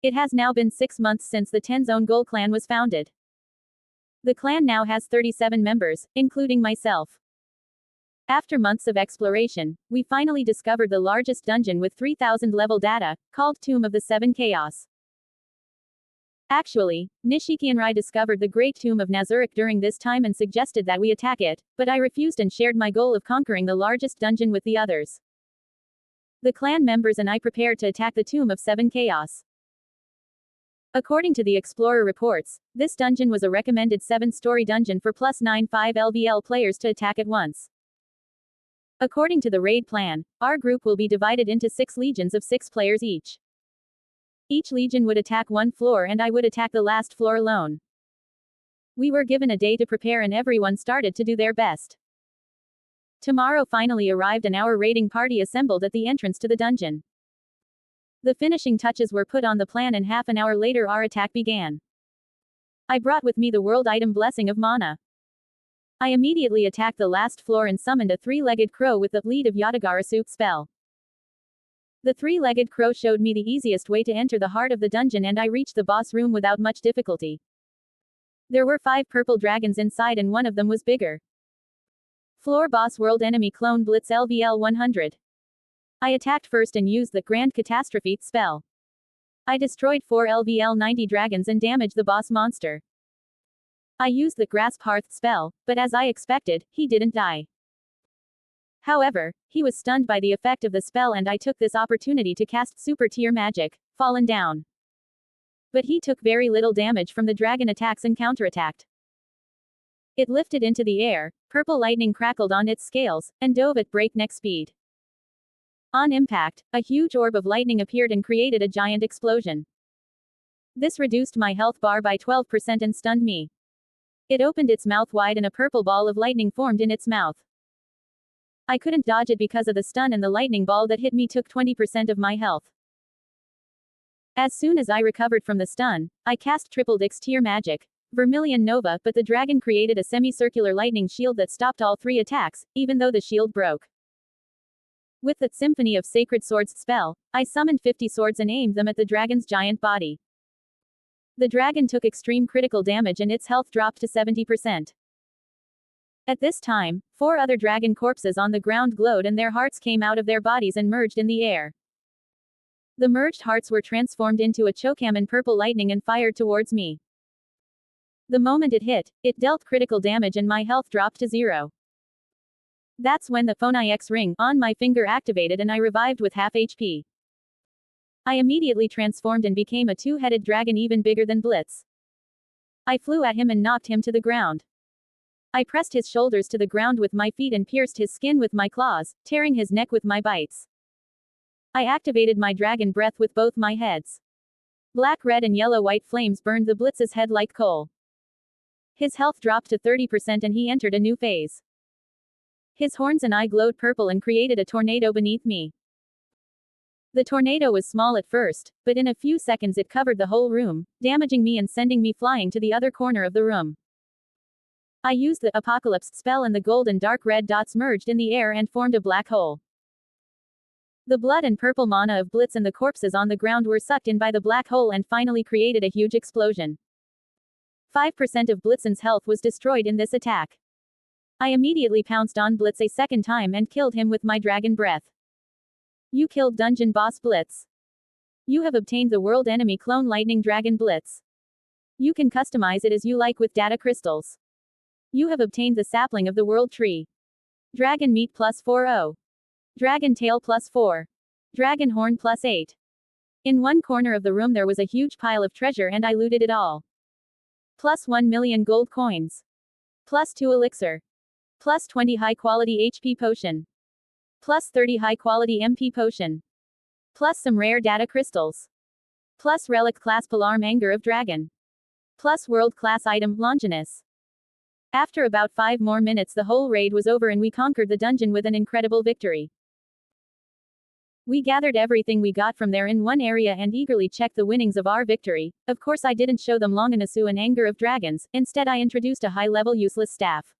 It has now been 6 months since the 10 Zone Goal clan was founded. The clan now has 37 members, including myself. After months of exploration, we finally discovered the largest dungeon with 3000 level data, called Tomb of the Seven Chaos. Actually, Nishikianrai discovered the Great Tomb of Nazuric during this time and suggested that we attack it, but I refused and shared my goal of conquering the largest dungeon with the others. The clan members and I prepared to attack the Tomb of Seven Chaos. According to the Explorer reports, this dungeon was a recommended 7-story dungeon for plus 95 LVL players to attack at once. According to the raid plan, our group will be divided into 6 legions of 6 players each. Each legion would attack one floor and I would attack the last floor alone. We were given a day to prepare and everyone started to do their best. Tomorrow finally arrived and our raiding party assembled at the entrance to the dungeon. The finishing touches were put on the plan and half an hour later our attack began. I brought with me the world item Blessing of Mana. I immediately attacked the last floor and summoned a 3-legged crow with the Bleed of Yatagarasu spell. The 3-legged crow showed me the easiest way to enter the heart of the dungeon and I reached the boss room without much difficulty. There were 5 purple dragons inside and one of them was bigger. Floor boss world enemy clone Blitz LVL 100. I attacked first and used the Grand Catastrophe spell. I destroyed 4 LVL 90 dragons and damaged the boss monster. I used the Grasp Hearth spell, but as I expected, he didn't die. However, he was stunned by the effect of the spell and I took this opportunity to cast super tier magic, Fallen Down. But he took very little damage from the dragon attacks and counterattacked. It lifted into the air, purple lightning crackled on its scales, and dove at breakneck speed. On impact, a huge orb of lightning appeared and created a giant explosion. This reduced my health bar by 12% and stunned me. It opened its mouth wide and a purple ball of lightning formed in its mouth. I couldn't dodge it because of the stun and the lightning ball that hit me took 20% of my health. As soon as I recovered from the stun, I cast triple X tier magic, Vermilion Nova, but the dragon created a semicircular lightning shield that stopped all 3 attacks, even though the shield broke. With the Symphony of Sacred Swords spell, I summoned 50 swords and aimed them at the dragon's giant body. The dragon took extreme critical damage and its health dropped to 70%. At this time, 4 other dragon corpses on the ground glowed and their hearts came out of their bodies and merged in the air. The merged hearts were transformed into a chokam in purple lightning and fired towards me. The moment it hit, it dealt critical damage and my health dropped to 0. That's when the Phonix ring on my finger activated and I revived with half HP. I immediately transformed and became a 2-headed dragon even bigger than Blitz. I flew at him and knocked him to the ground. I pressed his shoulders to the ground with my feet and pierced his skin with my claws, tearing his neck with my bites. I activated my dragon breath with both my heads. Black, red and yellow-white flames burned the Blitz's head like coal. His health dropped to 30% and he entered a new phase. His horns and eye glowed purple and created a tornado beneath me. The tornado was small at first, but in a few seconds it covered the whole room, damaging me and sending me flying to the other corner of the room. I used the Apocalypse spell and the gold and dark red dots merged in the air and formed a black hole. The blood and purple mana of Blitz and the corpses on the ground were sucked in by the black hole and finally created a huge explosion. 5% of Blitz's health was destroyed in this attack. I immediately pounced on Blitz a second time and killed him with my dragon breath. You killed Dungeon Boss Blitz. You have obtained the world enemy clone Lightning Dragon Blitz. You can customize it as you like with data crystals. You have obtained the sapling of the world tree. Dragon meat plus 4. Dragon tail plus 4. Dragon horn plus 8. In one corner of the room there was a huge pile of treasure and I looted it all. Plus 1 million gold coins. Plus 2 elixir. Plus 20 high quality HP potion. Plus 30 high quality MP potion. Plus some rare data crystals. Plus relic class Polarm Anger of Dragon. Plus world class item Longinus. After about 5 more minutes the whole raid was over and we conquered the dungeon with an incredible victory. We gathered everything we got from there in one area and eagerly checked the winnings of our victory. Of course I didn't show them Longinasu and Anger of Dragons, instead I introduced a high-level useless staff.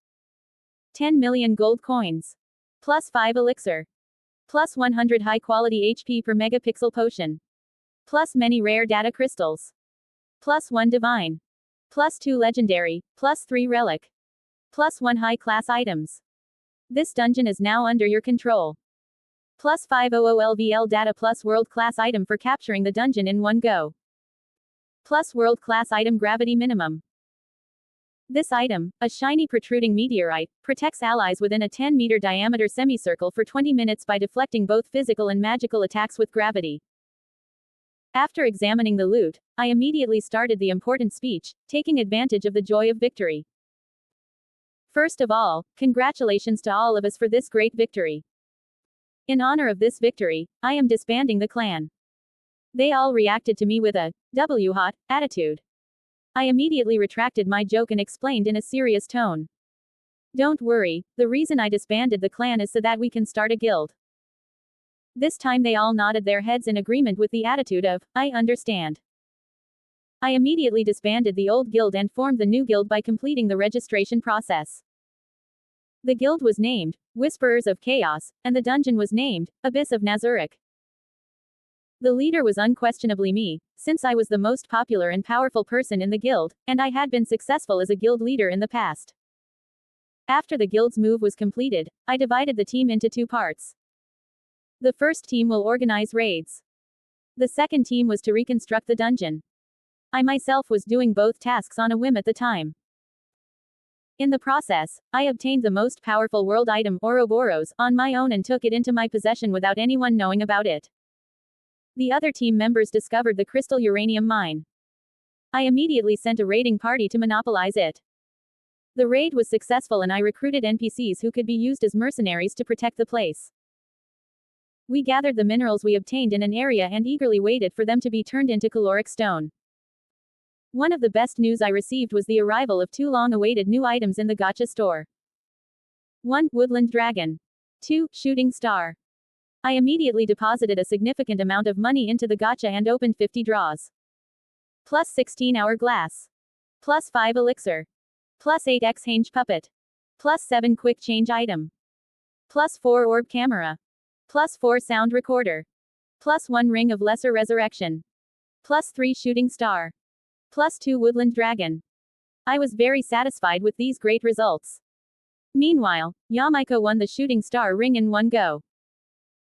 10 million gold coins. Plus 5 elixir. Plus 100 high-quality HP per megapixel potion. Plus many rare data crystals. Plus 1 divine. Plus 2 legendary, plus 3 relic. Plus 1 high-class items. This dungeon is now under your control. Plus 5 OOLVL data plus world-class item for capturing the dungeon in one go. Plus world-class item gravity minimum. This item, a shiny protruding meteorite, protects allies within a 10-meter diameter semicircle for 20 minutes by deflecting both physical and magical attacks with gravity. After examining the loot, I immediately started the important speech, taking advantage of the joy of victory. First of all, congratulations to all of us for this great victory. In honor of this victory, I am disbanding the clan. They all reacted to me with a "W-hot" attitude. I immediately retracted my joke and explained in a serious tone. Don't worry, the reason I disbanded the clan is so that we can start a guild. This time they all nodded their heads in agreement with the attitude of, I understand. I immediately disbanded the old guild and formed the new guild by completing the registration process. The guild was named Whisperers of Chaos, and the dungeon was named Abyss of Nazarick. The leader was unquestionably me, since I was the most popular and powerful person in the guild, and I had been successful as a guild leader in the past. After the guild's move was completed, I divided the team into 2 parts. The first team will organize raids. The second team was to reconstruct the dungeon. I myself was doing both tasks on a whim at the time. In the process, I obtained the most powerful world item, Ouroboros, on my own and took it into my possession without anyone knowing about it. The other team members discovered the crystal uranium mine. I immediately sent a raiding party to monopolize it. The raid was successful and I recruited NPCs who could be used as mercenaries to protect the place. We gathered the minerals we obtained in an area and eagerly waited for them to be turned into caloric stone. One of the best news I received was the arrival of 2 long-awaited new items in the gacha store. 1. Woodland Dragon. 2. Shooting Star. I immediately deposited a significant amount of money into the gacha and opened 50 draws. Plus 16 Hourglass. Plus 5 Elixir. Plus 8 Exchange Puppet. Plus 7 Quick Change Item. Plus 4 Orb Camera. Plus 4 Sound Recorder. Plus 1 Ring of Lesser Resurrection. Plus 3 Shooting Star. Plus 2 Woodland Dragon. I was very satisfied with these great results. Meanwhile, Yamaiko won the Shooting Star ring in one go.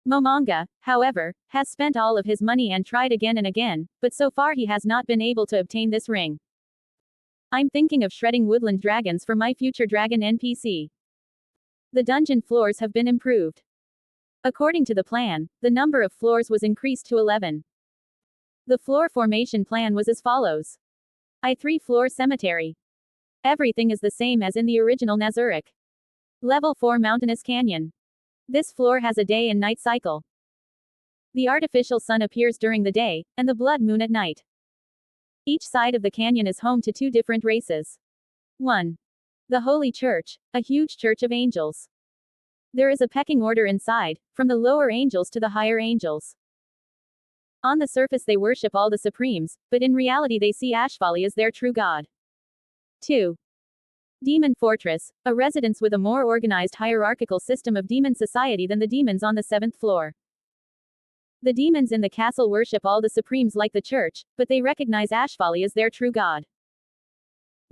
Momonga, however, has spent all of his money and tried again and again, but so far he has not been able to obtain this ring. I'm thinking of shredding woodland dragons for my future dragon NPC. The dungeon floors have been improved. According to the plan, the number of floors was increased to 11. The floor formation plan was as follows. I3 floor cemetery. Everything is the same as in the original Nazuric. Level 4 mountainous canyon. This floor has a day and night cycle. The artificial sun appears during the day, and the blood moon at night. Each side of the canyon is home to 2 different races. 1. The Holy Church, a huge church of angels. There is a pecking order inside, from the lower angels to the higher angels. On the surface they worship all the supremes, but in reality they see Ashvali as their true god. 2. Demon Fortress, a residence with a more organized hierarchical system of demon society than the demons on the 7th floor. The demons in the castle worship all the supremes like the church, but they recognize Ashvali as their true god.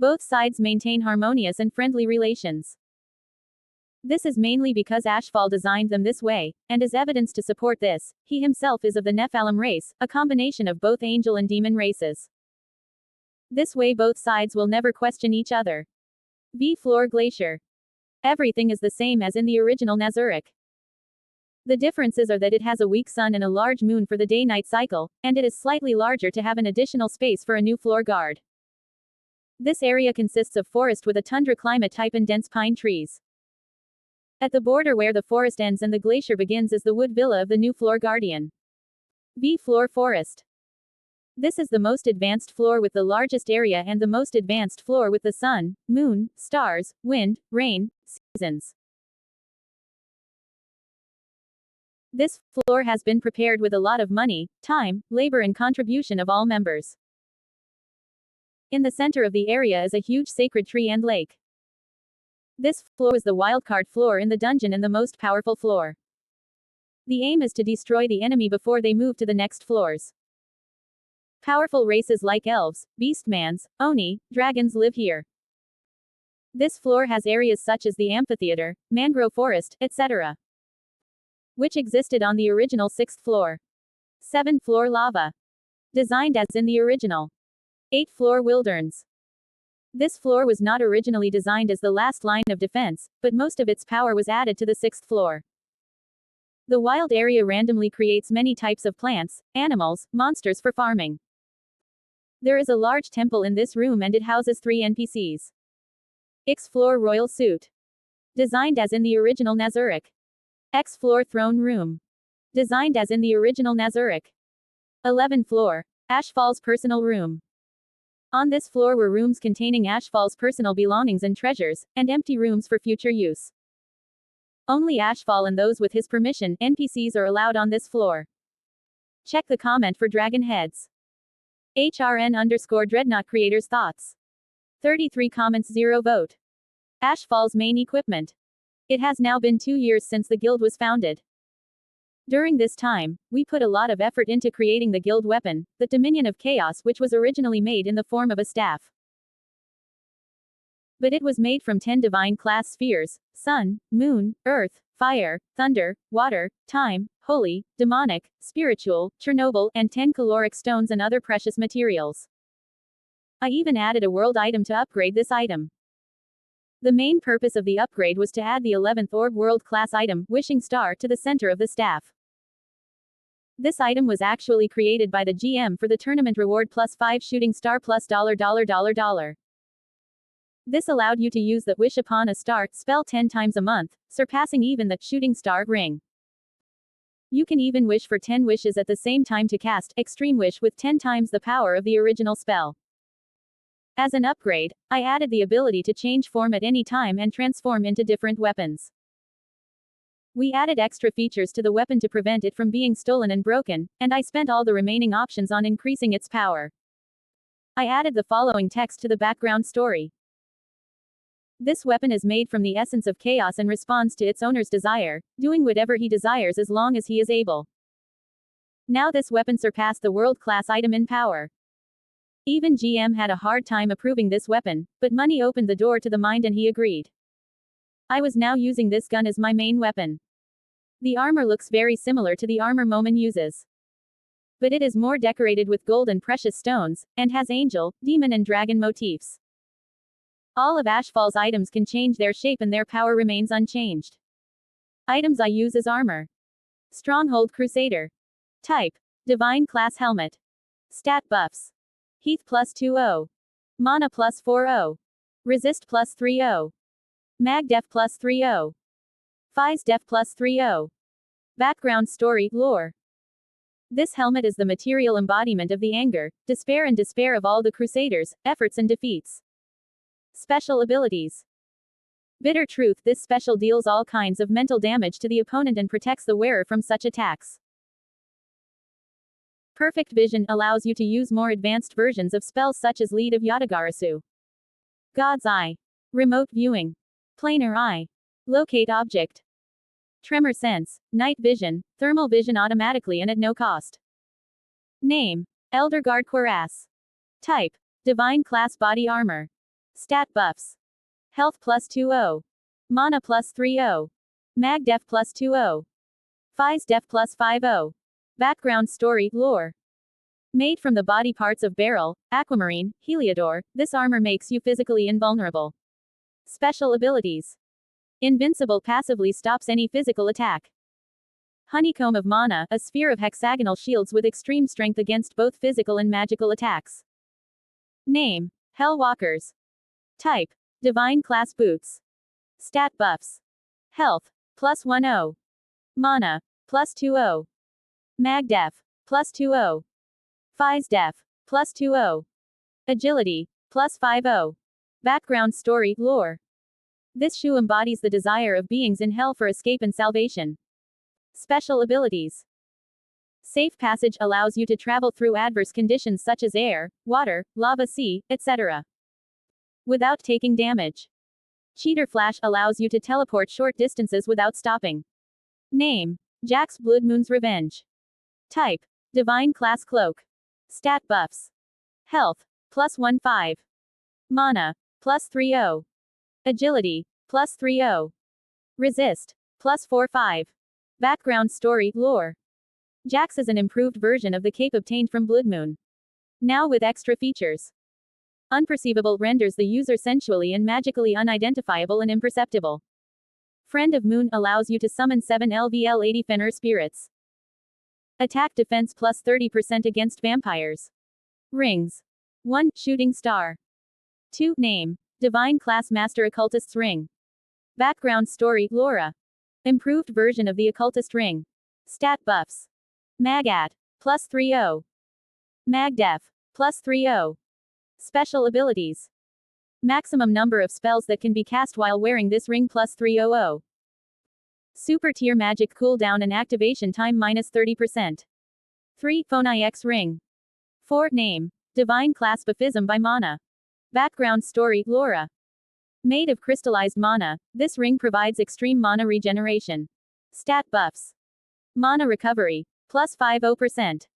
Both sides maintain harmonious and friendly relations. This is mainly because Ashval designed them this way, and as evidence to support this, he himself is of the Nephilim race, a combination of both angel and demon races. This way both sides will never question each other. B Floor Glacier. Everything is the same as in the original Nazuric. The differences are that it has a weak sun and a large moon for the day-night cycle, and it is slightly larger to have an additional space for a new floor guard. This area consists of forest with a tundra climate type and dense pine trees. At the border where the forest ends and the glacier begins is the wood villa of the new floor guardian. B Floor Forest. This is the most advanced floor with the largest area and the most advanced floor with the sun, moon, stars, wind, rain, seasons. This floor has been prepared with a lot of money, time, labor and contribution of all members. In the center of the area is a huge sacred tree and lake. This floor is the wildcard floor in the dungeon and the most powerful floor. The aim is to destroy the enemy before they move to the next floors. Powerful races like elves, beastmans, oni, dragons live here. This floor has areas such as the amphitheater, mangrove forest, etc., which existed on the original 6th floor. 7th floor lava. Designed as in the original. 8th floor wilderness. This floor was not originally designed as the last line of defense, but most of its power was added to the 6th floor. The wild area randomly creates many types of plants, animals, monsters for farming. There is a large temple in this room and it houses 3 NPCs. X floor royal suit. Designed as in the original Nazuric. X floor throne room. Designed as in the original Nazuric. 11 floor, Ashval's personal room. On this floor were rooms containing Ashval's personal belongings and treasures, and empty rooms for future use. Only Ashval and those with his permission, NPCs, are allowed on this floor. Check the comment for dragon heads. HRN_Dreadnought Creators Thoughts. 33 comments 0 vote. Ashval's main equipment. It has now been 2 years since the guild was founded. During this time, we put a lot of effort into creating the guild weapon, the Dominion of Chaos, which was originally made in the form of a staff. But it was made from 10 divine class spheres: sun, moon, earth, fire, thunder, water, time, holy, demonic, spiritual, Chernobyl, and 10 caloric stones and other precious materials. I even added a world item to upgrade this item. The main purpose of the upgrade was to add the 11th orb world-class item, Wishing Star, to the center of the staff. This item was actually created by the GM for the tournament reward +5 shooting star plus $. This allowed you to use the Wish Upon a Star spell 10 times a month, surpassing even the shooting star ring. You can even wish for 10 wishes at the same time to cast Extreme Wish with 10 times the power of the original spell. As an upgrade, I added the ability to change form at any time and transform into different weapons. We added extra features to the weapon to prevent it from being stolen and broken, and I spent all the remaining options on increasing its power. I added the following text to the background story. This weapon is made from the essence of chaos and responds to its owner's desire, doing whatever he desires as long as he is able. Now this weapon surpassed the world-class item in power. Even GM had a hard time approving this weapon, but money opened the door to the mind and he agreed. I was now using this gun as my main weapon. The armor looks very similar to the armor Momin uses. But it is more decorated with gold and precious stones, and has angel, demon and dragon motifs. All of Ashfall's items can change their shape and their power remains unchanged. Items I use as armor. Stronghold Crusader. Type. Divine Class Helmet. Stat buffs. Heath +20. Mana +40. Resist +30. Mag Def +30. Phys Def +30. Background story, lore. This helmet is the material embodiment of the anger, despair and despair of all the Crusaders, efforts and defeats. Special abilities. Bitter Truth. This special deals all kinds of mental damage to the opponent and protects the wearer from such attacks. Perfect Vision allows you to use more advanced versions of spells such as Lead of Yggdrasil. God's Eye. Remote Viewing. Planar Eye. Locate Object. Tremor Sense. Night Vision. Thermal Vision automatically and at no cost. Name. Elderguard Cuirass. Type. Divine Class Body Armor. Stat buffs. Health +20. Mana +30. Mag Def +20. Phys Def +50. Background story, lore. Made from the body parts of Beryl, Aquamarine, Heliodor, this armor makes you physically invulnerable. Special abilities. Invincible passively stops any physical attack. Honeycomb of Mana, a sphere of hexagonal shields with extreme strength against both physical and magical attacks. Name. Hellwalkers. Type. Divine Class Boots. Stat buffs. Health. +10. Mana. +20. Mag Def. +20. Phys Def. +20. Agility. +50. Background story, lore. This shoe embodies the desire of beings in hell for escape and salvation. Special abilities. Safe Passage allows you to travel through adverse conditions such as air, water, lava, sea, etc. without taking damage. Cheater Flash allows you to teleport short distances without stopping. Name. Jax Bloodmoon's Revenge. Type. Divine Class Cloak. Stat buffs. Health. +15. Mana. +30. Agility. +30. Resist. +45. Background story, lore. Jax is an improved version of the cape obtained from Bloodmoon. Now with extra features. Unperceivable renders the user sensually and magically unidentifiable and imperceptible. Friend of Moon allows you to summon 7 LVL 80 Fenrir spirits. Attack defense +30% against vampires. Rings. 1. Shooting Star. 2. Name. Divine Class Master Occultist's Ring. Background story, Laura. Improved version of the Occultist Ring. Stat buffs. Magat. +30. Mag Def. +30. Special abilities. Maximum number of spells that can be cast while wearing this ring +300. Super tier magic cooldown and activation time -30%. 3. Phonai X Ring. 4. Name. Divine Class Baphism by Mana. Background story, Laura. Made of crystallized mana, this ring provides extreme mana regeneration. Stat buffs. Mana recovery. +50%.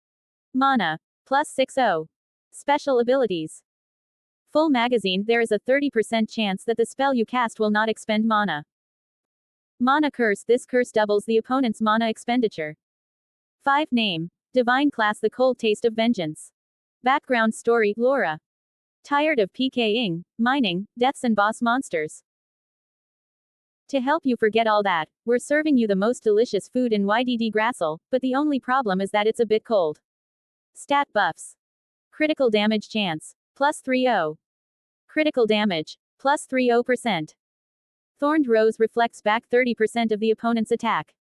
Mana. +60. Special abilities. Full magazine. There is a 30% chance that the spell you cast will not expend mana. Mana Curse. This curse doubles the opponent's mana expenditure. 5. Name. Divine Class The Cold Taste of Vengeance. Background story, Laura. Tired of PKing, mining, deaths and boss monsters? To help you forget all that, we're serving you the most delicious food in Yggdrasil, but the only problem is that it's a bit cold. Stat buffs. Critical damage chance. Plus 30. Critical damage. Plus 30%. Thorned Rose reflects back 30% of the opponent's attack.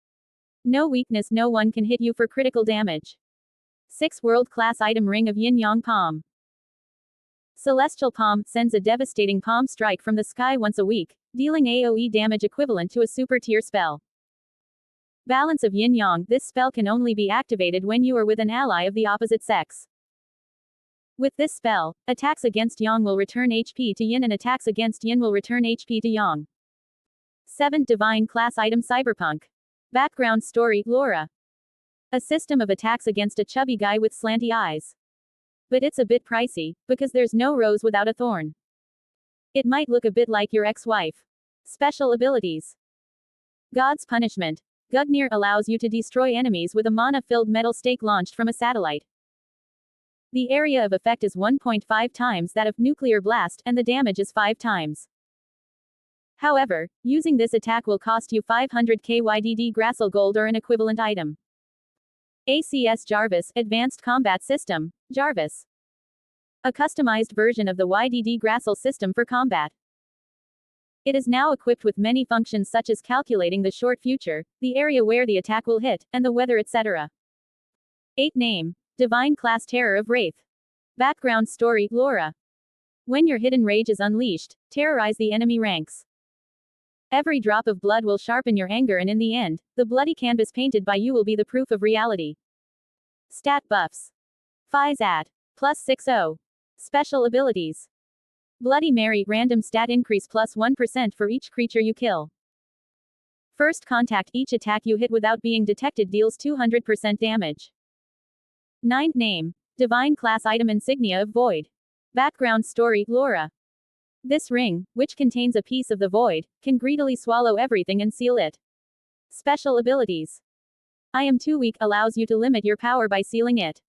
No weakness, no one can hit you for critical damage. 6 world-class item Ring of Yin-Yang Palm. Celestial Palm sends a devastating palm strike from the sky once a week, dealing AoE damage equivalent to a super tier spell. Balance of Yin-Yang. This spell can only be activated when you are with an ally of the opposite sex. With this spell, attacks against Yang will return HP to Yin and attacks against Yin will return HP to Yang. 7. Divine Class Item Cyberpunk. Background story, Laura. A system of attacks against a chubby guy with slanty eyes. But it's a bit pricey, because there's no rose without a thorn. It might look a bit like your ex-wife. Special abilities. God's Punishment. Gugnir allows you to destroy enemies with a mana-filled metal stake launched from a satellite. The area of effect is 1.5 times that of Nuclear Blast, and the damage is 5 times. However, using this attack will cost you 500 Yggdrasil gold or an equivalent item. ACS Jarvis Advanced Combat System, Jarvis. A customized version of the Yggdrasil system for combat. It is now equipped with many functions such as calculating the short future, the area where the attack will hit, and the weather, etc. 8. Name. Divine Class Terror of Wraith. Background story, Laura. When your hidden rage is unleashed, terrorize the enemy ranks. Every drop of blood will sharpen your anger and in the end, the bloody canvas painted by you will be the proof of reality. Stat buffs. Phys at. Plus 60. Special abilities. Bloody Mary random stat increase plus 1% for each creature you kill. First contact. Each attack you hit without being detected deals 200% damage. 9th name. Divine Class Item Insignia of Void. Background story, Laura. This ring, which contains a piece of the void, can greedily swallow everything and seal it. Special abilities. I am too weak allows you to limit your power by sealing it.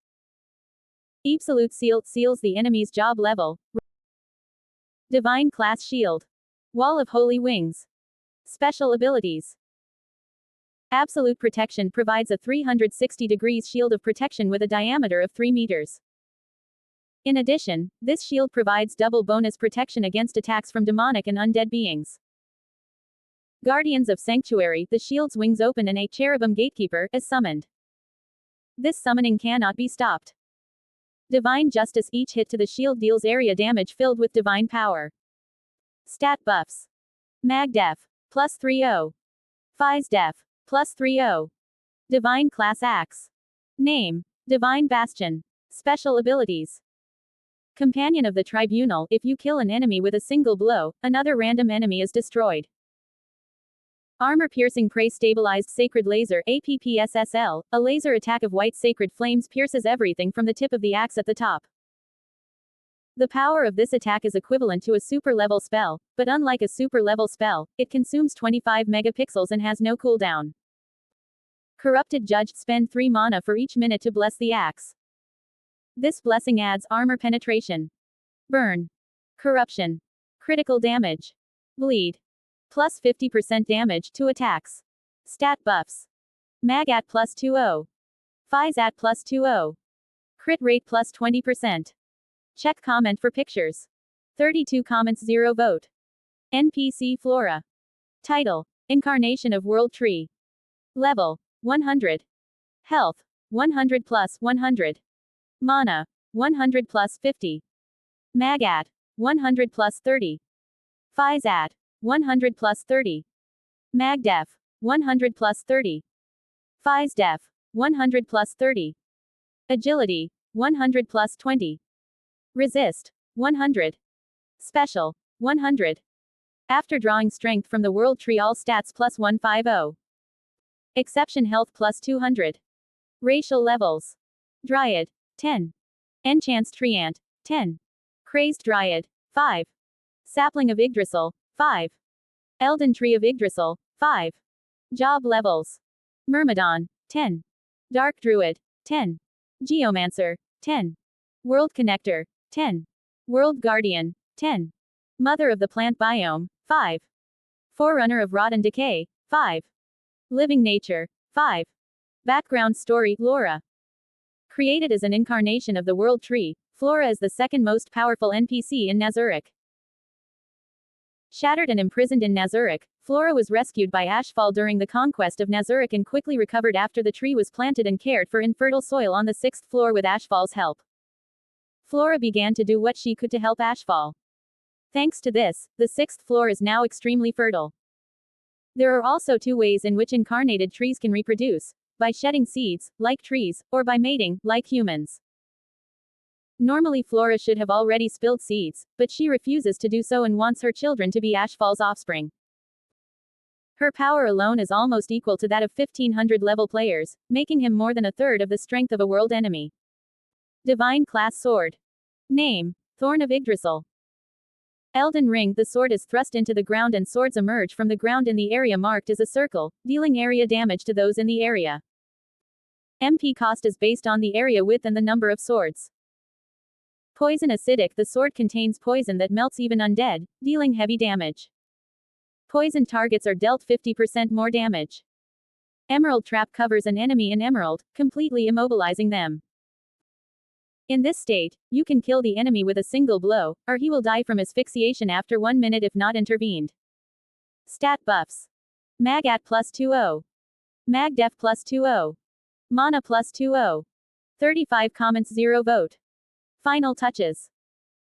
Absolute Seal seals the enemy's job level. Divine Class Shield. Wall of Holy Wings. Special abilities. Absolute Protection provides a 360 degrees shield of protection with a diameter of 3 meters. In addition, this shield provides double bonus protection against attacks from demonic and undead beings. Guardians of Sanctuary. The shield's wings open and a cherubim gatekeeper is summoned. This summoning cannot be stopped. Divine Justice. Each hit to the shield deals area damage filled with divine power. Stat buffs. Mag Def. Plus 30. Phys Def. Plus 30. Divine Class Axe. Name. Divine Bastion. Special abilities. Companion of the Tribunal. If you kill an enemy with a single blow, another random enemy is destroyed. Armor-piercing prey stabilized sacred laser APPSSL, a laser attack of white sacred flames pierces everything from the tip of the axe at the top. The power of this attack is equivalent to a super-level spell, but unlike a super-level spell, it consumes 25 megapixels and has no cooldown. Corrupted Judge. Spend 3 mana for each minute to bless the axe. This blessing adds armor penetration, burn, corruption, critical damage, bleed, plus 50% damage to attacks. Stat buffs. Mag at plus 20. Phys at plus 20. Crit rate plus 20%. Check comment for pictures. 32 comments 0 vote. NPC Flora. Title. Incarnation of World Tree. Level. 100. Health. 100 plus 100. Mana. 100 plus 50. Mag at. 100 plus 30. Phys at. 100 plus 30. Mag Def. 100 plus 30. Phys Def. 100 plus 30. Agility. 100 plus 20. Resist. 100. Special. 100. After drawing strength from the World Tree, all stats plus 150. Exception health plus 200. Racial levels. Dryad. 10. Enchanced Treant. 10. Crazed Dryad. 5. Sapling of Yggdrasil. 5. Elden Tree of Yggdrasil. 5. Job levels. Myrmidon. 10. Dark Druid. 10. Geomancer. 10. World Connector. 10. World Guardian. 10. Mother of the Plant Biome. 5. Forerunner of Rot and Decay. 5. Living Nature. 5. Background Story. Laura. Created as an incarnation of the World Tree, Flora is the second most powerful NPC in Nazuric. Shattered and imprisoned in Nazuric, Flora was rescued by Ashfall during the conquest of Nazuric and quickly recovered after the tree was planted and cared for in fertile soil on the 6th floor with Ashfall's help. Flora began to do what she could to help Ashfall. Thanks to this, the 6th floor is now extremely fertile. There are also 2 ways in which incarnated trees can reproduce: by shedding seeds, like trees, or by mating, like humans. Normally Flora should have already spilled seeds, but she refuses to do so and wants her children to be Ashfall's offspring. Her power alone is almost equal to that of 1500 level players, making him more than a third of the strength of a world enemy. Divine Class Sword. Name: Thorn of Yggdrasil. Elden Ring. The sword is thrust into the ground and swords emerge from the ground in the area marked as a circle, dealing area damage to those in the area. MP cost is based on the area width and the number of swords. Poison Acidic. The sword contains poison that melts even undead, dealing heavy damage. Poison targets are dealt 50% more damage. Emerald Trap covers an enemy in emerald, completely immobilizing them. In this state, you can kill the enemy with a single blow, or he will die from asphyxiation after 1 minute if not intervened. Stat buffs. Mag at plus 20. Mag def plus 20. Mana plus 20. 35 comments 0 vote. Final touches.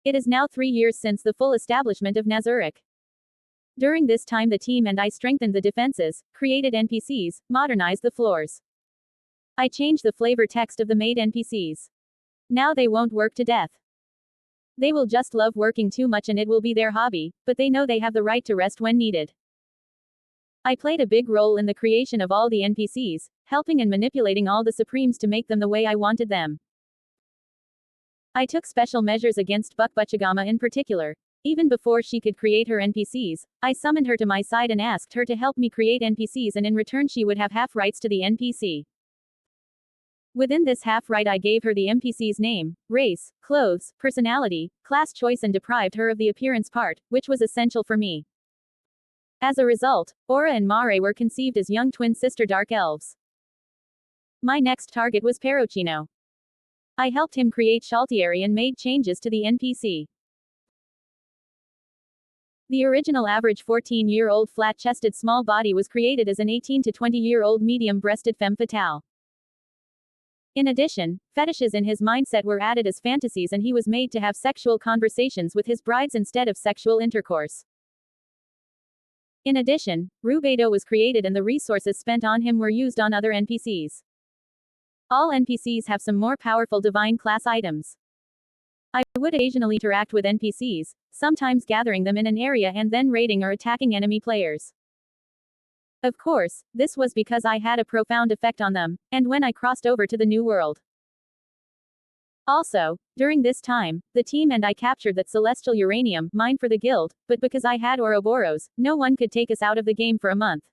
It is now 3 years since the full establishment of Nazuric. During this time the team and I strengthened the defenses, created NPCs, modernized the floors. I changed the flavor text of the made NPCs. Now they won't work to death. They will just love working too much and it will be their hobby, but they know they have the right to rest when needed. I played a big role in the creation of all the NPCs, helping and manipulating all the Supremes to make them the way I wanted them. I took special measures against Bukbuchigama in particular. Even before she could create her NPCs, I summoned her to my side and asked her to help me create NPCs, and in return she would have half rights to the NPC. Within this half right I gave her the NPC's name, race, clothes, personality, class choice and deprived her of the appearance part, which was essential for me. As a result, Aura and Mare were conceived as young twin sister dark elves. My next target was Perochino. I helped him create Shaltieri and made changes to the NPC. The original average 14-year-old flat-chested small body was created as an 18 to 20-year-old medium-breasted femme fatale. In addition, fetishes in his mindset were added as fantasies and he was made to have sexual conversations with his brides instead of sexual intercourse. In addition, Rubedo was created and the resources spent on him were used on other NPCs. All NPCs have some more powerful divine class items. I would occasionally interact with NPCs, sometimes gathering them in an area and then raiding or attacking enemy players. Of course, this was because I had a profound effect on them, and when I crossed over to the new world. Also, during this time, the team and I captured that celestial uranium, mine for the guild, but because I had Ouroboros, no one could take us out of the game for a month.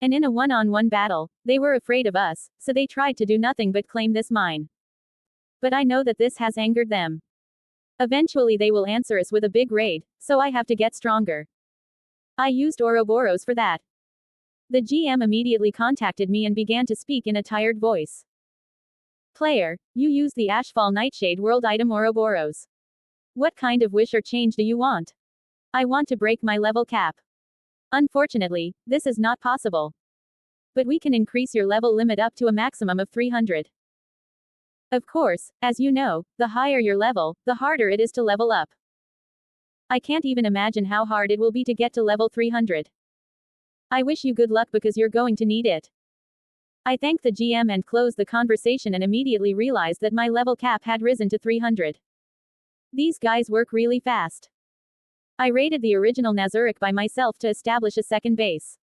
And in a one-on-one battle, they were afraid of us, so they tried to do nothing but claim this mine. But I know that this has angered them. Eventually they will answer us with a big raid, so I have to get stronger. I used Ouroboros for that. The GM immediately contacted me and began to speak in a tired voice. Player, you use the Ashfall Nightshade world item Ouroboros. What kind of wish or change do you want? I want to break my level cap. Unfortunately, this is not possible. But we can increase your level limit up to a maximum of 300. Of course, as you know, the higher your level, the harder it is to level up. I can't even imagine how hard it will be to get to level 300. I wish you good luck because you're going to need it. I thanked the GM and closed the conversation and immediately realized that my level cap had risen to 300. These guys work really fast. I raided the original Nazuric by myself to establish a second base.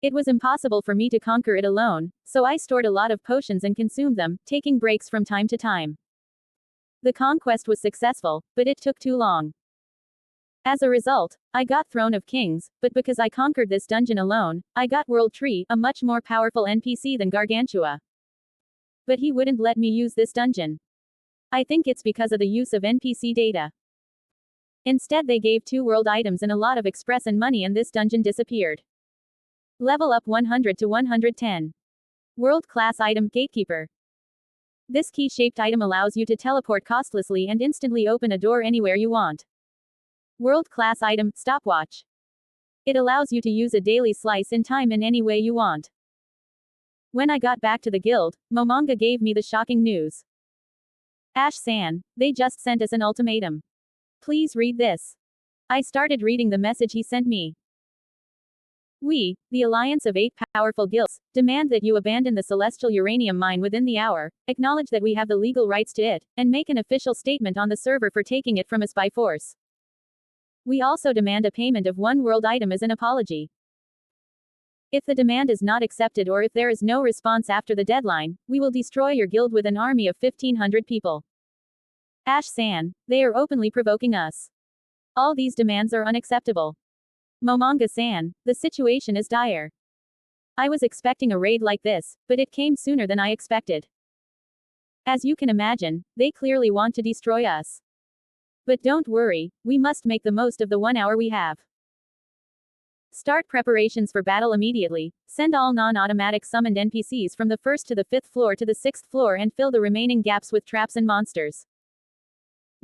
It was impossible for me to conquer it alone, so I stored a lot of potions and consumed them, taking breaks from time to time. The conquest was successful, but it took too long. As a result, I got Throne of Kings, but because I conquered this dungeon alone, I got World Tree, a much more powerful NPC than Gargantua. But he wouldn't let me use this dungeon. I think it's because of the use of NPC data. Instead they gave 2 world items and a lot of express and money, and this dungeon disappeared. Level up 100 to 110. World class item Gatekeeper. This key-shaped item allows you to teleport costlessly and instantly open a door anywhere you want. World class item Stopwatch. It allows you to use a daily slice in time in any way you want. When I got back to the guild, Momonga gave me the shocking news. Ash-san, they just sent us an ultimatum. Please read this. I started reading the message he sent me. We, the alliance of 8 powerful guilds, demand that you abandon the celestial uranium mine within the hour, acknowledge that we have the legal rights to it, and make an official statement on the server for taking it from us by force. We also demand a payment of 1 world item as an apology. If the demand is not accepted or if there is no response after the deadline, we will destroy your guild with an army of 1,500 people. Ash-san, they are openly provoking us. All these demands are unacceptable. Momonga-san, the situation is dire. I was expecting a raid like this, but it came sooner than I expected. As you can imagine, they clearly want to destroy us. But don't worry, we must make the most of the 1 hour we have. Start preparations for battle immediately, send all non-automatic summoned NPCs from the 1st to the 5th floor to the 6th floor and fill the remaining gaps with traps and monsters.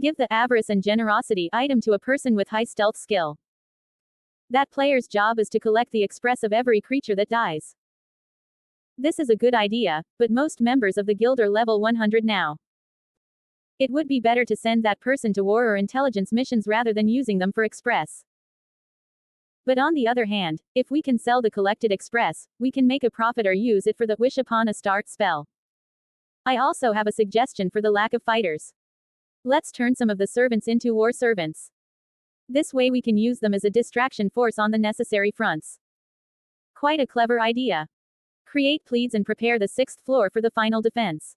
Give the avarice and generosity item to a person with high stealth skill. That player's job is to collect the express of every creature that dies. This is a good idea, but most members of the guild are level 100 now. It would be better to send that person to war or intelligence missions rather than using them for express. But on the other hand, if we can sell the collected express, we can make a profit or use it for the Wish Upon a Star spell. I also have a suggestion for the lack of fighters. Let's turn some of the servants into war servants. This way we can use them as a distraction force on the necessary fronts. Quite a clever idea. Create pleads and prepare the 6th floor for the final defense.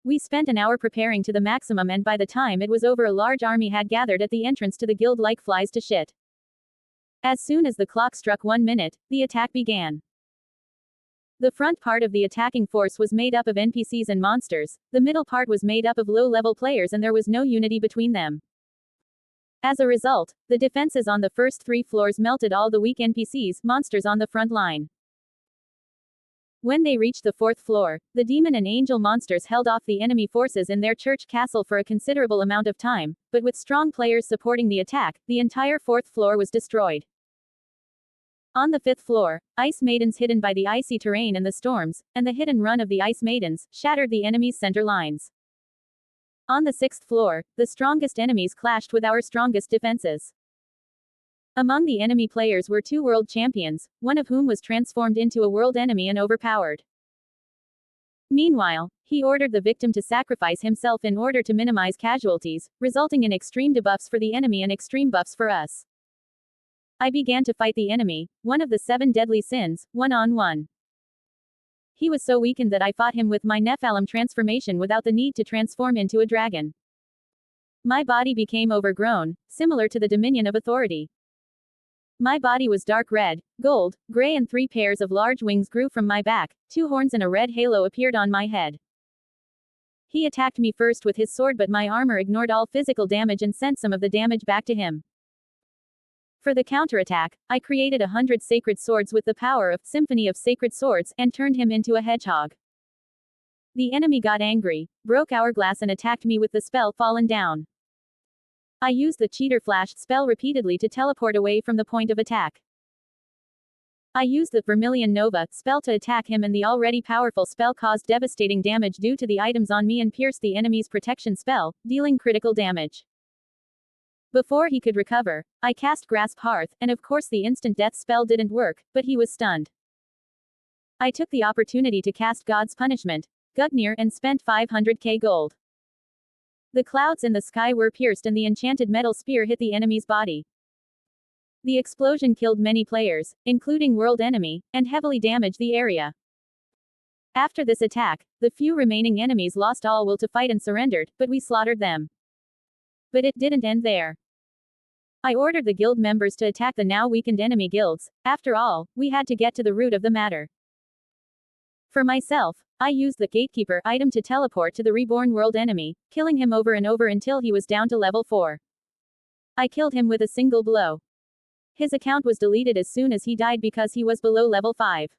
We spent an hour preparing to the maximum, and by the time it was over, a large army had gathered at the entrance to the guild like flies to shit. As soon as the clock struck 1 minute, the attack began. The front part of the attacking force was made up of NPCs and monsters, the middle part was made up of low-level players, and there was no unity between them. As a result, the defenses on the first 3 floors melted all the weak NPCs, monsters on the front line. When they reached the 4th floor, the demon and angel monsters held off the enemy forces in their church castle for a considerable amount of time, but with strong players supporting the attack, the entire 4th floor was destroyed. On the 5th floor, ice maidens hidden by the icy terrain and the storms, and the hit and run of the ice maidens, shattered the enemy's center lines. On the 6th floor, the strongest enemies clashed with our strongest defenses. Among the enemy players were 2 world champions, one of whom was transformed into a world enemy and overpowered. Meanwhile, he ordered the victim to sacrifice himself in order to minimize casualties, resulting in extreme debuffs for the enemy and extreme buffs for us. I began to fight the enemy, one of the 7 deadly sins, one-on-one. He was so weakened that I fought him with my Nephalem transformation without the need to transform into a dragon. My body became overgrown, similar to the Dominion of Authority. My body was dark red, gold, gray, and 3 pairs of large wings grew from my back, 2 horns and a red halo appeared on my head. He attacked me first with his sword, but my armor ignored all physical damage and sent some of the damage back to him. For the counterattack, I created 100 sacred swords with the power of Symphony of Sacred Swords and turned him into a hedgehog. The enemy got angry, broke hourglass and attacked me with the spell Fallen Down. I used the Cheater Flash spell repeatedly to teleport away from the point of attack. I used the Vermilion Nova spell to attack him, and the already powerful spell caused devastating damage due to the items on me and pierced the enemy's protection spell, dealing critical damage. Before he could recover, I cast Grasp Hearth, and of course the instant death spell didn't work, but he was stunned. I took the opportunity to cast God's Punishment, Gugnir, and spent 500k gold. The clouds in the sky were pierced and the enchanted metal spear hit the enemy's body. The explosion killed many players, including world enemy, and heavily damaged the area. After this attack, the few remaining enemies lost all will to fight and surrendered, but we slaughtered them. But it didn't end there. I ordered the guild members to attack the now weakened enemy guilds. After all, we had to get to the root of the matter. For myself, I used the Gatekeeper item to teleport to the reborn world enemy, killing him over and over until he was down to level 4. I killed him with a single blow. His account was deleted as soon as he died because he was below level 5.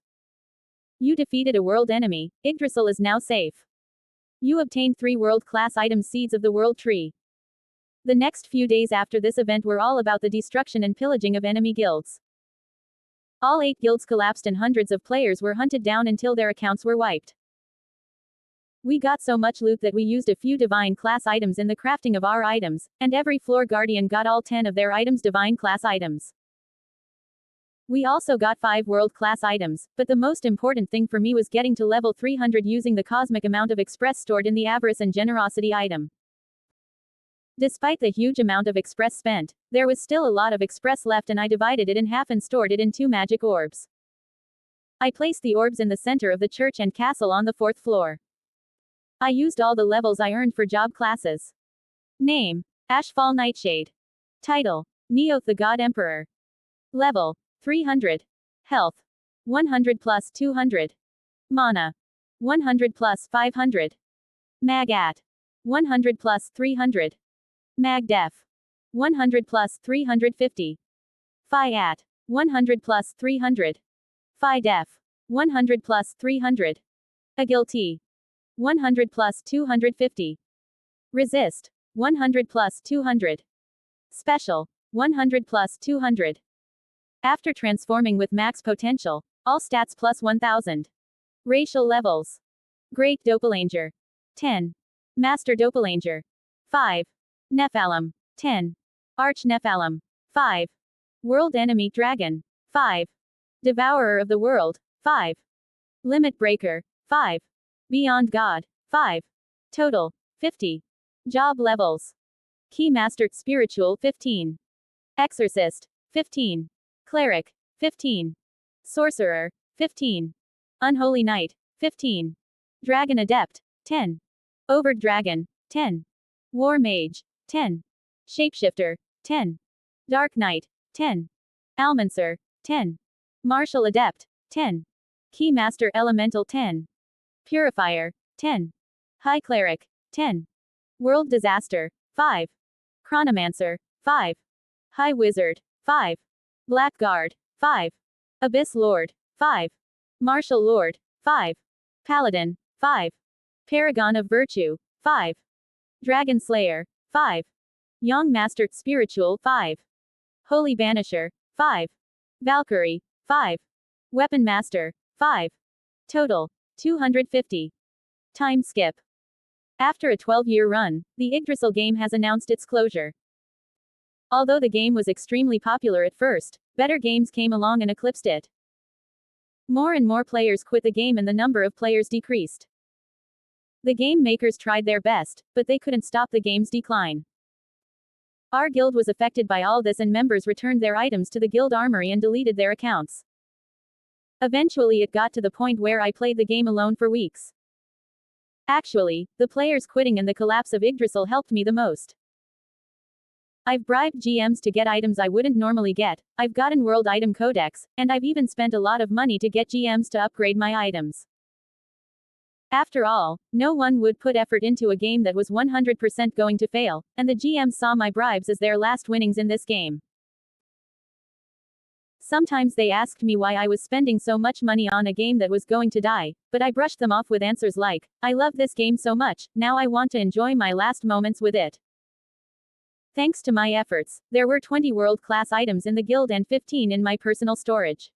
You defeated a world enemy. Yggdrasil is now safe. You obtained 3 world-class items, Seeds of the World Tree. The next few days after this event were all about the destruction and pillaging of enemy guilds. All 8 guilds collapsed and hundreds of players were hunted down until their accounts were wiped. We got so much loot that we used a few divine class items in the crafting of our items, and every floor guardian got all 10 of their items divine class items. We also got 5 world-class items, but the most important thing for me was getting to level 300 using the cosmic amount of express stored in the avarice and generosity item. Despite the huge amount of express spent, there was still a lot of express left and I divided it in half and stored it in 2 magic orbs. I placed the orbs in the center of the church and castle on the 4th floor. I used all the levels I earned for job classes. Name: Ashfall Nightshade. Title: Neoth the God Emperor. Level: 300. Health: 100 plus 200. Mana: 100 plus 500. Mag At: 100 plus 300. Mag Def: 100 plus 350. Phi At: 100 plus 300. Phi Def: 100 plus 300. Agility: 100 plus 250. Resist: 100 plus 200. Special: 100 plus 200. After transforming with max potential, all stats plus 1000. Racial levels: Great Doppelanger 10. Master Doppelanger 5. Nephalem 10. Arch Nephalem 5. World Enemy Dragon 5. Devourer of the World 5. Limit Breaker 5. Beyond God 5. Total 50. Job levels: Key Master Spiritual 15. Exorcist 15. Cleric 15. Sorcerer 15. Unholy Knight 15. Dragon Adept 10. Overt Dragon 10. War Mage 10. Shapeshifter 10. Dark Knight 10. Almancer 10. Martial Adept 10. Keymaster Elemental 10. Purifier 10. High Cleric 10. World Disaster 5. Chronomancer 5. High Wizard 5. Blackguard 5. Abyss Lord 5. Martial Lord 5. Paladin 5. Paragon of Virtue 5. Dragon Slayer 5. Young Master Spiritual 5. Holy Banisher 5. Valkyrie 5. Weapon Master 5. Total 250. Time skip. After a 12-year run, the Yggdrasil game has announced its closure. Although the game was extremely popular at first, better games came along and eclipsed it. More and more players quit the game and the number of players decreased. The game makers tried their best, but they couldn't stop the game's decline. Our guild was affected by all this and members returned their items to the guild armory and deleted their accounts. Eventually it got to the point where I played the game alone for weeks. Actually, the players quitting and the collapse of Yggdrasil helped me the most. I've bribed GMs to get items I wouldn't normally get, I've gotten world item codex, and I've even spent a lot of money to get GMs to upgrade my items. After all, no one would put effort into a game that was 100% going to fail, and the GMs saw my bribes as their last winnings in this game. Sometimes they asked me why I was spending so much money on a game that was going to die, but I brushed them off with answers like, I love this game so much, now I want to enjoy my last moments with it. Thanks to my efforts, there were 20 world-class items in the guild and 15 in my personal storage.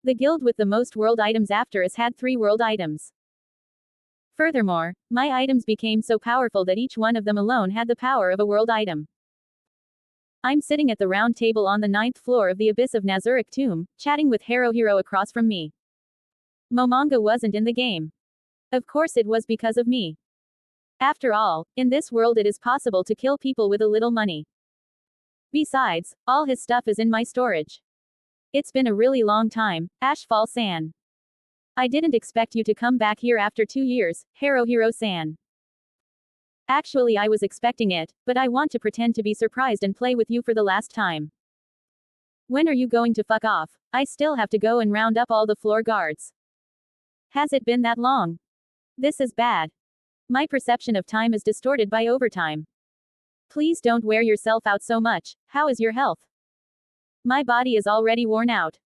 The guild with the most world items after us had 3 world items. Furthermore, my items became so powerful that each one of them alone had the power of a world item. I'm sitting at the round table on the 9th floor of the Abyss of Nazuric Tomb, chatting with Hero across from me. Momonga wasn't in the game. Of course it was because of me. After all, in this world it is possible to kill people with a little money. Besides, all his stuff is in my storage. It's been a really long time, Ashfall-san. I didn't expect you to come back here after 2 years, Hero-san. Actually I was expecting it, but I want to pretend to be surprised and play with you for the last time. When are you going to fuck off? I still have to go and round up all the floor guards. Has it been that long? This is bad. My perception of time is distorted by overtime. Please don't wear yourself out so much. How is your health? My body is already worn out.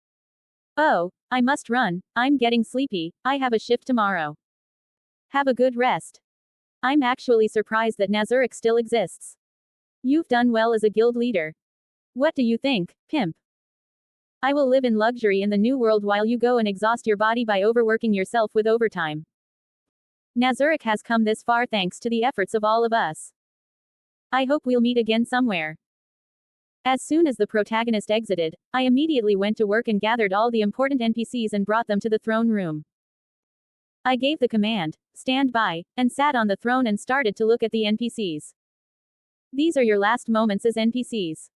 Oh, I must run. I'm getting sleepy. I have a shift tomorrow. Have a good rest. I'm actually surprised that Nazarick still exists. You've done well as a guild leader. What do you think, pimp? I will live in luxury in the new world while you go and exhaust your body by overworking yourself with overtime. Nazarick has come this far thanks to the efforts of all of us. I hope we'll meet again somewhere. As soon as the protagonist exited, I immediately went to work and gathered all the important NPCs and brought them to the throne room. I gave the command, stand by, and sat on the throne and started to look at the NPCs. These are your last moments as NPCs.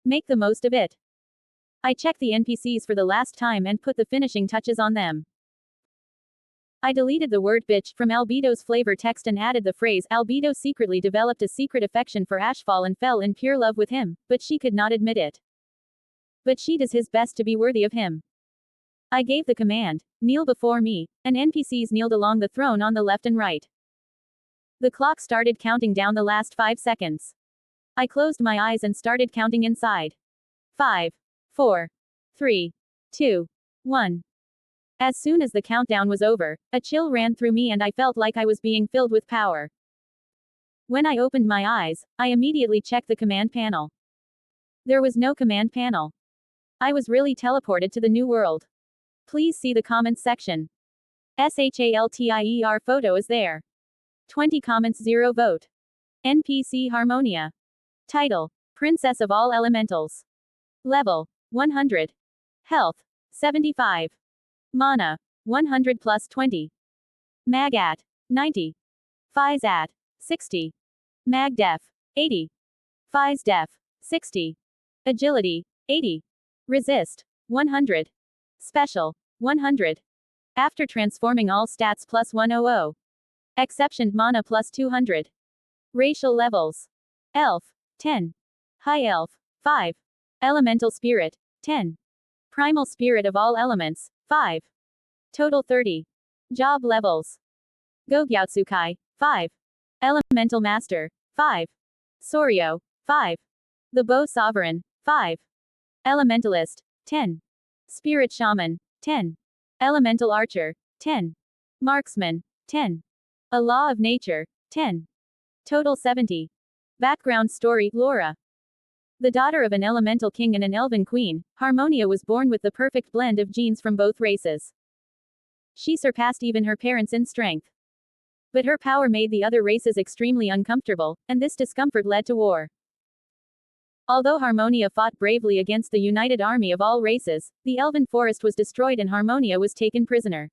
Make the most of it. I checked the NPCs for the last time and put the finishing touches on them. I deleted the word bitch from Albedo's flavor text and added the phrase Albedo secretly developed a secret affection for Ashfall and fell in pure love with him, but she could not admit it. But she does his best to be worthy of him. I gave the command, kneel before me, and NPCs kneeled along the throne on the left and right. The clock started counting down the last 5 seconds. I closed my eyes and started counting inside. 5, 4, 3, 2, 1. As soon as the countdown was over, a chill ran through me and I felt like I was being filled with power. When I opened my eyes, I immediately checked the command panel. There was no command panel. I was really teleported to the new world. Please see the comments section. SHALTIER photo is there. 20 comments 0 vote. NPC Harmonia. Title: Princess of all Elementals. Level: 100. Health: 75. Mana: 100 plus 20. Magat: 90. Physat: 60. Magdef: 80. Phyzdef: 60. Agility: 80. Resist: 100. Special: 100. After transforming all stats plus 100. Exception: Mana plus 200. Racial levels: Elf: 10. High Elf: 5. Elemental Spirit: 10. Primal Spirit of all elements: 5. Total 30. Job levels: Gogyotsukai: 5. Elemental Master: 5. Soryo: 5. The Bow Sovereign: 5. Elementalist: 10. Spirit Shaman: 10. Elemental Archer: 10. Marksman: 10. A Law of Nature: 10. Total 70. Background story: Laura. The daughter of an elemental king and an elven queen, Harmonia was born with the perfect blend of genes from both races. She surpassed even her parents in strength. But her power made the other races extremely uncomfortable, and this discomfort led to war. Although Harmonia fought bravely against the united army of all races, the elven forest was destroyed and Harmonia was taken prisoner.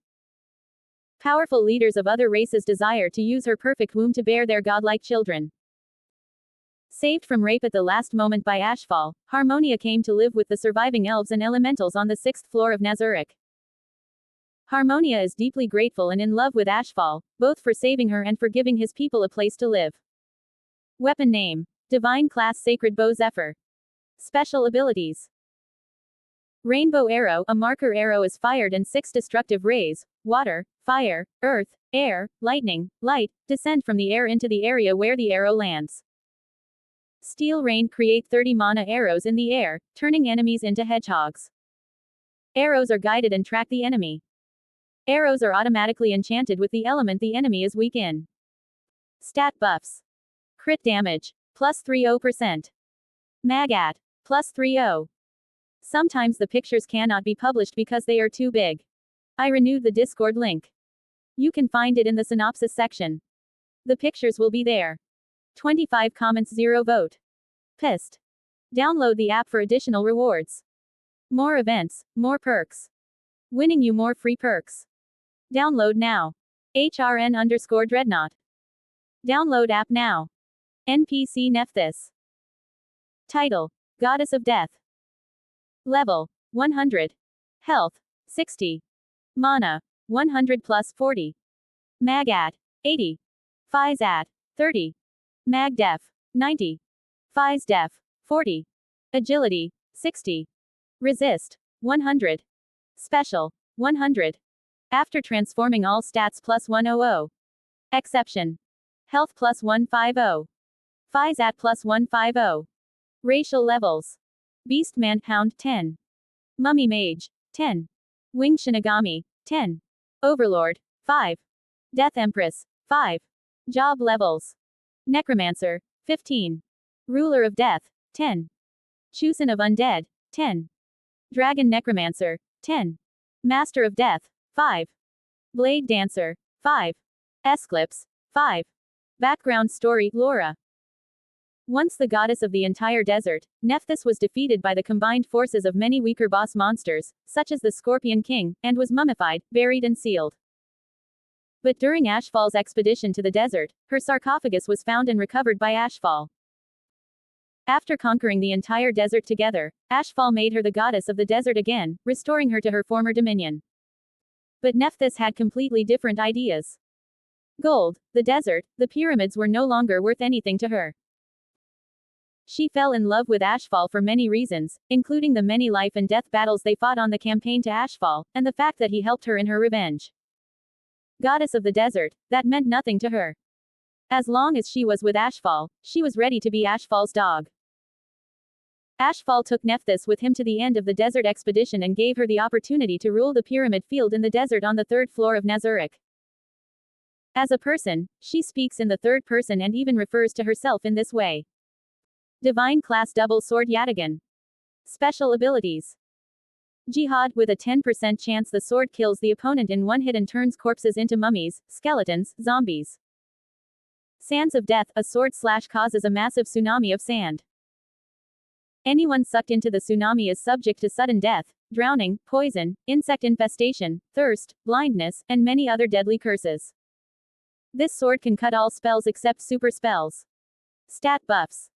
Powerful leaders of other races desire to use her perfect womb to bear their godlike children. Saved from rape at the last moment by Ashfall, Harmonia came to live with the surviving elves and elementals on the 6th floor of Nazarick. Harmonia is deeply grateful and in love with Ashfall, both for saving her and for giving his people a place to live. Weapon name: Divine Class Sacred Bow Zephyr. Special abilities: Rainbow Arrow. A marker arrow is fired and 6 destructive rays, water, fire, earth, air, lightning, light, descend from the air into the area where the arrow lands. Steel Rain. Create 30 mana arrows in the air, turning enemies into hedgehogs. Arrows are guided and track the enemy. Arrows are automatically enchanted with the element the enemy is weak in. Stat buffs: Crit damage, plus 30%. Magat, plus 30. Sometimes the pictures cannot be published because they are too big. I renewed the Discord link. You can find it in the synopsis section. The pictures will be there. 25 comments 0 vote. Pissed. Download the app for additional rewards. More events, more perks. Winning you more free perks. Download now. HRN_Dreadnought. Download app now. NPC Nephthys. Title: Goddess of Death. Level: 100. Health: 60. Mana: 100 plus 40. Magat: 80. Physat: 30. Magdef: 90. Phyzdef: 40. Agility: 60. Resist: 100. Special: 100. After transforming all stats plus 100. Exception: Health plus 150. Phys at +150. Racial levels. Beastman Hound 10. Mummy Mage 10. Winged Shinigami 10. Overlord 5. Death Empress 5. Job levels. Necromancer 15. Ruler of Death 10. Chosen of Undead 10. Dragon Necromancer 10. Master of Death 5. Blade Dancer 5. Esclipse 5. Background story Laura. Once the goddess of the entire desert, Nephthys was defeated by the combined forces of many weaker boss monsters, such as the Scorpion King, and was mummified, buried and sealed. But during Ashfall's expedition to the desert, her sarcophagus was found and recovered by Ashfall. After conquering the entire desert together, Ashfall made her the goddess of the desert again, restoring her to her former dominion. But Nephthys had completely different ideas. Gold, the desert, the pyramids were no longer worth anything to her. She fell in love with Ashfall for many reasons, including the many life and death battles they fought on the campaign to Ashfall, and the fact that he helped her in her revenge. Goddess of the desert, that meant nothing to her. As long as she was with Ashfall, she was ready to be Ashfall's dog. Ashfall took Nephthys with him to the end of the desert expedition and gave her the opportunity to rule the pyramid field in the desert on the third floor of Nazarick. As a person, she speaks in the third person and even refers to herself in this way. Divine Class Double Sword Yatagan. Special abilities. Jihad, with a 10% chance the sword kills the opponent in one hit and turns corpses into mummies, skeletons, zombies. Sands of Death, a sword slash causes a massive tsunami of sand. Anyone sucked into the tsunami is subject to sudden death, drowning, poison, insect infestation, thirst, blindness, and many other deadly curses. This sword can cut all spells except super spells. Stat buffs.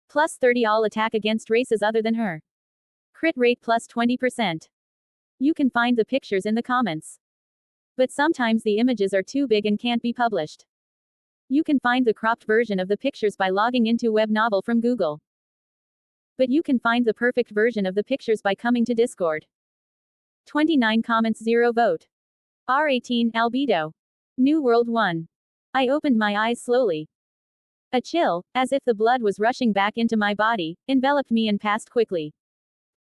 Plus 30 all attack against races other than her. Crit rate plus 20%. You can find the pictures in the comments. But sometimes the images are too big and can't be published. You can find the cropped version of the pictures by logging into Web Novel from Google. But you can find the perfect version of the pictures by coming to Discord. 29 comments 0 vote. R18 Albedo. New World 1. I opened my eyes slowly. A chill, as if the blood was rushing back into my body, enveloped me and passed quickly.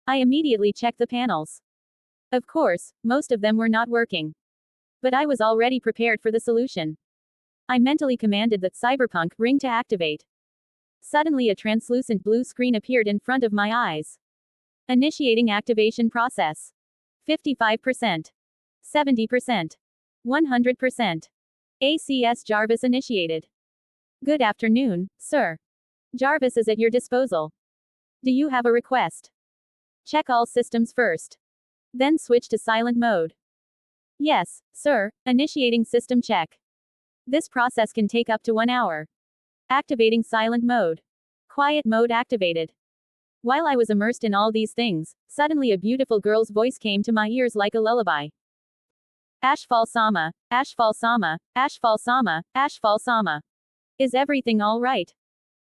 I immediately checked the panels. Of course, most of them were not working. But I was already prepared for the solution. I mentally commanded that cyberpunk ring to activate. Suddenly a translucent blue screen appeared in front of my eyes. Initiating activation process. 55%. 70%. 100%. ACS Jarvis initiated. Good afternoon, sir. Jarvis is at your disposal. Do you have a request? Check all systems first. Then switch to silent mode. Yes, sir, initiating system check. This process can take up to 1 hour. Activating silent mode. Quiet mode activated. While I was immersed in all these things, suddenly a beautiful girl's voice came to my ears like a lullaby. Ashfall Sama, Ashfall Sama, Ashfall Sama, Ashfall Sama. Is everything all right?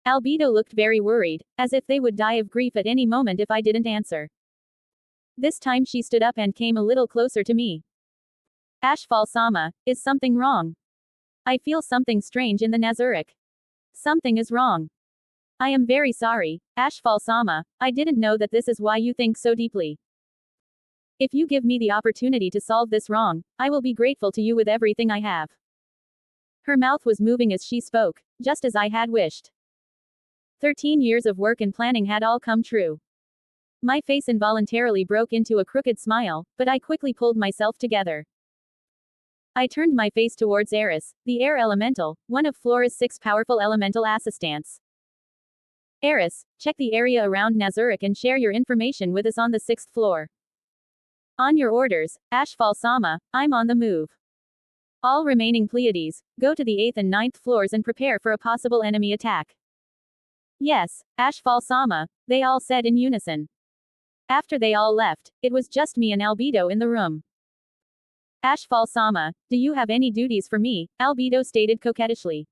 Albedo looked very worried, as if they would die of grief at any moment if I didn't answer. This time she stood up and came a little closer to me. Ashfall Sama, is something wrong? I feel something strange in the Nazarick. Something is wrong. I am very sorry, Ashfall Sama, I didn't know that this is why you think so deeply. If you give me the opportunity to solve this wrong, I will be grateful to you with everything I have. Her mouth was moving as she spoke, just as I had wished. 13 years of work and planning had all come true. My face involuntarily broke into a crooked smile, but I quickly pulled myself together. I turned my face towards Eris, the air elemental, one of Flora's 6 powerful elemental assistants. Eris, check the area around Nazarick and share your information with us on the 6th floor. On your orders, Ashfall Sama, I'm on the move. All remaining Pleiades, go to the 8th and 9th floors and prepare for a possible enemy attack. Yes, Ashfall Sama, they all said in unison. After they all left, it was just me and Albedo in the room. Ashfall Sama, do you have any duties for me? Albedo stated coquettishly.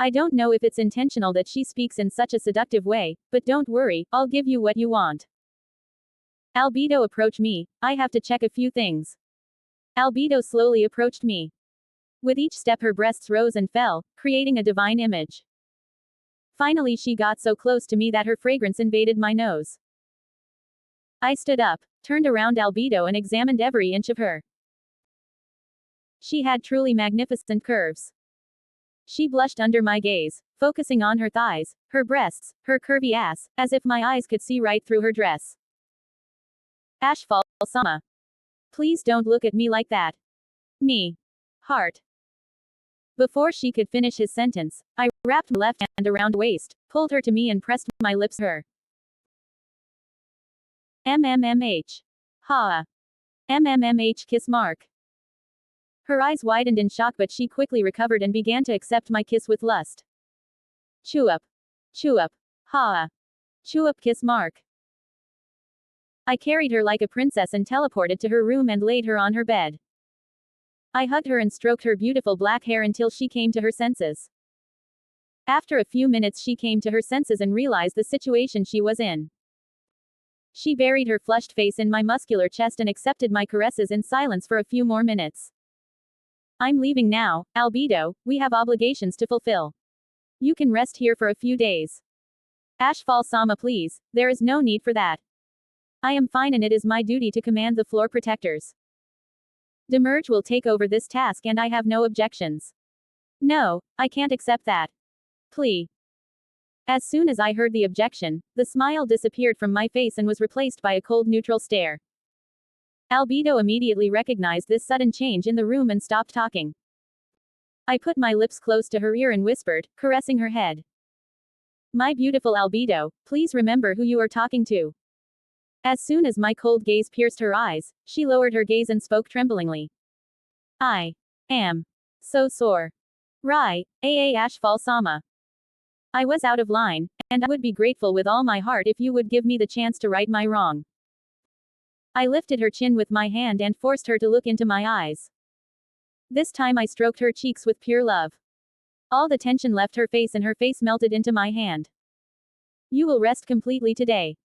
I don't know if it's intentional that she speaks in such a seductive way, but don't worry, I'll give you what you want. Albedo approached me, I have to check a few things. Albedo slowly approached me. With each step her breasts rose and fell, creating a divine image. Finally she got so close to me that her fragrance invaded my nose. I stood up, turned around albedo and examined every inch of her. She had truly magnificent curves. She blushed under my gaze, focusing on her thighs, her breasts, her curvy ass, as if my eyes could see right through her dress. Ashfall-sama. Please don't look at me like that. Me. Heart. Before she could finish his sentence, I wrapped my left hand around her waist, pulled her to me and pressed my lips to her. MMMH. Ha. MMMH kiss mark. Her eyes widened in shock but she quickly recovered and began to accept my kiss with lust. Chew up. Chew up. Ha. Chew up kiss mark. I carried her like a princess and teleported to her room and laid her on her bed. I hugged her and stroked her beautiful black hair until she came to her senses. After a few minutes she came to her senses and realized the situation she was in. She buried her flushed face in my muscular chest and accepted my caresses in silence for a few more minutes. I'm leaving now, albedo, we have obligations to fulfill. You can rest here for a few days. Ashfall-sama please, there is no need for that. I am fine and it is my duty to command the floor protectors. Demerge will take over this task and I have no objections. No, I can't accept that. Plea. As soon as I heard the objection, the smile disappeared from my face and was replaced by a cold neutral stare. Albedo immediately recognized this sudden change in the room and stopped talking. I put my lips close to her ear and whispered, caressing her head. My beautiful albedo, please remember who you are talking to. As soon as my cold gaze pierced her eyes, she lowered her gaze and spoke tremblingly. I am so sore. Rai, Ashfall-sama. I was out of line, and I would be grateful with all my heart if you would give me the chance to right my wrong. I lifted her chin with my hand and forced her to look into my eyes. This time I stroked her cheeks with pure love. All the tension left her face and her face melted into my hand. You will rest completely today.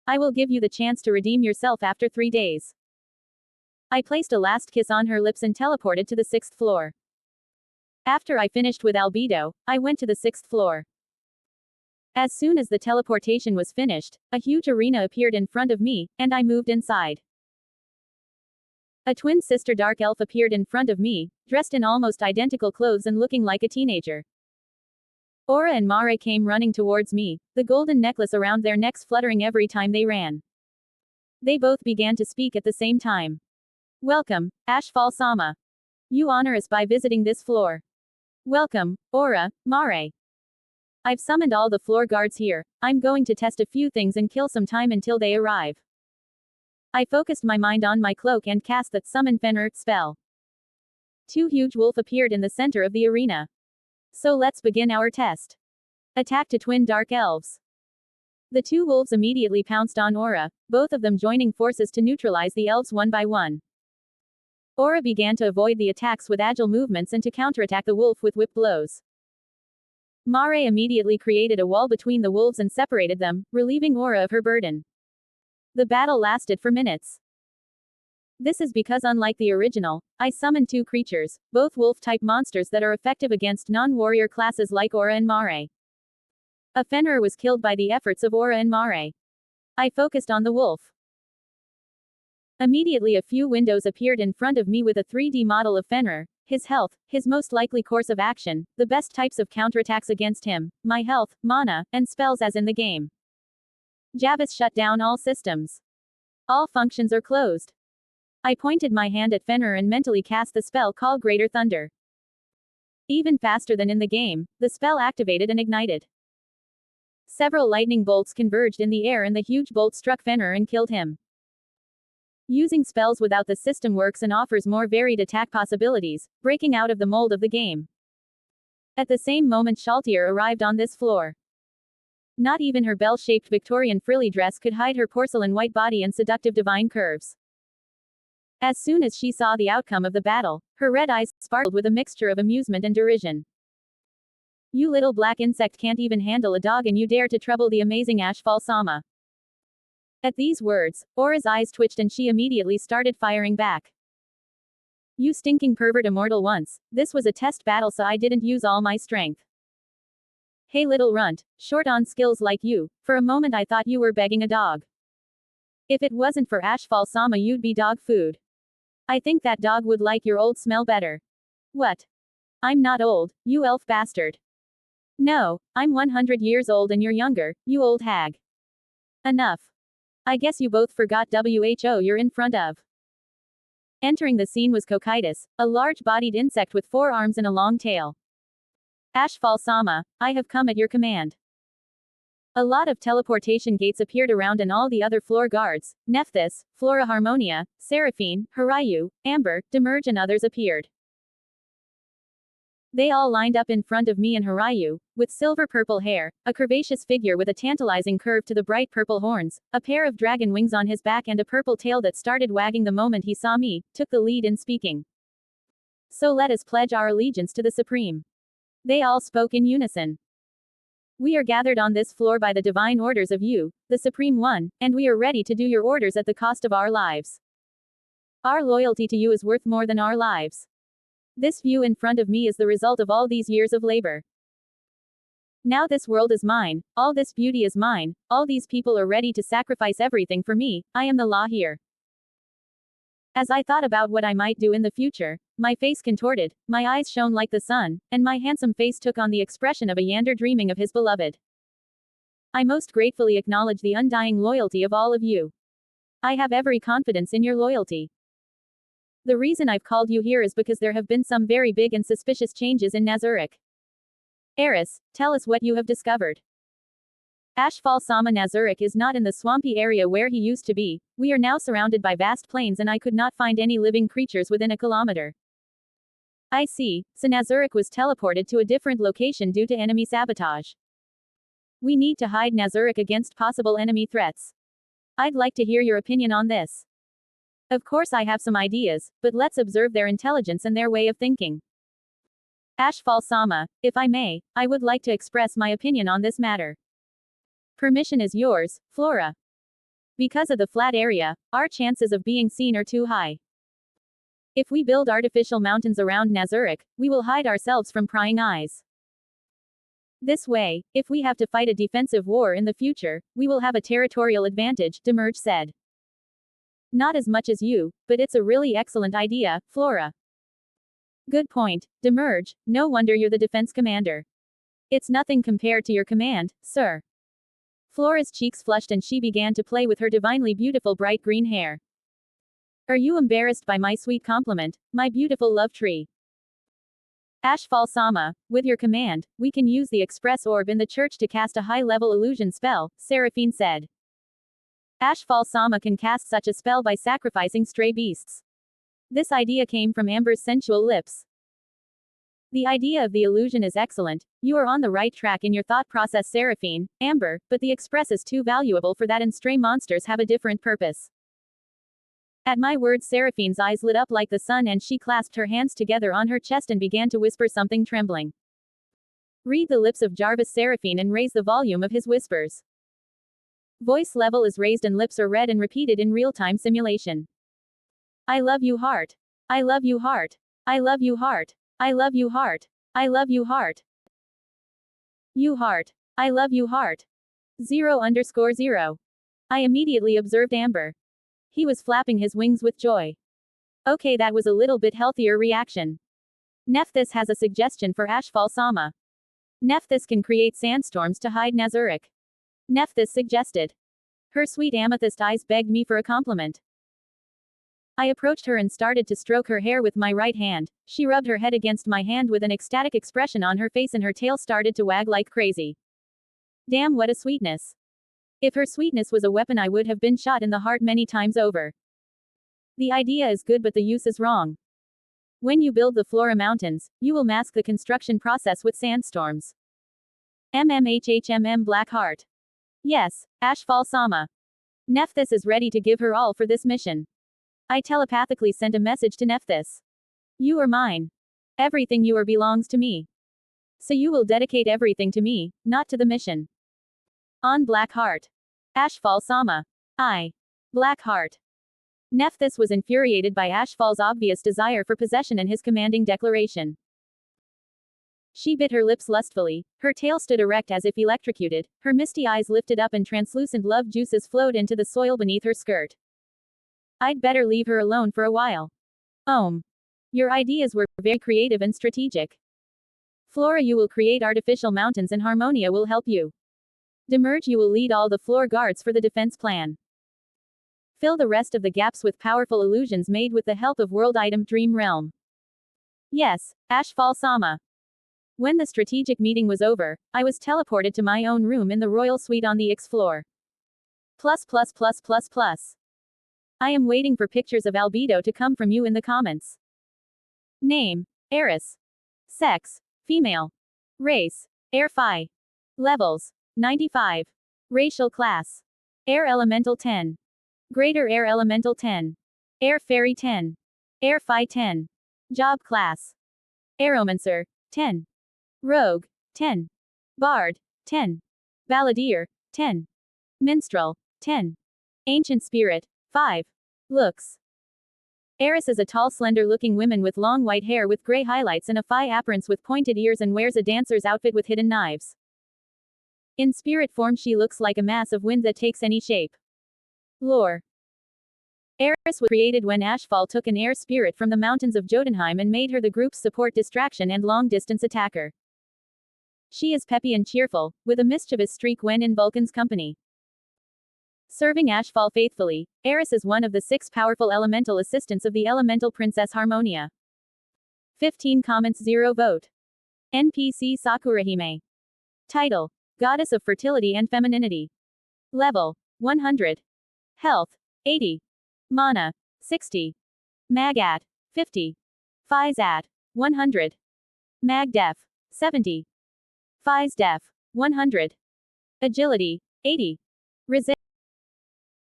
I will give you the chance to redeem yourself after 3 days. I placed a last kiss on her lips and teleported to the 6th floor. After I finished with albedo, I went to the 6th floor. As soon as the teleportation was finished, a huge arena appeared in front of me, and I moved inside. A twin sister dark elf appeared in front of me, dressed in almost identical clothes and looking like a teenager. Aura and Mare came running towards me, the golden necklace around their necks fluttering every time they ran. They both began to speak at the same time. Welcome, Ashfall-sama. You honor us by visiting this floor. Welcome, Aura, Mare. I've summoned all the floor guards here. I'm going to test a few things and kill some time until they arrive. I focused my mind on my cloak and cast that summon Fenrir spell. 2 huge wolves appeared in the center of the arena. So let's begin our test. Attack to twin dark elves. The 2 wolves immediately pounced on Aura, both of them joining forces to neutralize the elves one by one. Aura began to avoid the attacks with agile movements and to counterattack the wolf with whip blows. Mare immediately created a wall between the wolves and separated them, relieving Aura of her burden. The battle lasted for minutes. This is because unlike the original, I summoned 2 creatures, both wolf-type monsters that are effective against non-warrior classes like Aura and Mare. A Fenrir was killed by the efforts of Aura and Mare. I focused on the wolf. Immediately a few windows appeared in front of me with a 3D model of Fenrir, his health, his most likely course of action, the best types of counterattacks against him, my health, mana, and spells as in the game. Javis shut down all systems. All functions are closed. I pointed my hand at Fenrir and mentally cast the spell called Greater Thunder. Even faster than in the game, the spell activated and ignited. Several lightning bolts converged in the air and the huge bolt struck Fenrir and killed him. Using spells without the system works and offers more varied attack possibilities, breaking out of the mold of the game. At the same moment Shaltier arrived on this floor. Not even her bell-shaped Victorian frilly dress could hide her porcelain white body and seductive divine curves. As soon as she saw the outcome of the battle, her red eyes sparkled with a mixture of amusement and derision. You little black insect can't even handle a dog and you dare to trouble the amazing Ashfall-sama. At these words, Aura's eyes twitched and she immediately started firing back. You stinking pervert immortal once, this was a test battle so I didn't use all my strength. Hey little runt, short on skills like you, for a moment I thought you were begging a dog. If it wasn't for Ashfall-sama you'd be dog food. I think that dog would like your old smell better. What? I'm not old, you elf bastard. No, I'm 100 years old and you're younger, you old hag. Enough. I guess you both forgot WHO you're in front of. Entering the scene was Cocytus, a large-bodied insect with 4 arms and a long tail. Ashfall-sama, I have come at your command. A lot of teleportation gates appeared around and all the other floor guards, Nephthys, Flora Harmonia, Seraphine, Harayu, Amber, Demerge and others appeared. They all lined up in front of me and Harayu, with silver-purple hair, a curvaceous figure with a tantalizing curve to the bright purple horns, a pair of dragon wings on his back and a purple tail that started wagging the moment he saw me, took the lead in speaking. So let us pledge our allegiance to the Supreme. They all spoke in unison. We are gathered on this floor by the divine orders of you, the Supreme One, and we are ready to do your orders at the cost of our lives. Our loyalty to you is worth more than our lives. This view in front of me is the result of all these years of labor. Now this world is mine, all this beauty is mine, all these people are ready to sacrifice everything for me, I am the law here. As I thought about what I might do in the future, my face contorted, my eyes shone like the sun, and my handsome face took on the expression of a yander dreaming of his beloved. I most gratefully acknowledge the undying loyalty of all of you. I have every confidence in your loyalty. The reason I've called you here is because there have been some very big and suspicious changes in Nazarick. Eris, tell us what you have discovered. Ashfall-sama Nazarick is not in the swampy area where he used to be, we are now surrounded by vast plains and I could not find any living creatures within a kilometer. I see, so Nazarick was teleported to a different location due to enemy sabotage. We need to hide Nazarick against possible enemy threats. I'd like to hear your opinion on this. Of course I have some ideas, but let's observe their intelligence and their way of thinking. Ashfall-sama, if I may, I would like to express my opinion on this matter. Permission is yours, Flora. Because of the flat area, our chances of being seen are too high. If we build artificial mountains around Nazarick, we will hide ourselves from prying eyes. This way, if we have to fight a defensive war in the future, we will have a territorial advantage, Demerge said. Not as much as you, but it's a really excellent idea, Flora. Good point, Demerge, no wonder you're the defense commander. It's nothing compared to your command, sir. Flora's cheeks flushed and she began to play with her divinely beautiful bright green hair. Are you embarrassed by my sweet compliment, my beautiful love tree? Ashfall-sama, with your command, we can use the express orb in the church to cast a high-level illusion spell, Seraphine said. Ashfall-sama can cast such a spell by sacrificing stray beasts. This idea came from Amber's sensual lips. The idea of the illusion is excellent, you are on the right track in your thought process Seraphine, Amber, but the express is too valuable for that and stray monsters have a different purpose. At my words Seraphine's eyes lit up like the sun and she clasped her hands together on her chest and began to whisper something trembling. Read the lips of Jarvis Seraphine and raise the volume of his whispers. Voice level is raised and lips are read and repeated in real-time simulation. I love you heart. I love you heart. I love you heart. I love you heart. I love you heart. You heart. I love you heart. 0_0. I immediately observed Amber. He was flapping his wings with joy. Okay, that was a little bit healthier reaction. Nephthys has a suggestion for Ashfall-sama. Nephthys can create sandstorms to hide Nazarick. Nephthys suggested. Her sweet amethyst eyes begged me for a compliment. I approached her and started to stroke her hair with my right hand. She rubbed her head against my hand with an ecstatic expression on her face and her tail started to wag like crazy. Damn, what a sweetness. If her sweetness was a weapon I would have been shot in the heart many times over. The idea is good but the use is wrong. When you build the Flora Mountains, you will mask the construction process with sandstorms. Black Heart. Yes, Ashfall-sama. Nephthys is ready to give her all for this mission. I telepathically sent a message to Nephthys. You are mine. Everything you are belongs to me. So you will dedicate everything to me, not to the mission. On Black Heart. Ashfall-sama. Black Heart. Nephthys was infuriated by Ashfall's obvious desire for possession and his commanding declaration. She bit her lips lustfully, her tail stood erect as if electrocuted, her misty eyes lifted up and translucent love juices flowed into the soil beneath her skirt. I'd better leave her alone for a while. Your ideas were very creative and strategic. Flora, you will create artificial mountains and Harmonia will help you. Demerge, you will lead all the floor guards for the defense plan. Fill the rest of the gaps with powerful illusions made with the help of World Item Dream Realm. Yes, Ashfall-sama. When the strategic meeting was over, I was teleported to my own room in the royal suite on the X floor. I am waiting for pictures of albedo to come from you in the comments. Name: Eris. Sex: female. Race: Air Phi. Levels: 95. Racial class: Air Elemental 10. Greater Air Elemental 10. Air Fairy 10. Air Phi 10. Job class: Aeromancer 10. Rogue 10. Bard 10. Balladeer 10. Minstrel 10. Ancient Spirit 5. Looks: Eris is a tall, slender-looking woman with long white hair with gray highlights and a Phi appearance with pointed ears and wears a dancer's outfit with hidden knives. In spirit form she looks like a mass of wind that takes any shape. Lore: Eris was created when Ashfall took an air spirit from the mountains of Jotunheim and made her the group's support, distraction and long-distance attacker. She is peppy and cheerful, with a mischievous streak when in Vulcan's company. Serving Ashfall faithfully, Eris is one of the 6 powerful elemental assistants of the elemental princess Harmonia. 15 comments, 0 vote. NPC Sakurahime. Title: Goddess of Fertility and Femininity. Level: 100. Health: 80. Mana: 60. Mag-at: 50. Phys-at: 100. Mag-def: 70. Phys-def: 100. Agility: 80. Resist: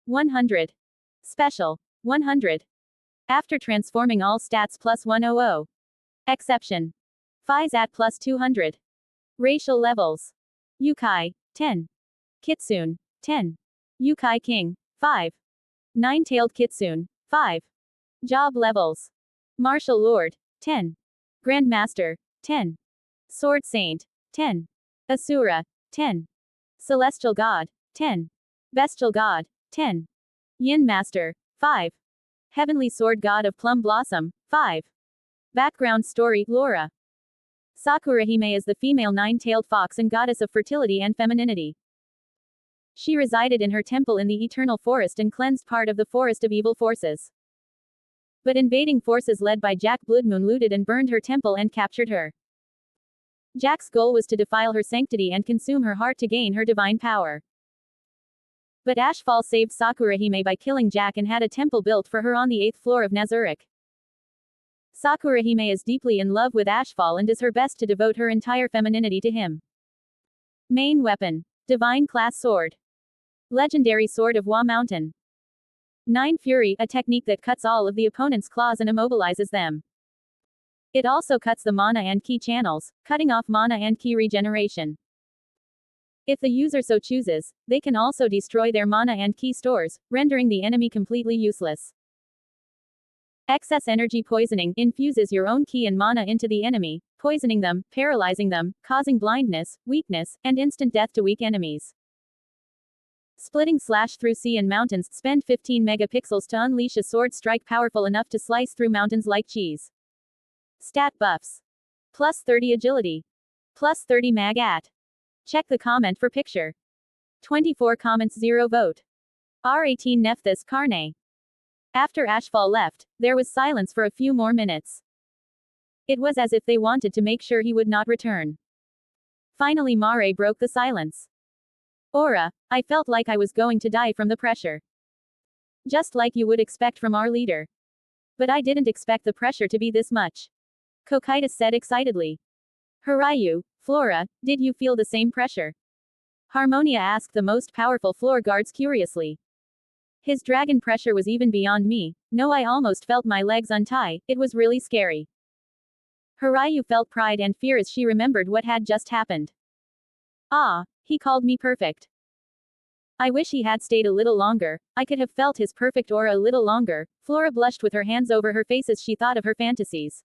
100. Special: 100. After transforming all stats plus 100. Exception: Phys-at plus 200. Racial levels: Yukai 10. Kitsune 10. Yukai King 5. Nine-tailed Kitsune 5. Job levels: Martial Lord 10. Grandmaster 10. Sword Saint 10. Asura 10. Celestial God 10. Bestial God 10. Yin Master 5. Heavenly Sword God of Plum Blossom 5. Background story: Laura. Sakurahime is the female nine-tailed fox and goddess of fertility and femininity. She resided in her temple in the Eternal Forest and cleansed part of the forest of evil forces. But invading forces led by Jack Bloodmoon looted and burned her temple and captured her. Jack's goal was to defile her sanctity and consume her heart to gain her divine power. But Ashfall saved Sakurahime by killing Jack and had a temple built for her on the 8th floor of Nazarick. Sakurahime is deeply in love with Ashfall and does her best to devote her entire femininity to him. Main weapon: Divine Class Sword. Legendary Sword of Wa Mountain. 9 Fury, a technique that cuts all of the opponent's claws and immobilizes them. It also cuts the mana and ki channels, cutting off mana and ki regeneration. If the user so chooses, they can also destroy their mana and ki stores, rendering the enemy completely useless. Excess energy poisoning infuses your own ki and mana into the enemy, poisoning them, paralyzing them, causing blindness, weakness, and instant death to weak enemies. Splitting slash through sea and mountains, spend 15 megapixels to unleash a sword strike powerful enough to slice through mountains like cheese. Stat buffs: plus 30 agility, plus 30 mag-at. Check the comment for picture. 24 comments, 0 vote. R18 Nephthys Carne. After Ashfall left, there was silence for a few more minutes. It was as if they wanted to make sure he would not return. Finally Mare broke the silence. Aura, I felt like I was going to die from the pressure. Just like you would expect from our leader. But I didn't expect the pressure to be this much. Cocytus said excitedly. Harayu, Flora, did you feel the same pressure? Harmonia asked the most powerful floor guards curiously. His dragon pressure was even beyond me. No, I almost felt my legs untie, it was really scary. Harayu felt pride and fear as she remembered what had just happened. Ah, he called me perfect. I wish he had stayed a little longer, I could have felt his perfect aura a little longer. Flora blushed with her hands over her face as she thought of her fantasies.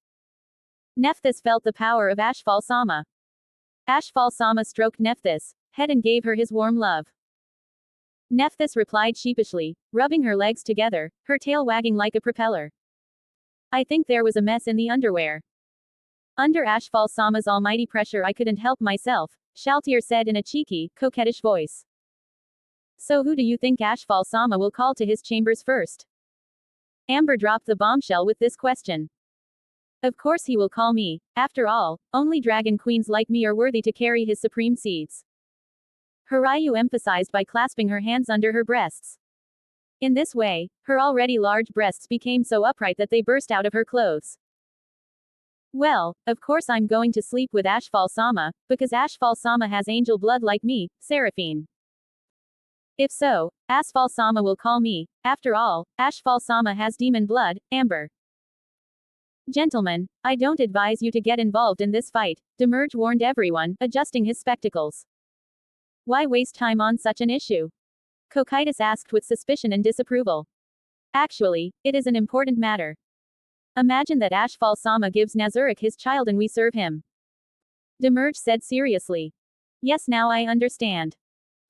Nephthys felt the power of Ashfall Sama. Ashfall Sama stroked Nephthys' head and gave her his warm love. Nephthys replied sheepishly, rubbing her legs together, her tail wagging like a propeller. I think there was a mess in the underwear. Under Ashfall Sama's almighty pressure I couldn't help myself, Shaltir said in a cheeky, coquettish voice. So who do you think Ashfall Sama will call to his chambers first? Amber dropped the bombshell with this question. Of course he will call me. After all, only dragon queens like me are worthy to carry his supreme seeds. Harayu emphasized by clasping her hands under her breasts. In this way, her already large breasts became so upright that they burst out of her clothes. Well, of course I'm going to sleep with Ashfall Sama, because Ashfall Sama has angel blood like me, Seraphine. If so, Ashfall Sama will call me. After all, Ashfall Sama has demon blood, Amber. Gentlemen, I don't advise you to get involved in this fight, Demerge warned everyone, adjusting his spectacles. Why waste time on such an issue? Cocytus asked with suspicion and disapproval. Actually, it is an important matter. Imagine that Ashfall Sama gives Nazarick his child and we serve him. Demerge said seriously. Yes, now I understand.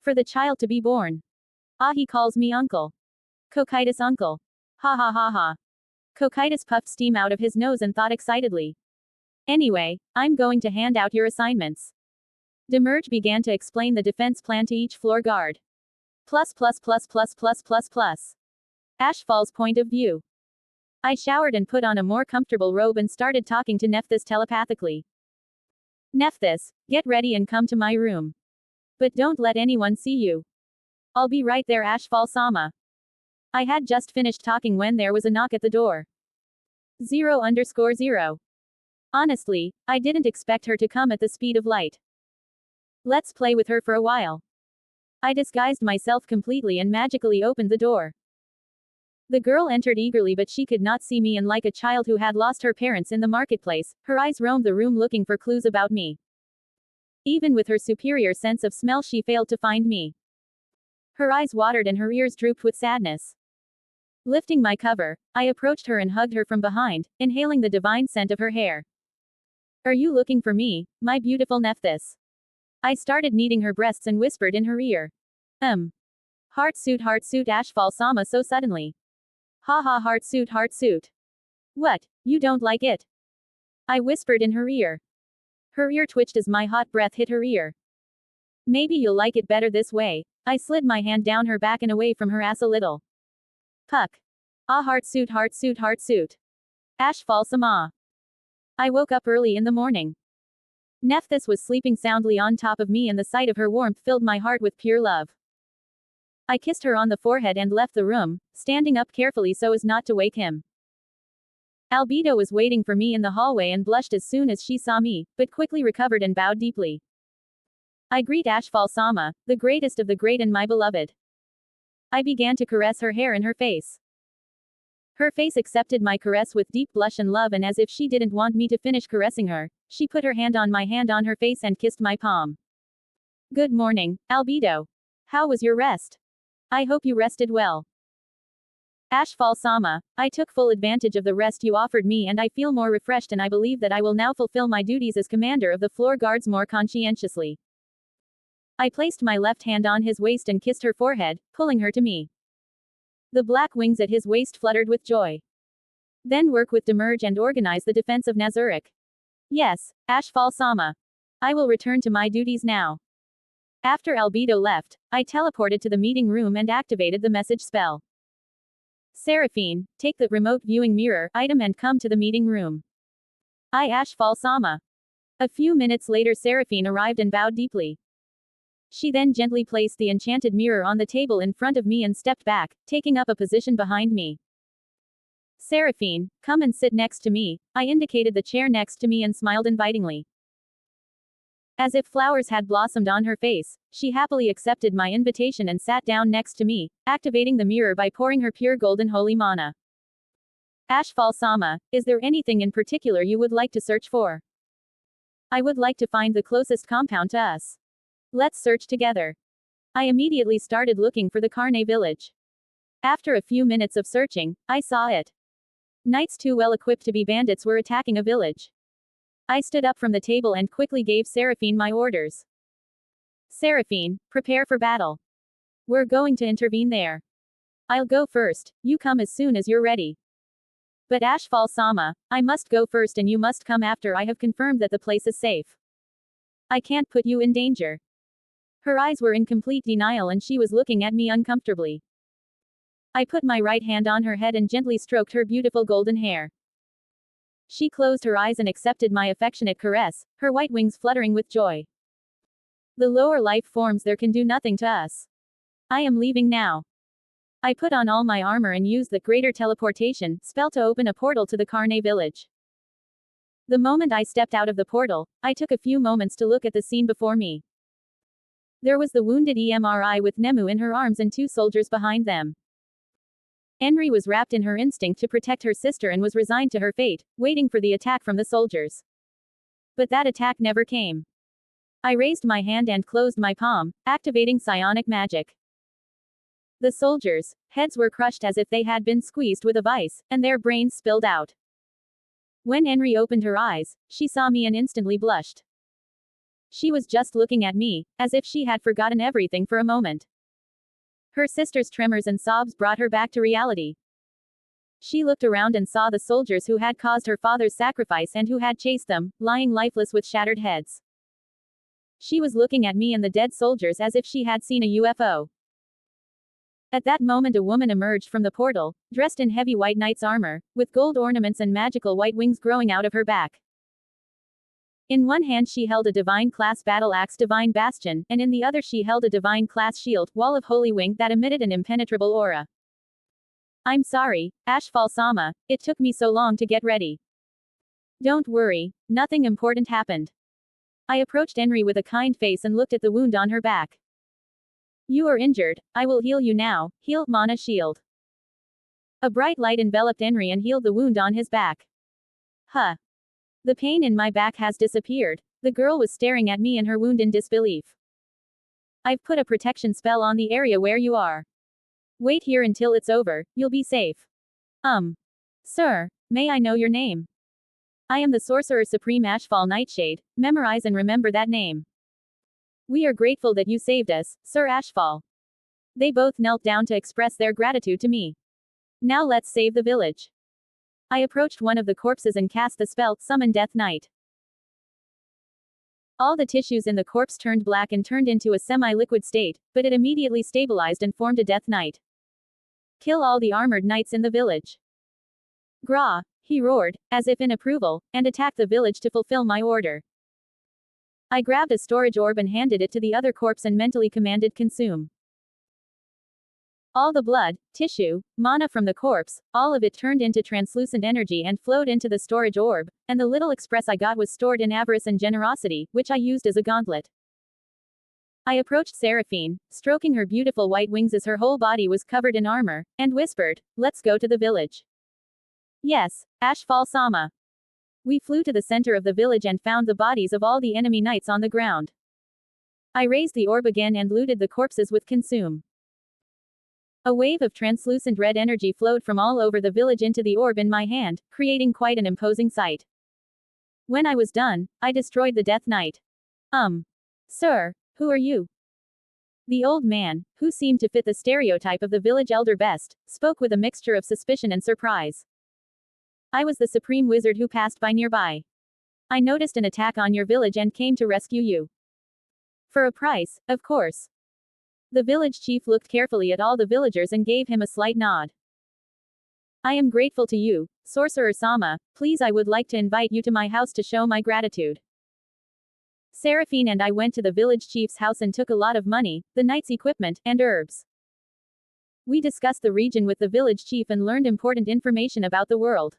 For the child to be born. Ah, he calls me uncle. Cocytus uncle. Ha ha ha ha. Cocytus puffed steam out of his nose and thought excitedly. Anyway, I'm going to hand out your assignments. Demerge began to explain the defense plan to each floor guard. Ashfall's point of view. I showered and put on a more comfortable robe and started talking to Nephthys telepathically. Nephthys, get ready and come to my room. But don't let anyone see you. I'll be right there, Ashfall Sama. I had just finished talking when there was a knock at the door. 0_0. Honestly, I didn't expect her to come at the speed of light. Let's play with her for a while. I disguised myself completely and magically opened the door. The girl entered eagerly, but she could not see me, and like a child who had lost her parents in the marketplace, her eyes roamed the room looking for clues about me. Even with her superior sense of smell, she failed to find me. Her eyes watered and her ears drooped with sadness. Lifting my cover, I approached her and hugged her from behind, inhaling the divine scent of her hair. Are you looking for me, my beautiful Nephthys? I started kneading her breasts and whispered in her ear. Heart suit, Ashfall Sama so suddenly. Ha ha, heart suit. What, you don't like it? I whispered in her ear. Her ear twitched as my hot breath hit her ear. Maybe you'll like it better this way. I slid my hand down her back and away from her ass a little. Puck. Ah, heart suit. Ashfall Sama. I woke up early in the morning. Nephthys was sleeping soundly on top of me, and the sight of her warmth filled my heart with pure love. I kissed her on the forehead and left the room, standing up carefully so as not to wake him. Albedo was waiting for me in the hallway and blushed as soon as she saw me, but quickly recovered and bowed deeply. I greet Ashfall Sama, the greatest of the great and my beloved. I began to caress her hair and her face. Her face accepted my caress with deep blush and love, and as if she didn't want me to finish caressing her, she put her hand on her face and kissed my palm. Good morning, Albedo. How was your rest? I hope you rested well. Ashfall Sama, I took full advantage of the rest you offered me and I feel more refreshed, and I believe that I will now fulfill my duties as commander of the floor guards more conscientiously. I placed my left hand on his waist and kissed her forehead, pulling her to me. The black wings at his waist fluttered with joy. Then work with Demerge and organize the defense of Nazarick. Yes, Ashfall Sama. I will return to my duties now. After Albedo left, I teleported to the meeting room and activated the message spell. Seraphine, take the remote viewing mirror item and come to the meeting room. I, Ashfall Sama. A few minutes later, Seraphine arrived and bowed deeply. She then gently placed the enchanted mirror on the table in front of me and stepped back, taking up a position behind me. Seraphine, come and sit next to me. I indicated the chair next to me and smiled invitingly. As if flowers had blossomed on her face, she happily accepted my invitation and sat down next to me, activating the mirror by pouring her pure golden holy mana. Ashfall Sama, is there anything in particular you would like to search for? I would like to find the closest compound to us. Let's search together. I immediately started looking for the Carne village. After a few minutes of searching, I saw it. Knights too well equipped to be bandits were attacking a village. I stood up from the table and quickly gave Seraphine my orders. Seraphine, prepare for battle. We're going to intervene there. I'll go first, you come as soon as you're ready. But Ashfall-sama, I must go first and you must come after I have confirmed that the place is safe. I can't put you in danger. Her eyes were in complete denial and she was looking at me uncomfortably. I put my right hand on her head and gently stroked her beautiful golden hair. She closed her eyes and accepted my affectionate caress, her white wings fluttering with joy. The lower life forms there can do nothing to us. I am leaving now. I put on all my armor and used the greater teleportation spell to open a portal to the Carne village. The moment I stepped out of the portal, I took a few moments to look at the scene before me. There was the wounded Emri with Nemu in her arms and 2 soldiers behind them. Enri was wrapped in her instinct to protect her sister and was resigned to her fate, waiting for the attack from the soldiers. But that attack never came. I raised my hand and closed my palm, activating psionic magic. The soldiers' heads were crushed as if they had been squeezed with a vice, and their brains spilled out. When Enri opened her eyes, she saw me and instantly blushed. She was just looking at me, as if she had forgotten everything for a moment. Her sister's tremors and sobs brought her back to reality. She looked around and saw the soldiers who had caused her father's sacrifice and who had chased them, lying lifeless with shattered heads. She was looking at me and the dead soldiers as if she had seen a UFO. At that moment a woman emerged from the portal, dressed in heavy white knight's armor, with gold ornaments and magical white wings growing out of her back. In one hand she held a divine class battle axe Divine Bastion, and in the other she held a divine class shield, Wall of Holy Wing that emitted an impenetrable aura. I'm sorry, Ashfall-sama, it took me so long to get ready. Don't worry, nothing important happened. I approached Enri with a kind face and looked at the wound on her back. You are injured, I will heal you now, heal, mana shield. A bright light enveloped Enri and healed the wound on his back. Huh. The pain in my back has disappeared, the girl was staring at me and her wound in disbelief. I've put a protection spell on the area where you are. Wait here until it's over, you'll be safe. Sir, may I know your name? I am the Sorcerer Supreme Ashfall Nightshade, memorize and remember that name. We are grateful that you saved us, Sir Ashfall. They both knelt down to express their gratitude to me. Now let's save the village. I approached one of the corpses and cast the spell, Summon Death Knight. All the tissues in the corpse turned black and turned into a semi-liquid state, but it immediately stabilized and formed a Death Knight. Kill all the armored knights in the village. Gra, he roared, as if in approval, and attacked the village to fulfill my order. I grabbed a storage orb and handed it to the other corpse and mentally commanded consume. All the blood, tissue, mana from the corpse, all of it turned into translucent energy and flowed into the storage orb, and the little express I got was stored in avarice and generosity, which I used as a gauntlet. I approached Seraphine, stroking her beautiful white wings as her whole body was covered in armor, and whispered, let's go to the village. Yes, Ashfall-sama. We flew to the center of the village and found the bodies of all the enemy knights on the ground. I raised the orb again and looted the corpses with consume. A wave of translucent red energy flowed from all over the village into the orb in my hand, creating quite an imposing sight. When I was done, I destroyed the Death Knight. Sir, who are you? The old man, who seemed to fit the stereotype of the village elder best, spoke with a mixture of suspicion and surprise. I was the supreme wizard who passed by nearby. I noticed an attack on your village and came to rescue you. For a price, of course. The village chief looked carefully at all the villagers and gave him a slight nod. I am grateful to you, Sorcerer-sama, please I would like to invite you to my house to show my gratitude. Seraphine and I went to the village chief's house and took a lot of money, the knight's equipment, and herbs. We discussed the region with the village chief and learned important information about the world.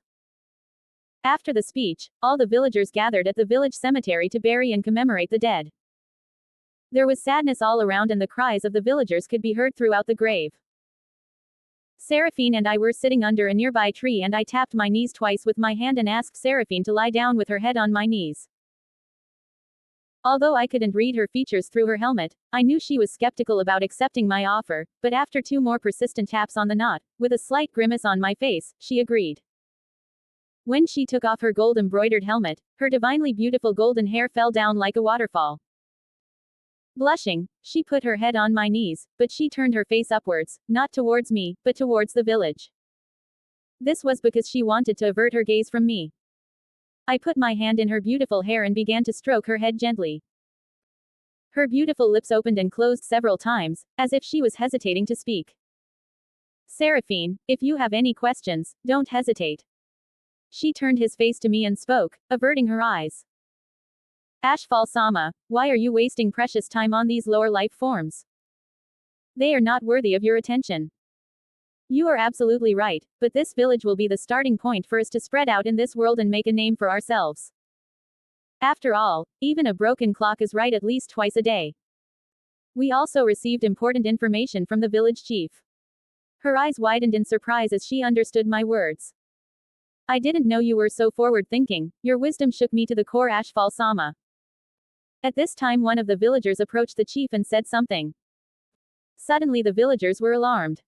After the speech, all the villagers gathered at the village cemetery to bury and commemorate the dead. There was sadness all around and the cries of the villagers could be heard throughout the grave. Seraphine and I were sitting under a nearby tree and I tapped my knees twice with my hand and asked Seraphine to lie down with her head on my knees. Although I couldn't read her features through her helmet, I knew she was skeptical about accepting my offer, but after 2 more persistent taps on the knot, with a slight grimace on my face, she agreed. When she took off her gold-embroidered helmet, her divinely beautiful golden hair fell down like a waterfall. Blushing, she put her head on my knees, but she turned her face upwards, not towards me, but towards the village. This was because she wanted to avert her gaze from me. I put my hand in her beautiful hair and began to stroke her head gently. Her beautiful lips opened and closed several times, as if she was hesitating to speak. Seraphine, if you have any questions, don't hesitate. She turned his face to me and spoke, averting her eyes. Ashfall-sama, why are you wasting precious time on these lower life forms? They are not worthy of your attention. You are absolutely right, but this village will be the starting point for us to spread out in this world and make a name for ourselves. After all, even a broken clock is right at least twice a day. We also received important information from the village chief. Her eyes widened in surprise as she understood my words. I didn't know you were so forward-thinking. Your wisdom shook me to the core, Ashfall-sama. At this time one of the villagers approached the chief and said something. Suddenly the villagers were alarmed.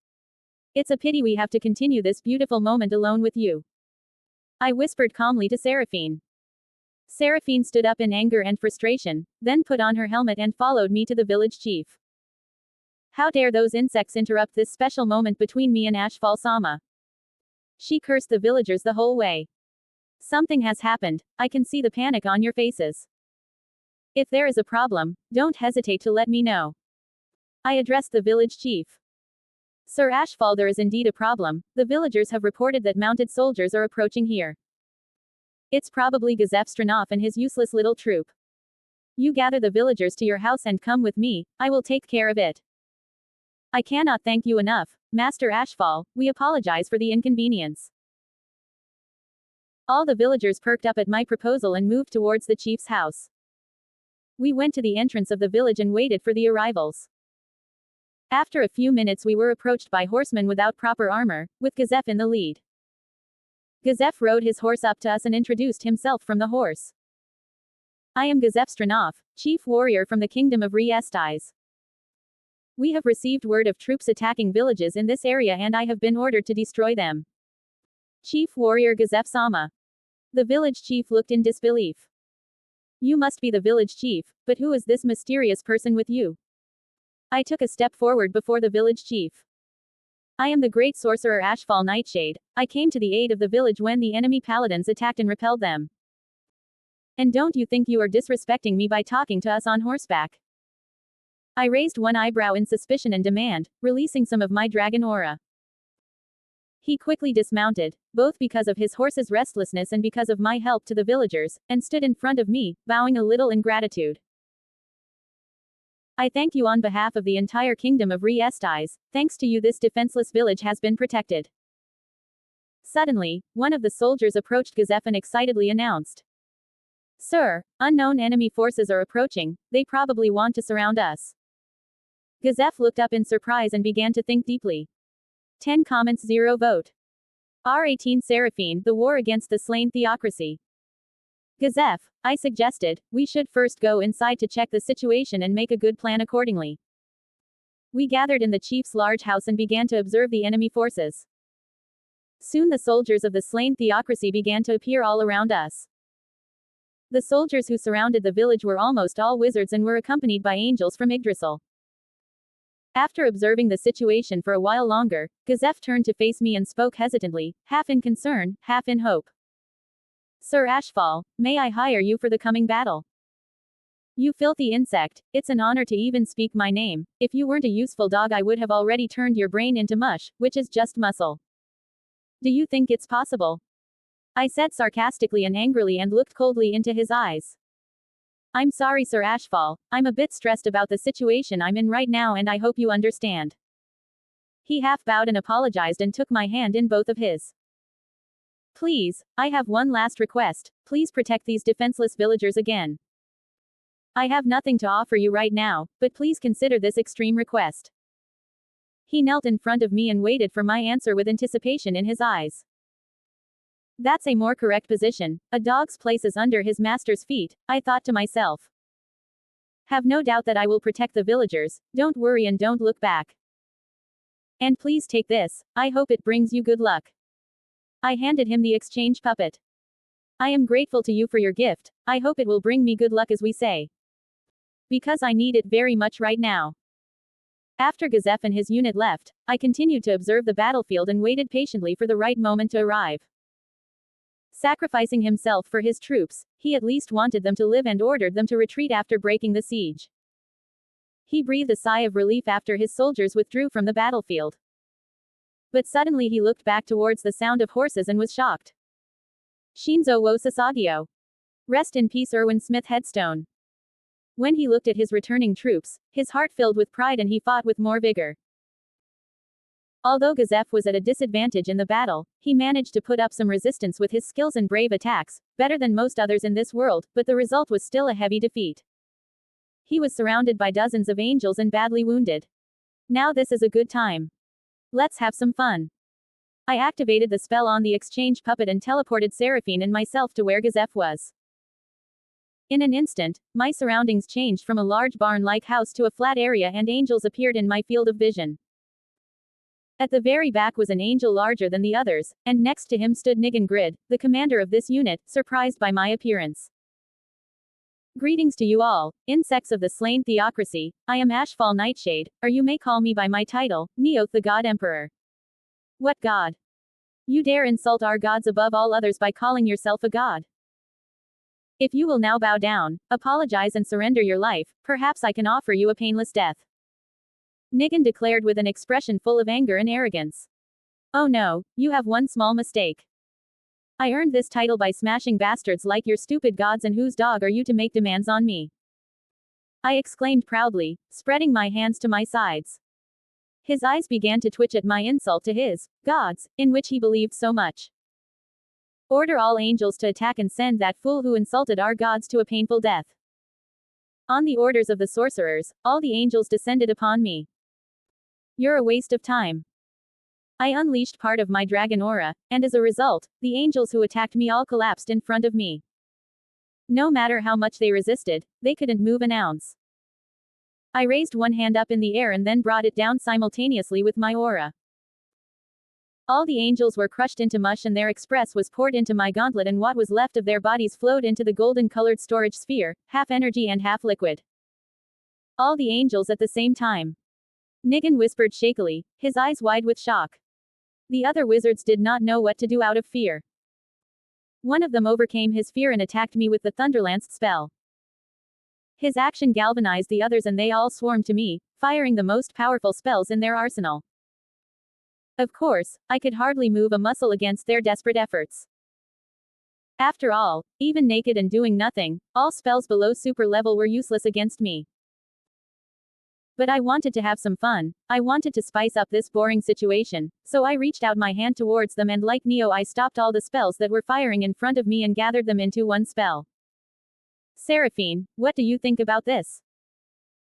It's a pity we have to continue this beautiful moment alone with you. I whispered calmly to Seraphine. Seraphine stood up in anger and frustration, then put on her helmet and followed me to the village chief. How dare those insects interrupt this special moment between me and Ashfall-sama? She cursed the villagers the whole way. Something has happened, I can see the panic on your faces. If there is a problem, don't hesitate to let me know. I addressed the village chief. Sir Ashfall, there is indeed a problem. The villagers have reported that mounted soldiers are approaching here. It's probably Gazef Stranov and his useless little troop. You gather the villagers to your house and come with me, I will take care of it. I cannot thank you enough, Master Ashfall, we apologize for the inconvenience. All the villagers perked up at my proposal and moved towards the chief's house. We went to the entrance of the village and waited for the arrivals. After a few minutes we were approached by horsemen without proper armor, with Gazef in the lead. Gazef rode his horse up to us and introduced himself from the horse. I am Gazef Stranov, chief warrior from the kingdom of Rosy. We have received word of troops attacking villages in this area and I have been ordered to destroy them. Chief warrior Gazef-sama. The village chief looked in disbelief. You must be the village chief, but who is this mysterious person with you? I took a step forward before the village chief. I am the great sorcerer Ashfall Nightshade. I came to the aid of the village when the enemy paladins attacked and repelled them. And don't you think you are disrespecting me by talking to us on horseback? I raised one eyebrow in suspicion and demand, releasing some of my dragon aura. He quickly dismounted, both because of his horse's restlessness and because of my help to the villagers, and stood in front of me, bowing a little in gratitude. I thank you on behalf of the entire kingdom of Rosy. Thanks to you this defenseless village has been protected. Suddenly, one of the soldiers approached Gazef and excitedly announced. Sir, unknown enemy forces are approaching, they probably want to surround us. Gazef looked up in surprise and began to think deeply. 10 comments 0 vote. R18 Seraphine, the war against the slain theocracy. Gazef, I suggested, we should first go inside to check the situation and make a good plan accordingly. We gathered in the chief's large house and began to observe the enemy forces. Soon the soldiers of the slain theocracy began to appear all around us. The soldiers who surrounded the village were almost all wizards and were accompanied by angels from Yggdrasil. After observing the situation for a while longer, Gazef turned to face me and spoke hesitantly, half in concern, half in hope. Sir Ashfall, may I hire you for the coming battle? You filthy insect, it's an honor to even speak my name. If you weren't a useful dog I would have already turned your brain into mush, which is just muscle. Do you think it's possible? I said sarcastically and angrily and looked coldly into his eyes. I'm sorry Sir Ashfall, I'm a bit stressed about the situation I'm in right now and I hope you understand. He half bowed and apologized and took my hand in both of his. Please, I have one last request, please protect these defenseless villagers again. I have nothing to offer you right now, but please consider this extreme request. He knelt in front of me and waited for my answer with anticipation in his eyes. That's a more correct position. A dog's place is under his master's feet, I thought to myself. Have no doubt that I will protect the villagers, don't worry and don't look back. And please take this, I hope it brings you good luck. I handed him the exchange puppet. I am grateful to you for your gift, I hope it will bring me good luck as we say. Because I need it very much right now. After Gazef and his unit left, I continued to observe the battlefield and waited patiently for the right moment to arrive. Sacrificing himself for his troops, he at least wanted them to live and ordered them to retreat after breaking the siege. He breathed a sigh of relief after his soldiers withdrew from the battlefield. But suddenly he looked back towards the sound of horses and was shocked. Shinzo wo Sasagio. Rest in peace Erwin Smith headstone. When he looked at his returning troops, his heart filled with pride and he fought with more vigor. Although Gazef was at a disadvantage in the battle, he managed to put up some resistance with his skills and brave attacks, better than most others in this world, but the result was still a heavy defeat. He was surrounded by dozens of angels and badly wounded. Now this is a good time. Let's have some fun. I activated the spell on the exchange puppet and teleported Seraphine and myself to where Gazef was. In an instant, my surroundings changed from a large barn-like house to a flat area and angels appeared in my field of vision. At the very back was an angel larger than the others, and next to him stood Nigan Grid, the commander of this unit, surprised by my appearance. Greetings to you all, insects of the slain theocracy, I am Ashfall Nightshade, or you may call me by my title, Neoth the God Emperor. What god? You dare insult our gods above all others by calling yourself a god? If you will now bow down, apologize and surrender your life, perhaps I can offer you a painless death. Nigan declared with an expression full of anger and arrogance. Oh no, you have one small mistake. I earned this title by smashing bastards like your stupid gods, and whose dog are you to make demands on me? I exclaimed proudly, spreading my hands to my sides. His eyes began to twitch at my insult to his gods, in which he believed so much. Order all angels to attack and send that fool who insulted our gods to a painful death. On the orders of the sorcerers, all the angels descended upon me. You're a waste of time. I unleashed part of my dragon aura, and as a result, the angels who attacked me all collapsed in front of me. No matter how much they resisted, they couldn't move an ounce. I raised one hand up in the air and then brought it down simultaneously with my aura. All the angels were crushed into mush and their express was poured into my gauntlet, and what was left of their bodies flowed into the golden-colored storage sphere, half energy and half liquid. All the angels at the same time. Nigan whispered shakily, his eyes wide with shock. The other wizards did not know what to do out of fear. One of them overcame his fear and attacked me with the Thunderlance spell. His action galvanized the others and they all swarmed to me, firing the most powerful spells in their arsenal. Of course, I could hardly move a muscle against their desperate efforts. After all, even naked and doing nothing, all spells below super level were useless against me. But I wanted to have some fun, I wanted to spice up this boring situation, so I reached out my hand towards them and like Neo I stopped all the spells that were firing in front of me and gathered them into one spell. Seraphine, what do you think about this?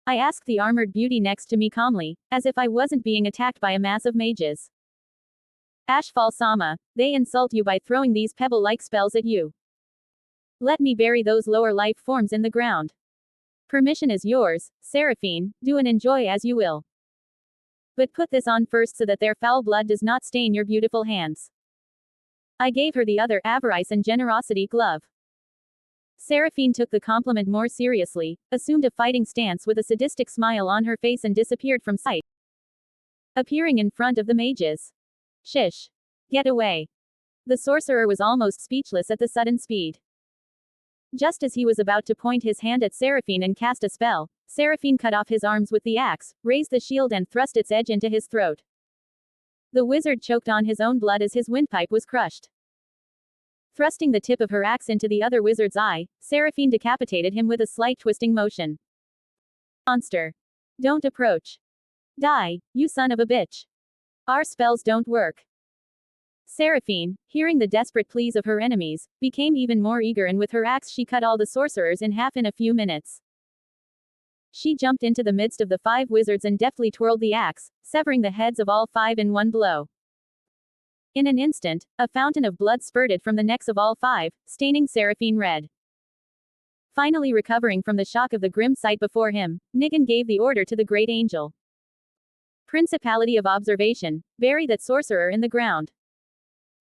I asked the armored beauty next to me calmly, as if I wasn't being attacked by a mass of mages. Ashfall Sama, they insult you by throwing these pebble-like spells at you. Let me bury those lower life forms in the ground. Permission is yours, Seraphine, do and enjoy as you will. But put this on first so that their foul blood does not stain your beautiful hands. I gave her the other avarice and generosity glove. Seraphine took the compliment more seriously, assumed a fighting stance with a sadistic smile on her face and disappeared from sight. Appearing in front of the mages. Shish. Get away. The sorcerer was almost speechless at the sudden speed. Just as he was about to point his hand at Seraphine and cast a spell, Seraphine cut off his arms with the axe, raised the shield and thrust its edge into his throat. The wizard choked on his own blood as his windpipe was crushed. Thrusting the tip of her axe into the other wizard's eye, Seraphine decapitated him with a slight twisting motion. Monster. Don't approach. Die, you son of a bitch. Our spells don't work. Seraphine, hearing the desperate pleas of her enemies, became even more eager and with her axe she cut all the sorcerers in half in a few minutes. She jumped into the midst of the 5 wizards and deftly twirled the axe, severing the heads of all 5 in one blow. In an instant, a fountain of blood spurted from the necks of all 5, staining Seraphine red. Finally recovering from the shock of the grim sight before him, Nigan gave the order to the great angel. Principality of observation, bury that sorcerer in the ground.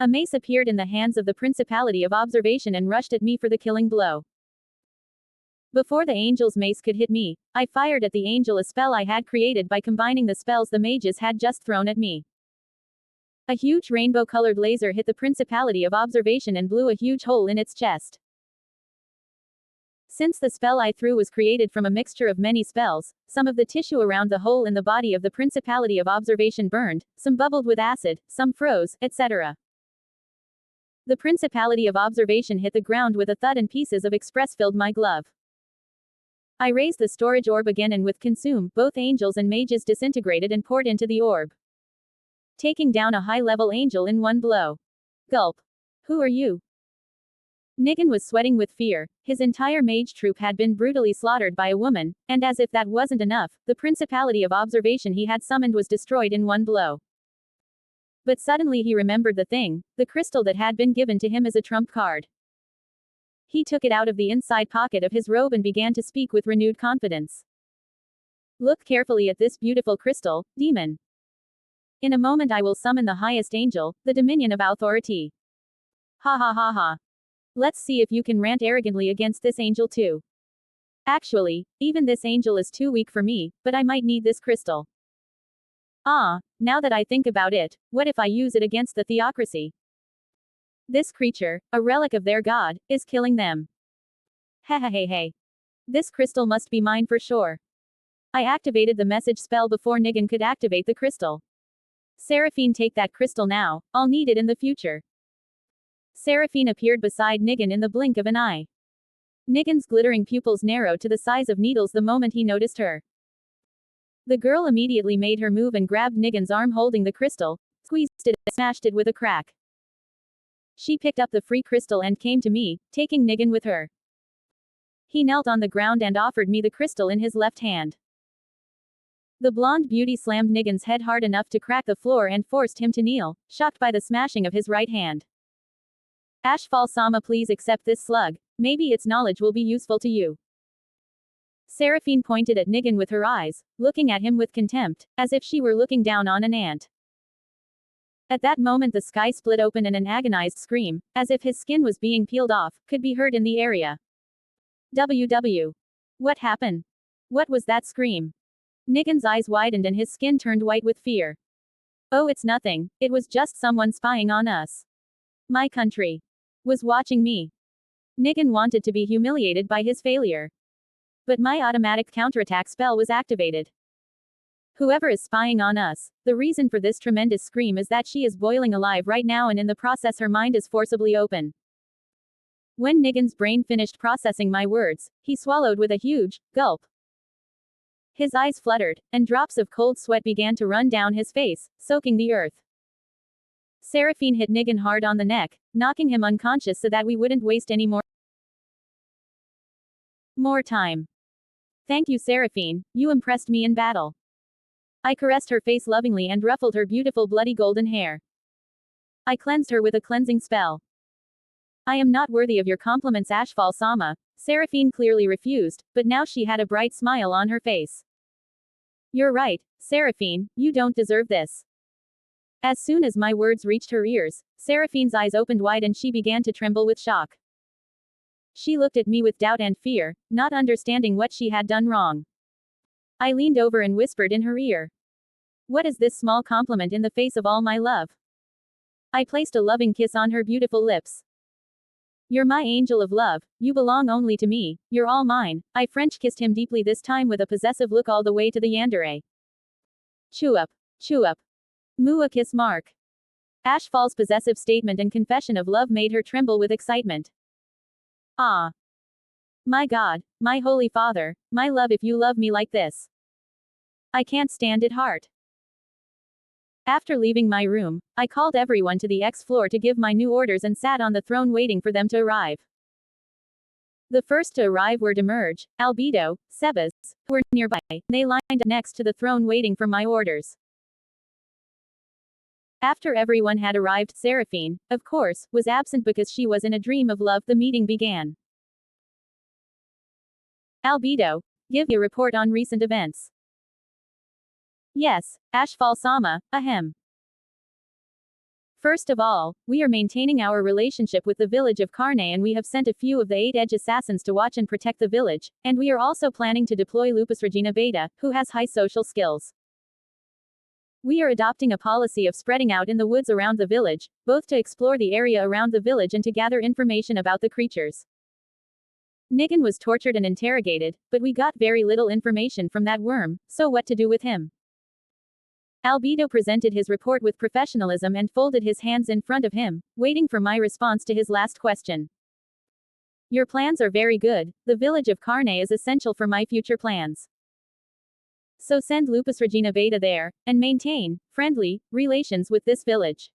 A mace appeared in the hands of the Principality of Observation and rushed at me for the killing blow. Before the angel's mace could hit me, I fired at the angel a spell I had created by combining the spells the mages had just thrown at me. A huge rainbow-colored laser hit the Principality of Observation and blew a huge hole in its chest. Since the spell I threw was created from a mixture of many spells, some of the tissue around the hole in the body of the Principality of Observation burned, some bubbled with acid, some froze, etc. The Principality of Observation hit the ground with a thud and pieces of express filled my glove. I raised the storage orb again and with consume, both angels and mages disintegrated and poured into the orb, taking down a high-level angel in one blow. Gulp. Who are you? Nigan was sweating with fear. His entire mage troop had been brutally slaughtered by a woman, and as if that wasn't enough, the Principality of Observation he had summoned was destroyed in one blow. But suddenly he remembered the crystal that had been given to him as a trump card. He took it out of the inside pocket of his robe and began to speak with renewed confidence. Look carefully at this beautiful crystal, demon. In a moment I will summon the highest angel, the dominion of authority. Ha ha ha ha. Let's see if you can rant arrogantly against this angel too. Actually, even this angel is too weak for me, but I might need this crystal. Ah, now that I think about it, what if I use it against the theocracy? This creature, a relic of their god, is killing them. Hey. This crystal must be mine for sure. I activated the message spell before Nigan could activate the crystal. Seraphine, take that crystal now, I'll need it in the future. Seraphine appeared beside Nigan in the blink of an eye. Nigan's glittering pupils narrowed to the size of needles the moment he noticed her. The girl immediately made her move and grabbed Nigan's arm holding the crystal, squeezed it and smashed it with a crack. She picked up the free crystal and came to me, taking Nigan with her. He knelt on the ground and offered me the crystal in his left hand. The blonde beauty slammed Nigan's head hard enough to crack the floor and forced him to kneel, shocked by the smashing of his right hand. Ashfall-sama, please accept this slug, maybe its knowledge will be useful to you. Seraphine pointed at Nigan with her eyes, looking at him with contempt, as if she were looking down on an ant. At that moment the sky split open and an agonized scream, as if his skin was being peeled off, could be heard in the area. WW. What happened? What was that scream? Nigan's eyes widened and his skin turned white with fear. Oh, it's nothing, it was just someone spying on us. My country was watching me. Nigan wanted to be humiliated by his failure. But my automatic counterattack spell was activated. Whoever is spying on us, the reason for this tremendous scream is that she is boiling alive right now and in the process her mind is forcibly open. When Nigan's brain finished processing my words, he swallowed with a huge gulp. His eyes fluttered, and drops of cold sweat began to run down his face, soaking the earth. Seraphine hit Nigan hard on the neck, knocking him unconscious so that we wouldn't waste any more time. Thank you, Seraphine, you impressed me in battle. I caressed her face lovingly and ruffled her beautiful bloody golden hair. I cleansed her with a cleansing spell. I am not worthy of your compliments, Ashfall-sama. Seraphine clearly refused, but now she had a bright smile on her face. You're right, Seraphine, you don't deserve this. As soon as my words reached her ears, Seraphine's eyes opened wide and she began to tremble with shock. She looked at me with doubt and fear, not understanding what she had done wrong. I leaned over and whispered in her ear. What is this small compliment in the face of all my love? I placed a loving kiss on her beautiful lips. You're my angel of love, you belong only to me, you're all mine. I French kissed him deeply, this time with a possessive look all the way to the yandere. Chew up. Moo a kiss mark. Ashfall's possessive statement and confession of love made her tremble with excitement. Ah. My God, my holy father, my love, if you love me like this. I can't stand it, heart. After leaving my room, I called everyone to the X floor to give my new orders and sat on the throne waiting for them to arrive. The first to arrive were Demerge, Albedo, Sebas, who were nearby. They lined up next to the throne waiting for my orders. After everyone had arrived, Seraphine, of course, was absent because she was in a dream of love. The meeting began. Albedo, give a report on recent events. Yes, Ashfall-sama, ahem. First of all, we are maintaining our relationship with the village of Carne, and we have sent a few of the 8 edge assassins to watch and protect the village, and we are also planning to deploy Lupus Regina Beta, who has high social skills. We are adopting a policy of spreading out in the woods around the village, both to explore the area around the village and to gather information about the creatures. Nigan was tortured and interrogated, but we got very little information from that worm, so what to do with him? Albedo presented his report with professionalism and folded his hands in front of him, waiting for my response to his last question. Your plans are very good. The village of Carne is essential for my future plans. So send Lupus Regina Beta there, and maintain friendly relations with this village.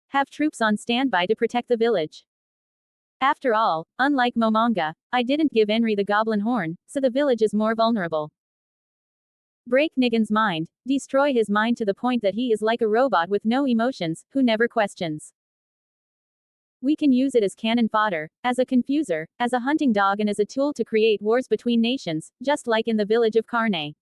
Have troops on standby to protect the village. After all, unlike Momonga, I didn't give Henry the goblin horn, so the village is more vulnerable. Break Nigan's mind, destroy his mind to the point that he is like a robot with no emotions, who never questions. We can use it as cannon fodder, as a confuser, as a hunting dog, and as a tool to create wars between nations, just like in the village of Carne.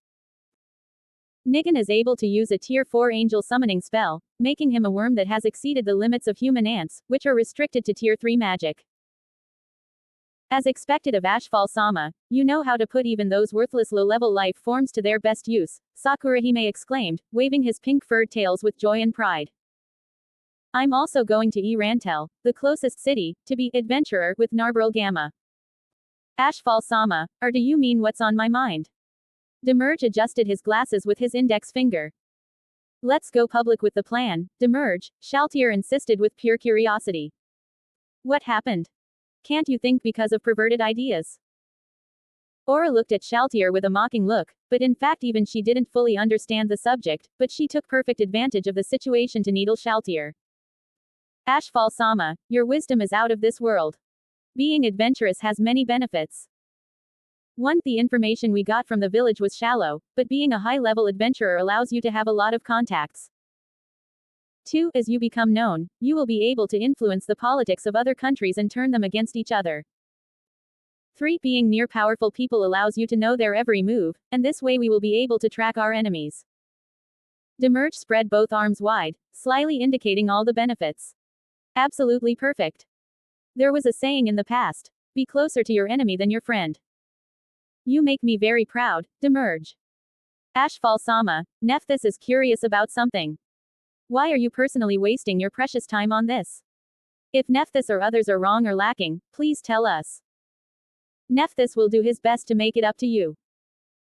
Nigan is able to use a tier 4 angel summoning spell, making him a worm that has exceeded the limits of human ants, which are restricted to tier 3 magic. As expected of Ashfall Sama, you know how to put even those worthless low-level life forms to their best use, Sakurahime exclaimed, waving his pink-furred tails with joy and pride. I'm also going to Rantel, the closest city, to be adventurer with Narbril Gamma. Ashfall Sama, or do you mean what's on my mind? Demerge adjusted his glasses with his index finger. Let's go public with the plan, Demerge, Shaltier insisted with pure curiosity. What happened? Can't you think because of perverted ideas? Aura looked at Shaltier with a mocking look, but in fact even she didn't fully understand the subject, but she took perfect advantage of the situation to needle Shaltier. Ashfall Sama, your wisdom is out of this world. Being adventurous has many benefits. 1. The information we got from the village was shallow, but being a high-level adventurer allows you to have a lot of contacts. 2. As you become known, you will be able to influence the politics of other countries and turn them against each other. 3. Being near powerful people allows you to know their every move, and this way we will be able to track our enemies. Demerge spread both arms wide, slyly indicating all the benefits. Absolutely perfect. There was a saying in the past, be closer to your enemy than your friend. You make me very proud, Demerge. Ashfall Sama, Nephthys is curious about something. Why are you personally wasting your precious time on this? If Nephthys or others are wrong or lacking, please tell us. Nephthys will do his best to make it up to you.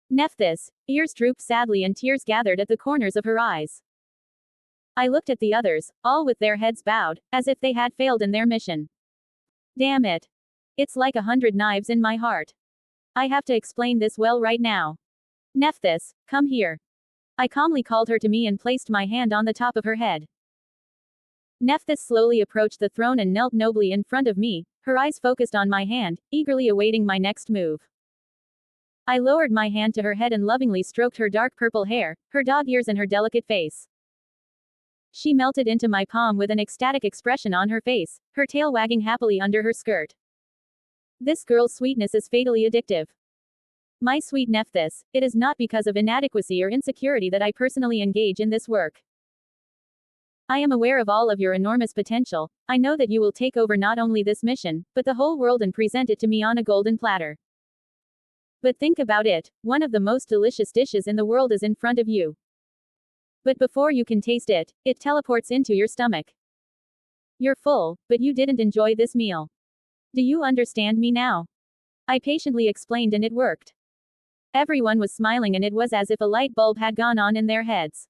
Nephthys, ears drooped sadly and tears gathered at the corners of her eyes. I looked at the others, all with their heads bowed, as if they had failed in their mission. Damn it. It's like 100 knives in my heart. I have to explain this well right now. Nephthys, come here. I calmly called her to me and placed my hand on the top of her head. Nephthys slowly approached the throne and knelt nobly in front of me, her eyes focused on my hand, eagerly awaiting my next move. I lowered my hand to her head and lovingly stroked her dark purple hair, her dog ears and her delicate face. She melted into my palm with an ecstatic expression on her face, her tail wagging happily under her skirt. This girl's sweetness is fatally addictive. My sweet Nephthys, it is not because of inadequacy or insecurity that I personally engage in this work. I am aware of all of your enormous potential. I know that you will take over not only this mission, but the whole world and present it to me on a golden platter. But think about it, one of the most delicious dishes in the world is in front of you. But before you can taste it, it teleports into your stomach. You're full, but you didn't enjoy this meal. Do you understand me now? I patiently explained and it worked. Everyone was smiling and it was as if a light bulb had gone on in their heads.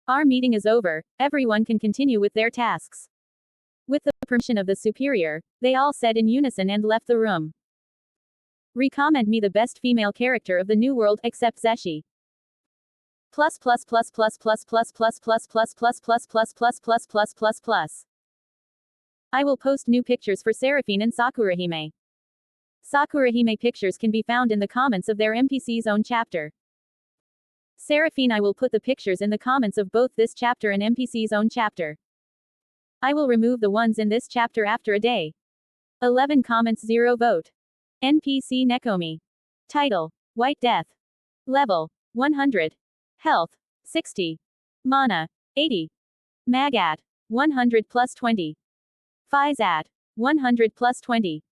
Our meeting is over, everyone can continue with their tasks. With the permission of the superior, they all said in unison and left the room. Recommend me the best female character of the new world except Zeshi. Plus plus plus plus plus plus plus plus plus plus plus plus plus plus plus plus plus. I will post new pictures for Seraphine and Sakurahime. Sakurahime pictures can be found in the comments of their NPC's own chapter. Seraphine, I will put the pictures in the comments of both this chapter and NPC's own chapter. I will remove the ones in this chapter after a day. 11 comments 0 vote. NPC Nekomi. Title: White Death. Level: 100. Health: 60. Mana: 80. Magat: 100 plus 20. Phys 100 plus 20.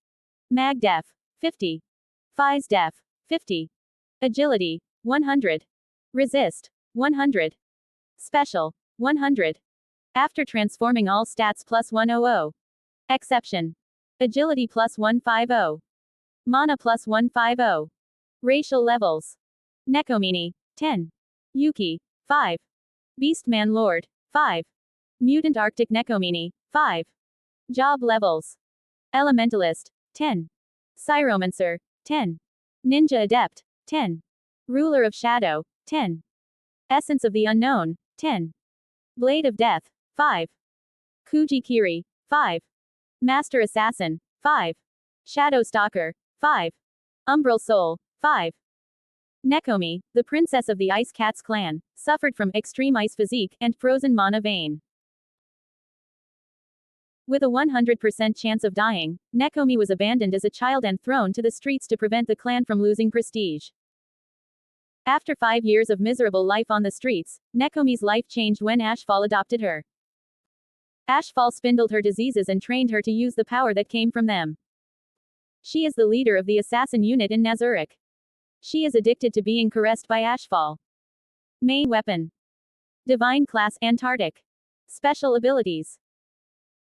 Mag Def 50. Phys Def 50. Agility 100. Resist 100. Special 100. After transforming all stats plus 100. Exception. Agility plus 150. Mana plus 150. Racial levels. Nekomini 10. Yuki 5. Beastman Lord 5. Mutant Arctic Nekomini 5. Job levels. Elementalist 10. Pyromancer 10. Ninja Adept 10. Ruler of Shadow 10. Essence of the Unknown 10. Blade of Death 5. Kujikiri 5. Master Assassin 5. Shadow Stalker 5. Umbral Soul 5. Nekomi, the princess of the Ice Cats clan, suffered from extreme ice physique and frozen mana vein. With a 100% chance of dying, Nekomi was abandoned as a child and thrown to the streets to prevent the clan from losing prestige. After 5 years of miserable life on the streets, Nekomi's life changed when Ashfall adopted her. Ashfall spindled her diseases and trained her to use the power that came from them. She is the leader of the assassin unit in Nazuric. She is addicted to being caressed by Ashfall. Main weapon. Divine class Antarctic. Special abilities.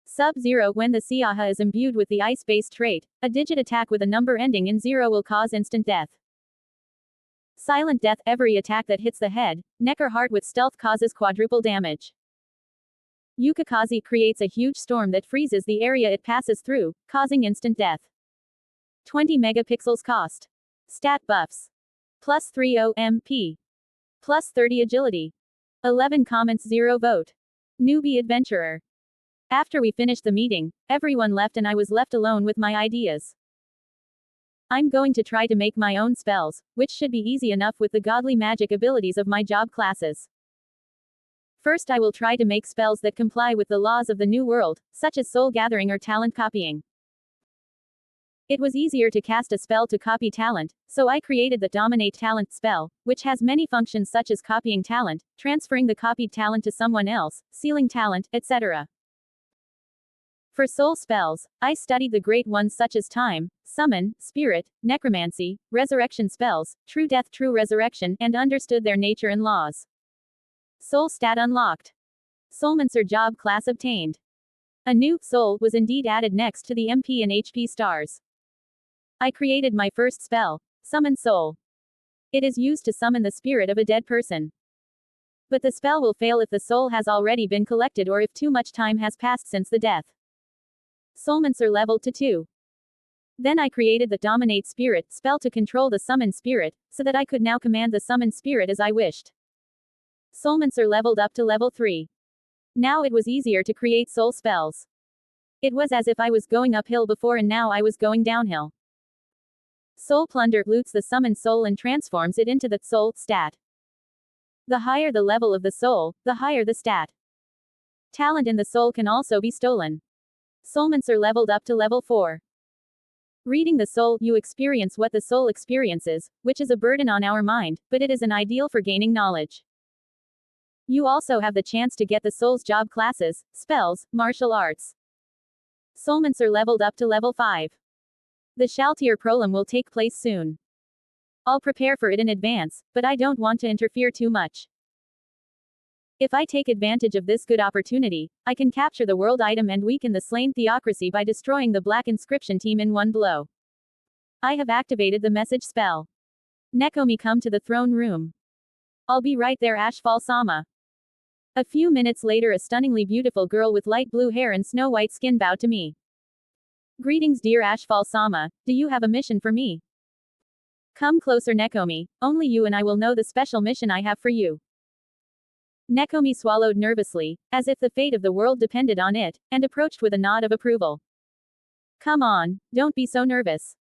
Sub-Zero. When the Siaha is imbued with the ice-based trait, a digit attack with a number ending in 0 will cause instant death. Silent Death. Every attack that hits the head, neck or heart with stealth causes quadruple damage. Yukikaze creates a huge storm that freezes the area it passes through, causing instant death. 20 megapixels cost. Stat buffs. Plus 3 OMP. Plus 30 agility. 11 comments 0 vote. Newbie adventurer. After we finished the meeting, everyone left and I was left alone with my ideas. I'm going to try to make my own spells, which should be easy enough with the godly magic abilities of my job classes. First, I will try to make spells that comply with the laws of the new world, such as soul gathering or talent copying. It was easier to cast a spell to copy talent, so I created the Dominate Talent spell, which has many functions such as copying talent, transferring the copied talent to someone else, sealing talent, etc. For soul spells, I studied the great ones such as Time, Summon, Spirit, Necromancy, Resurrection spells, True Death, True Resurrection, and understood their nature and laws. Soul stat unlocked. Soulmancer job class obtained. A new soul was indeed added next to the MP and HP stars. I created my first spell, Summon Soul. It is used to summon the spirit of a dead person. But the spell will fail if the soul has already been collected or if too much time has passed since the death. Soulmancer leveled to 2. Then I created the Dominate Spirit spell to control the Summon Spirit, so that I could now command the Summon Spirit as I wished. Soulmancer leveled up to level 3. Now it was easier to create soul spells. It was as if I was going uphill before and now I was going downhill. Soul Plunder loots the summoned soul and transforms it into the soul stat. The higher the level of the soul, the higher the stat. Talent in the soul can also be stolen. Soulmancer leveled up to level 4. Reading the soul, you experience what the soul experiences, which is a burden on our mind, but it is an ideal for gaining knowledge. You also have the chance to get the soul's job classes, spells, martial arts. Soulmancer leveled up to level 5. The Shaltier Prolim will take place soon. I'll prepare for it in advance, but I don't want to interfere too much. If I take advantage of this good opportunity, I can capture the world item and weaken the slain theocracy by destroying the Black Inscription team in one blow. I have activated the message spell. Nekomi, come to the throne room. I'll be right there, Ashfall-sama. A few minutes later, a stunningly beautiful girl with light blue hair and snow-white skin bowed to me. Greetings, dear Ashfall-sama, do you have a mission for me? Come closer, Nekomi, only you and I will know the special mission I have for you. Nekomi swallowed nervously, as if the fate of the world depended on it, and approached with a nod of approval. Come on, don't be so nervous.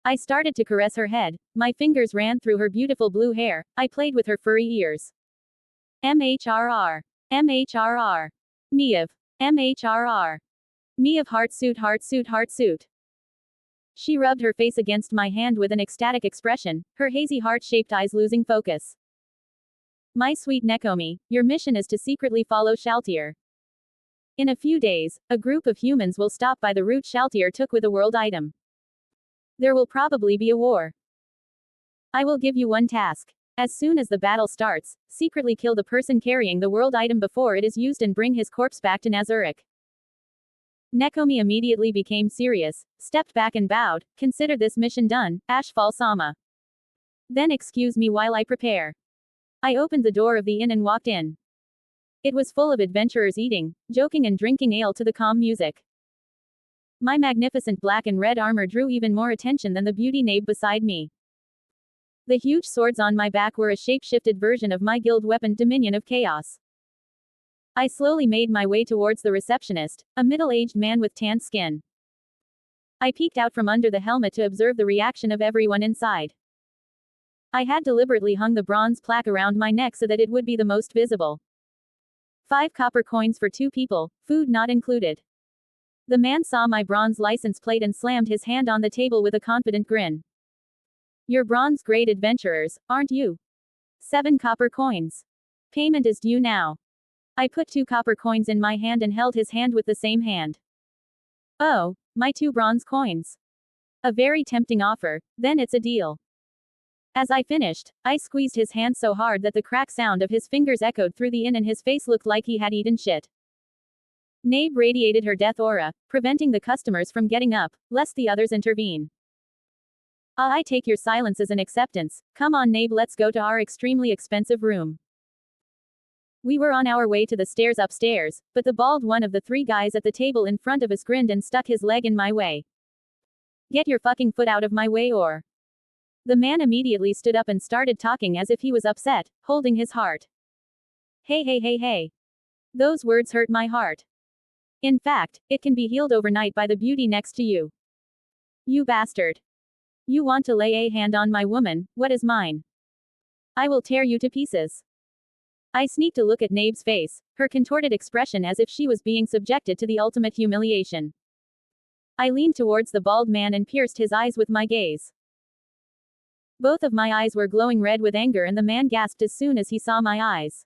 I started to caress her head, my fingers ran through her beautiful blue hair, I played with her furry ears. MHRR. MHRR. Miev. MHRR. Miev heartsuit heartsuit heartsuit. She rubbed her face against my hand with an ecstatic expression, her hazy heart-shaped eyes losing focus. My sweet Nekomi, your mission is to secretly follow Shaltier. In a few days, a group of humans will stop by the route Shaltier took with a world item. There will probably be a war. I will give you one task. As soon as the battle starts, secretly kill the person carrying the world item before it is used and bring his corpse back to Nazarick. Nekomi immediately became serious, stepped back and bowed. Consider this mission done, Ashfall Sama. Then excuse me while I prepare. I opened the door of the inn and walked in. It was full of adventurers eating, joking and drinking ale to the calm music. My magnificent black and red armor drew even more attention than the beauty knave beside me. The huge swords on my back were a shape-shifted version of my guild weapon Dominion of Chaos. I slowly made my way towards the receptionist, a middle-aged man with tanned skin. I peeked out from under the helmet to observe the reaction of everyone inside. I had deliberately hung the bronze plaque around my neck so that it would be the most visible. 5 copper coins for 2 people, food not included. The man saw my bronze license plate and slammed his hand on the table with a confident grin. You're bronze-grade adventurers, aren't you? 7 copper coins. Payment is due now. I put 2 copper coins in my hand and held his hand with the same hand. Oh, my 2 bronze coins. A very tempting offer, then it's a deal. As I finished, I squeezed his hand so hard that the crack sound of his fingers echoed through the inn and his face looked like he had eaten shit. Nabe radiated her death aura, preventing the customers from getting up, lest the others intervene. I take your silence as an acceptance. Come on Nabe, let's go to our extremely expensive room. We were on our way to the stairs upstairs, but the bald one of the 3 guys at the table in front of us grinned and stuck his leg in my way. Get your fucking foot out of my way or... The man immediately stood up and started talking as if he was upset, holding his heart. Hey. Those words hurt my heart. In fact, it can be healed overnight by the beauty next to you. You bastard. You want to lay a hand on my woman, what is mine? I will tear you to pieces. I sneaked a look at Nabe's face, her contorted expression as if she was being subjected to the ultimate humiliation. I leaned towards the bald man and pierced his eyes with my gaze. Both of my eyes were glowing red with anger and the man gasped as soon as he saw my eyes.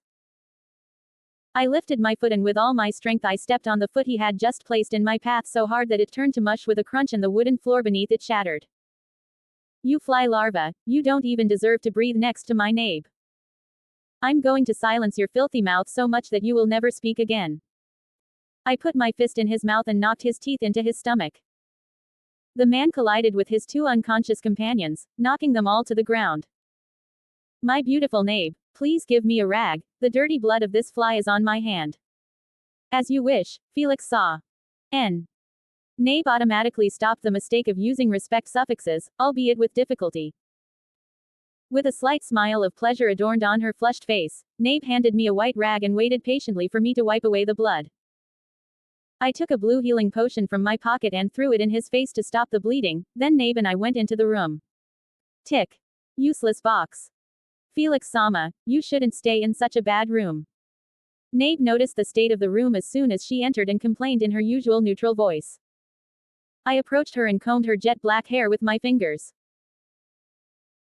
I lifted my foot and with all my strength I stepped on the foot he had just placed in my path so hard that it turned to mush with a crunch and the wooden floor beneath it shattered. You fly larva, you don't even deserve to breathe next to my Nabe. I'm going to silence your filthy mouth so much that you will never speak again. I put my fist in his mouth and knocked his teeth into his stomach. The man collided with his 2 unconscious companions, knocking them all to the ground. My beautiful Nabe, please give me a rag, the dirty blood of this fly is on my hand. As you wish, Felix saw. N. Nabe automatically stopped the mistake of using respect suffixes, albeit with difficulty. With a slight smile of pleasure adorned on her flushed face, Nabe handed me a white rag and waited patiently for me to wipe away the blood. I took a blue healing potion from my pocket and threw it in his face to stop the bleeding, then Nabe and I went into the room. Tick. Useless box. Felix Sama, you shouldn't stay in such a bad room. Nabe noticed the state of the room as soon as she entered and complained in her usual neutral voice. I approached her and combed her jet black hair with my fingers.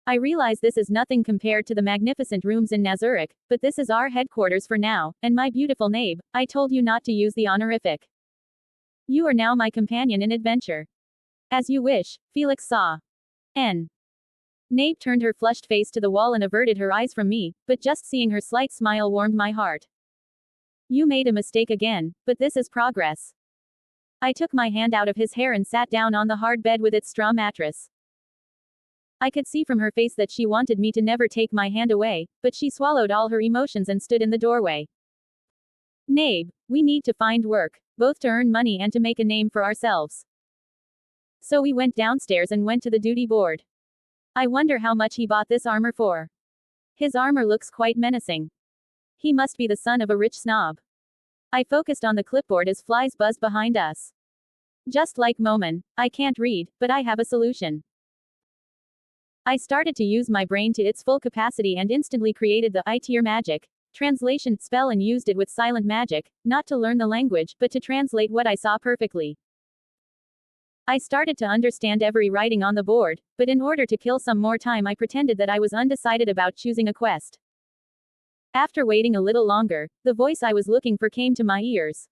I realize this is nothing compared to the magnificent rooms in Nazarick, but this is our headquarters for now, and my beautiful Nabe, I told you not to use the honorific. You are now my companion in adventure. As you wish, Felix saw. N. Nabe turned her flushed face to the wall and averted her eyes from me, but just seeing her slight smile warmed my heart. You made a mistake again, but this is progress. I took my hand out of his hair and sat down on the hard bed with its straw mattress. I could see from her face that she wanted me to never take my hand away, but she swallowed all her emotions and stood in the doorway. Nabe, we need to find work, both to earn money and to make a name for ourselves. So we went downstairs and went to the duty board. I wonder how much he bought this armor for. His armor looks quite menacing. He must be the son of a rich snob. I focused on the clipboard as flies buzzed behind us. Just like Momen, I can't read, but I have a solution. I started to use my brain to its full capacity and instantly created the I-tier magic translation spell and used it with silent magic, not to learn the language, but to translate what I saw perfectly. I started to understand every writing on the board, but in order to kill some more time I pretended that I was undecided about choosing a quest. After waiting a little longer, the voice I was looking for came to my ears.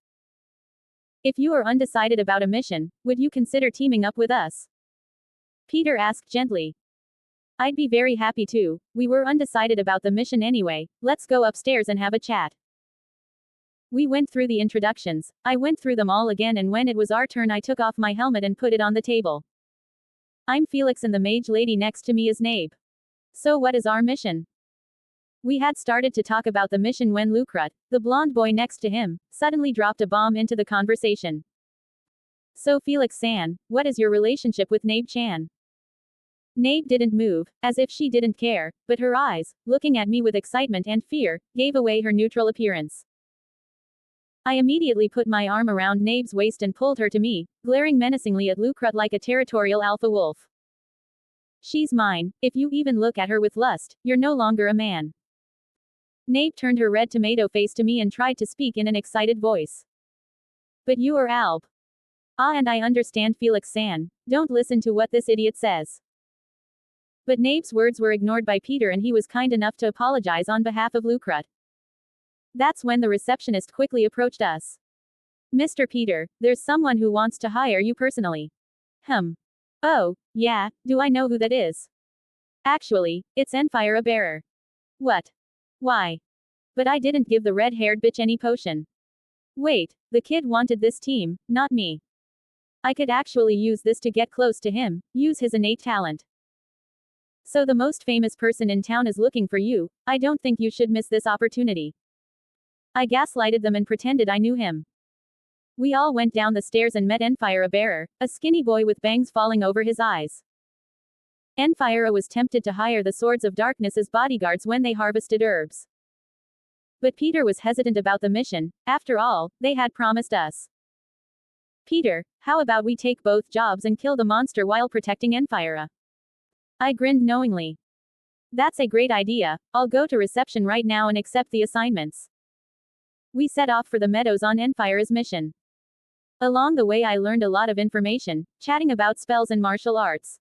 If you are undecided about a mission, would you consider teaming up with us? Peter asked gently. I'd be very happy to. We were undecided about the mission anyway. Let's go upstairs and have a chat. We went through the introductions. I went through them all again, and when it was our turn I took off my helmet and put it on the table. I'm Felix and the mage lady next to me is Nabe. So what is our mission? We had started to talk about the mission when Lucrut, the blonde boy next to him, suddenly dropped a bomb into the conversation. So Felix-san, what is your relationship with Nabe-chan? Nabe didn't move, as if she didn't care, but her eyes, looking at me with excitement and fear, gave away her neutral appearance. I immediately put my arm around Nabe's waist and pulled her to me, glaring menacingly at Lucrut like a territorial alpha wolf. She's mine. If you even look at her with lust, you're no longer a man. Nabe turned her red tomato face to me and tried to speak in an excited voice. But you are Alb. Ah, and I understand Felix-san. Don't listen to what this idiot says. But Nabe's words were ignored by Peter and he was kind enough to apologize on behalf of Lucrut. That's when the receptionist quickly approached us. Mr. Peter, there's someone who wants to hire you personally. Oh, yeah, do I know who that is? Actually, it's Enfire a bearer. What? Why? But I didn't give the red-haired bitch any potion. Wait, the kid wanted this team, not me. I could actually use this to get close to him, use his innate talent. So the most famous person in town is looking for you. I don't think you should miss this opportunity. I gaslighted them and pretended I knew him. We all went down the stairs and met Enfire Bearer, a skinny boy with bangs falling over his eyes. Enfire was tempted to hire the Swords of Darkness as bodyguards when they harvested herbs. But Peter was hesitant about the mission. After all, they had promised us. Peter, how about we take both jobs and kill the monster while protecting Enfire? I grinned knowingly. That's a great idea. I'll go to reception right now and accept the assignments. We set off for the meadows on Enfire's mission. Along the way I learned a lot of information, chatting about spells and martial arts.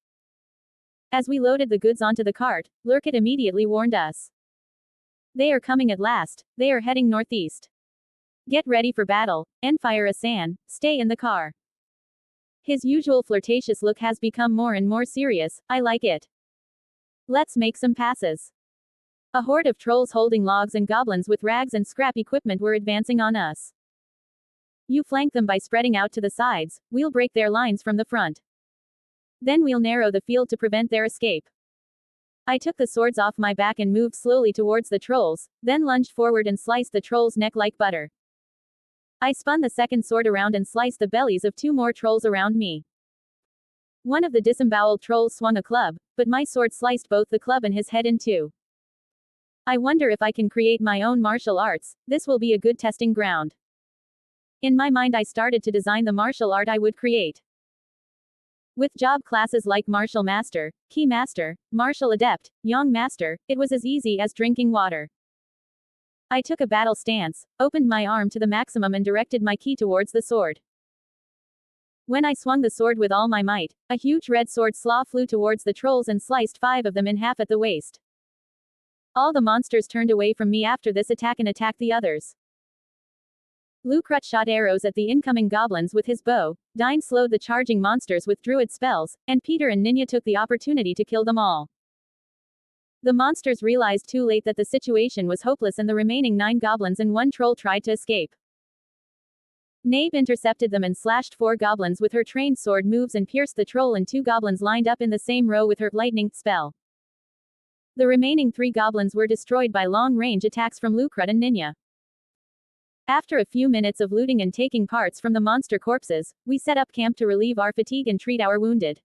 As we loaded the goods onto the cart, Lurkit immediately warned us. They are coming at last. They are heading northeast. Get ready for battle. Enfire-san, stay in the car. His usual flirtatious look has become more and more serious. I like it. Let's make some passes. A horde of trolls holding logs and goblins with rags and scrap equipment were advancing on us. You flank them by spreading out to the sides. We'll break their lines from the front. Then we'll narrow the field to prevent their escape. I took the swords off my back and moved slowly towards the trolls, then lunged forward and sliced the troll's neck like butter. I spun the second sword around and sliced the bellies of 2 more trolls around me. One of the disemboweled trolls swung a club, but my sword sliced both the club and his head in 2. I wonder if I can create my own martial arts. This will be a good testing ground. In my mind I started to design the martial art I would create. With job classes like Martial Master, Key Master, Martial Adept, Young Master, it was as easy as drinking water. I took a battle stance, opened my arm to the maximum and directed my ki towards the sword. When I swung the sword with all my might, a huge red sword slaw flew towards the trolls and sliced 5 of them in half at the waist. All the monsters turned away from me after this attack and attacked the others. Lucrut shot arrows at the incoming goblins with his bow, Dine slowed the charging monsters with druid spells, and Peter and Ninja took the opportunity to kill them all. The monsters realized too late that the situation was hopeless and the remaining 9 goblins and 1 troll tried to escape. Nabe intercepted them and slashed 4 goblins with her trained sword moves and pierced the troll and 2 goblins lined up in the same row with her lightning spell. The remaining 3 goblins were destroyed by long-range attacks from Lucrut and Ninja. After a few minutes of looting and taking parts from the monster corpses, we set up camp to relieve our fatigue and treat our wounded.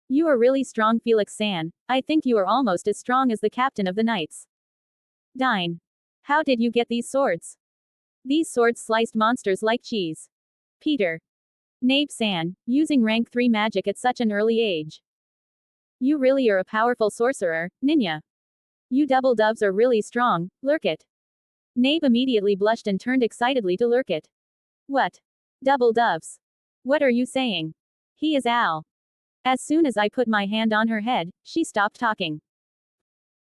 You are really strong, Felix-san. I think you are almost as strong as the captain of the knights. Dine. How did you get these swords? These swords sliced monsters like cheese. Peter. Nabe-san, using rank 3 magic at such an early age. You really are a powerful sorcerer, Ninja. You double doves are really strong, Lurkit. Nabe immediately blushed and turned excitedly to Lurkit. What? Double doves? What are you saying? He is Al. As soon as I put my hand on her head, she stopped talking.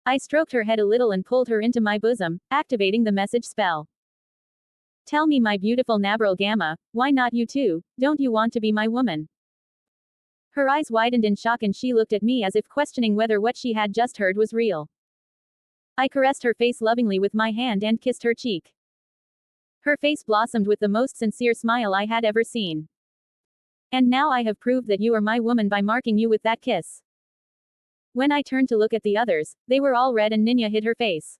I stroked her head a little and pulled her into my bosom, activating the message spell. Tell me, my beautiful Nabral Gamma, why not you too? Don't you want to be my woman? Her eyes widened in shock and she looked at me as if questioning whether what she had just heard was real. I caressed her face lovingly with my hand and kissed her cheek. Her face blossomed with the most sincere smile I had ever seen. And now I have proved that you are my woman by marking you with that kiss. When I turned to look at the others, they were all red and Ninya hid her face.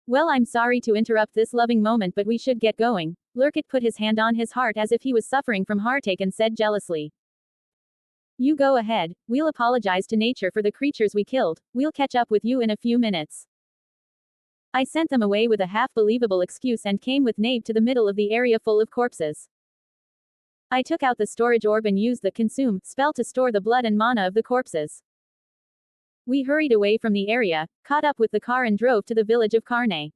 Well, I'm sorry to interrupt this loving moment, but we should get going. Lurkit put his hand on his heart as if he was suffering from heartache and said jealously. You go ahead, we'll apologize to nature for the creatures we killed, we'll catch up with you in a few minutes. I sent them away with a half-believable excuse and came with Nabe to the middle of the area full of corpses. I took out the storage orb and used the consume spell to store the blood and mana of the corpses. We hurried away from the area, caught up with the car and drove to the village of Karne.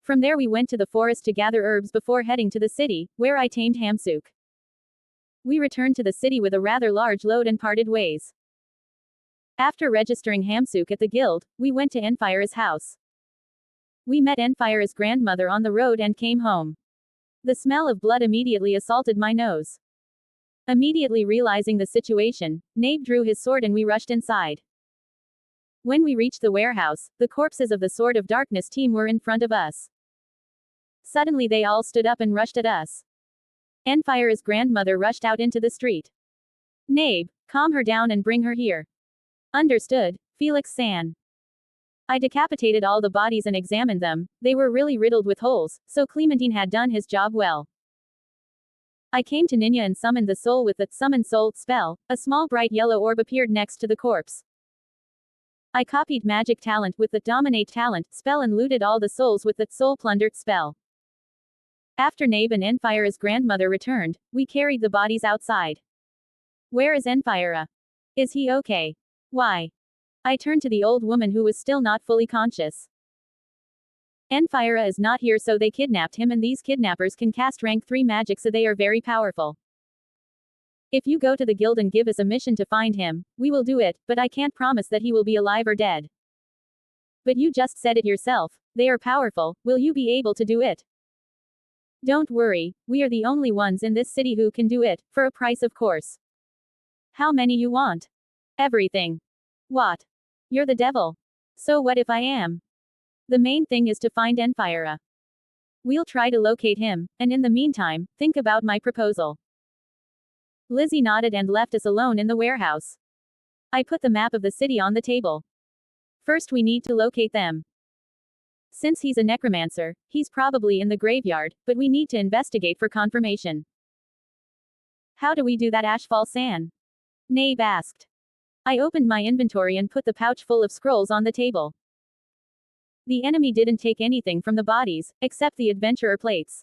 From there we went to the forest to gather herbs before heading to the city, where I tamed Hamsuk. We returned to the city with a rather large load and parted ways. After registering Hamsuk at the guild, we went to Enfira's house. We met Enfira's grandmother on the road and came home. The smell of blood immediately assaulted my nose. Immediately realizing the situation, Nabe drew his sword and we rushed inside. When we reached the warehouse, the corpses of the Sword of Darkness team were in front of us. Suddenly they all stood up and rushed at us. Enfira's grandmother rushed out into the street. Nabe, calm her down and bring her here. Understood, Felix-san. I decapitated all the bodies and examined them. They were really riddled with holes, so Clementine had done his job well. I came to Ninya and summoned the soul with the summon soul spell. A small bright yellow orb appeared next to the corpse. I copied magic talent with the dominate talent spell and looted all the souls with the soul plunder spell. After Nabe and Enfira's grandmother returned, we carried the bodies outside. Where is Enfira? Is he okay? Why? I turned to the old woman who was still not fully conscious. Enfira is not here, so they kidnapped him, and these kidnappers can cast rank 3 magic, so they are very powerful. If you go to the guild and give us a mission to find him, we will do it, but I can't promise that he will be alive or dead. But you just said it yourself, they are powerful, will you be able to do it? Don't worry, we are the only ones in this city who can do it, for a price of course. How many you want? Everything. What? You're the devil. So what if I am? The main thing is to find Enfira. We'll try to locate him, and in the meantime, think about my proposal. Lizzie nodded and left us alone in the warehouse. I put the map of the city on the table. First we need to locate them. Since he's a necromancer, he's probably in the graveyard, but we need to investigate for confirmation. How do we do that, Ashfall-san? Nabe asked. I opened my inventory and put the pouch full of scrolls on the table. The enemy didn't take anything from the bodies, except the adventurer plates.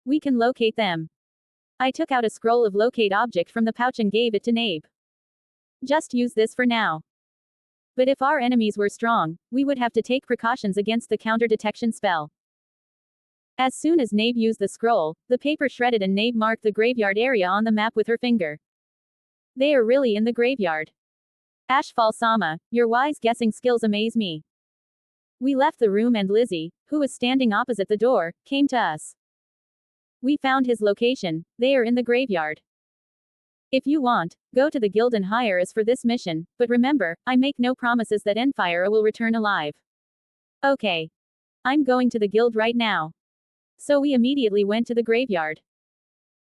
We can locate them. I took out a scroll of locate object from the pouch and gave it to Nabe. Just use this for now. But if our enemies were strong, we would have to take precautions against the counter detection spell. As soon as Nabe used the scroll, the paper shredded and Nabe marked the graveyard area on the map with her finger. They are really in the graveyard. Ashfall-sama, your wise guessing skills amaze me. We left the room and Lizzie, who was standing opposite the door, came to us. We found his location, they are in the graveyard. If you want, go to the guild and hire us for this mission, but remember, I make no promises that Enfira will return alive. Okay. I'm going to the guild right now. So we immediately went to the graveyard.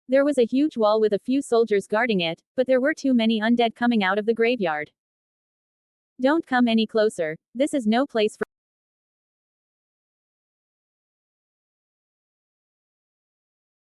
There was a huge wall with a few soldiers guarding it, but there were too many undead coming out of the graveyard. Don't come any closer, this is no place for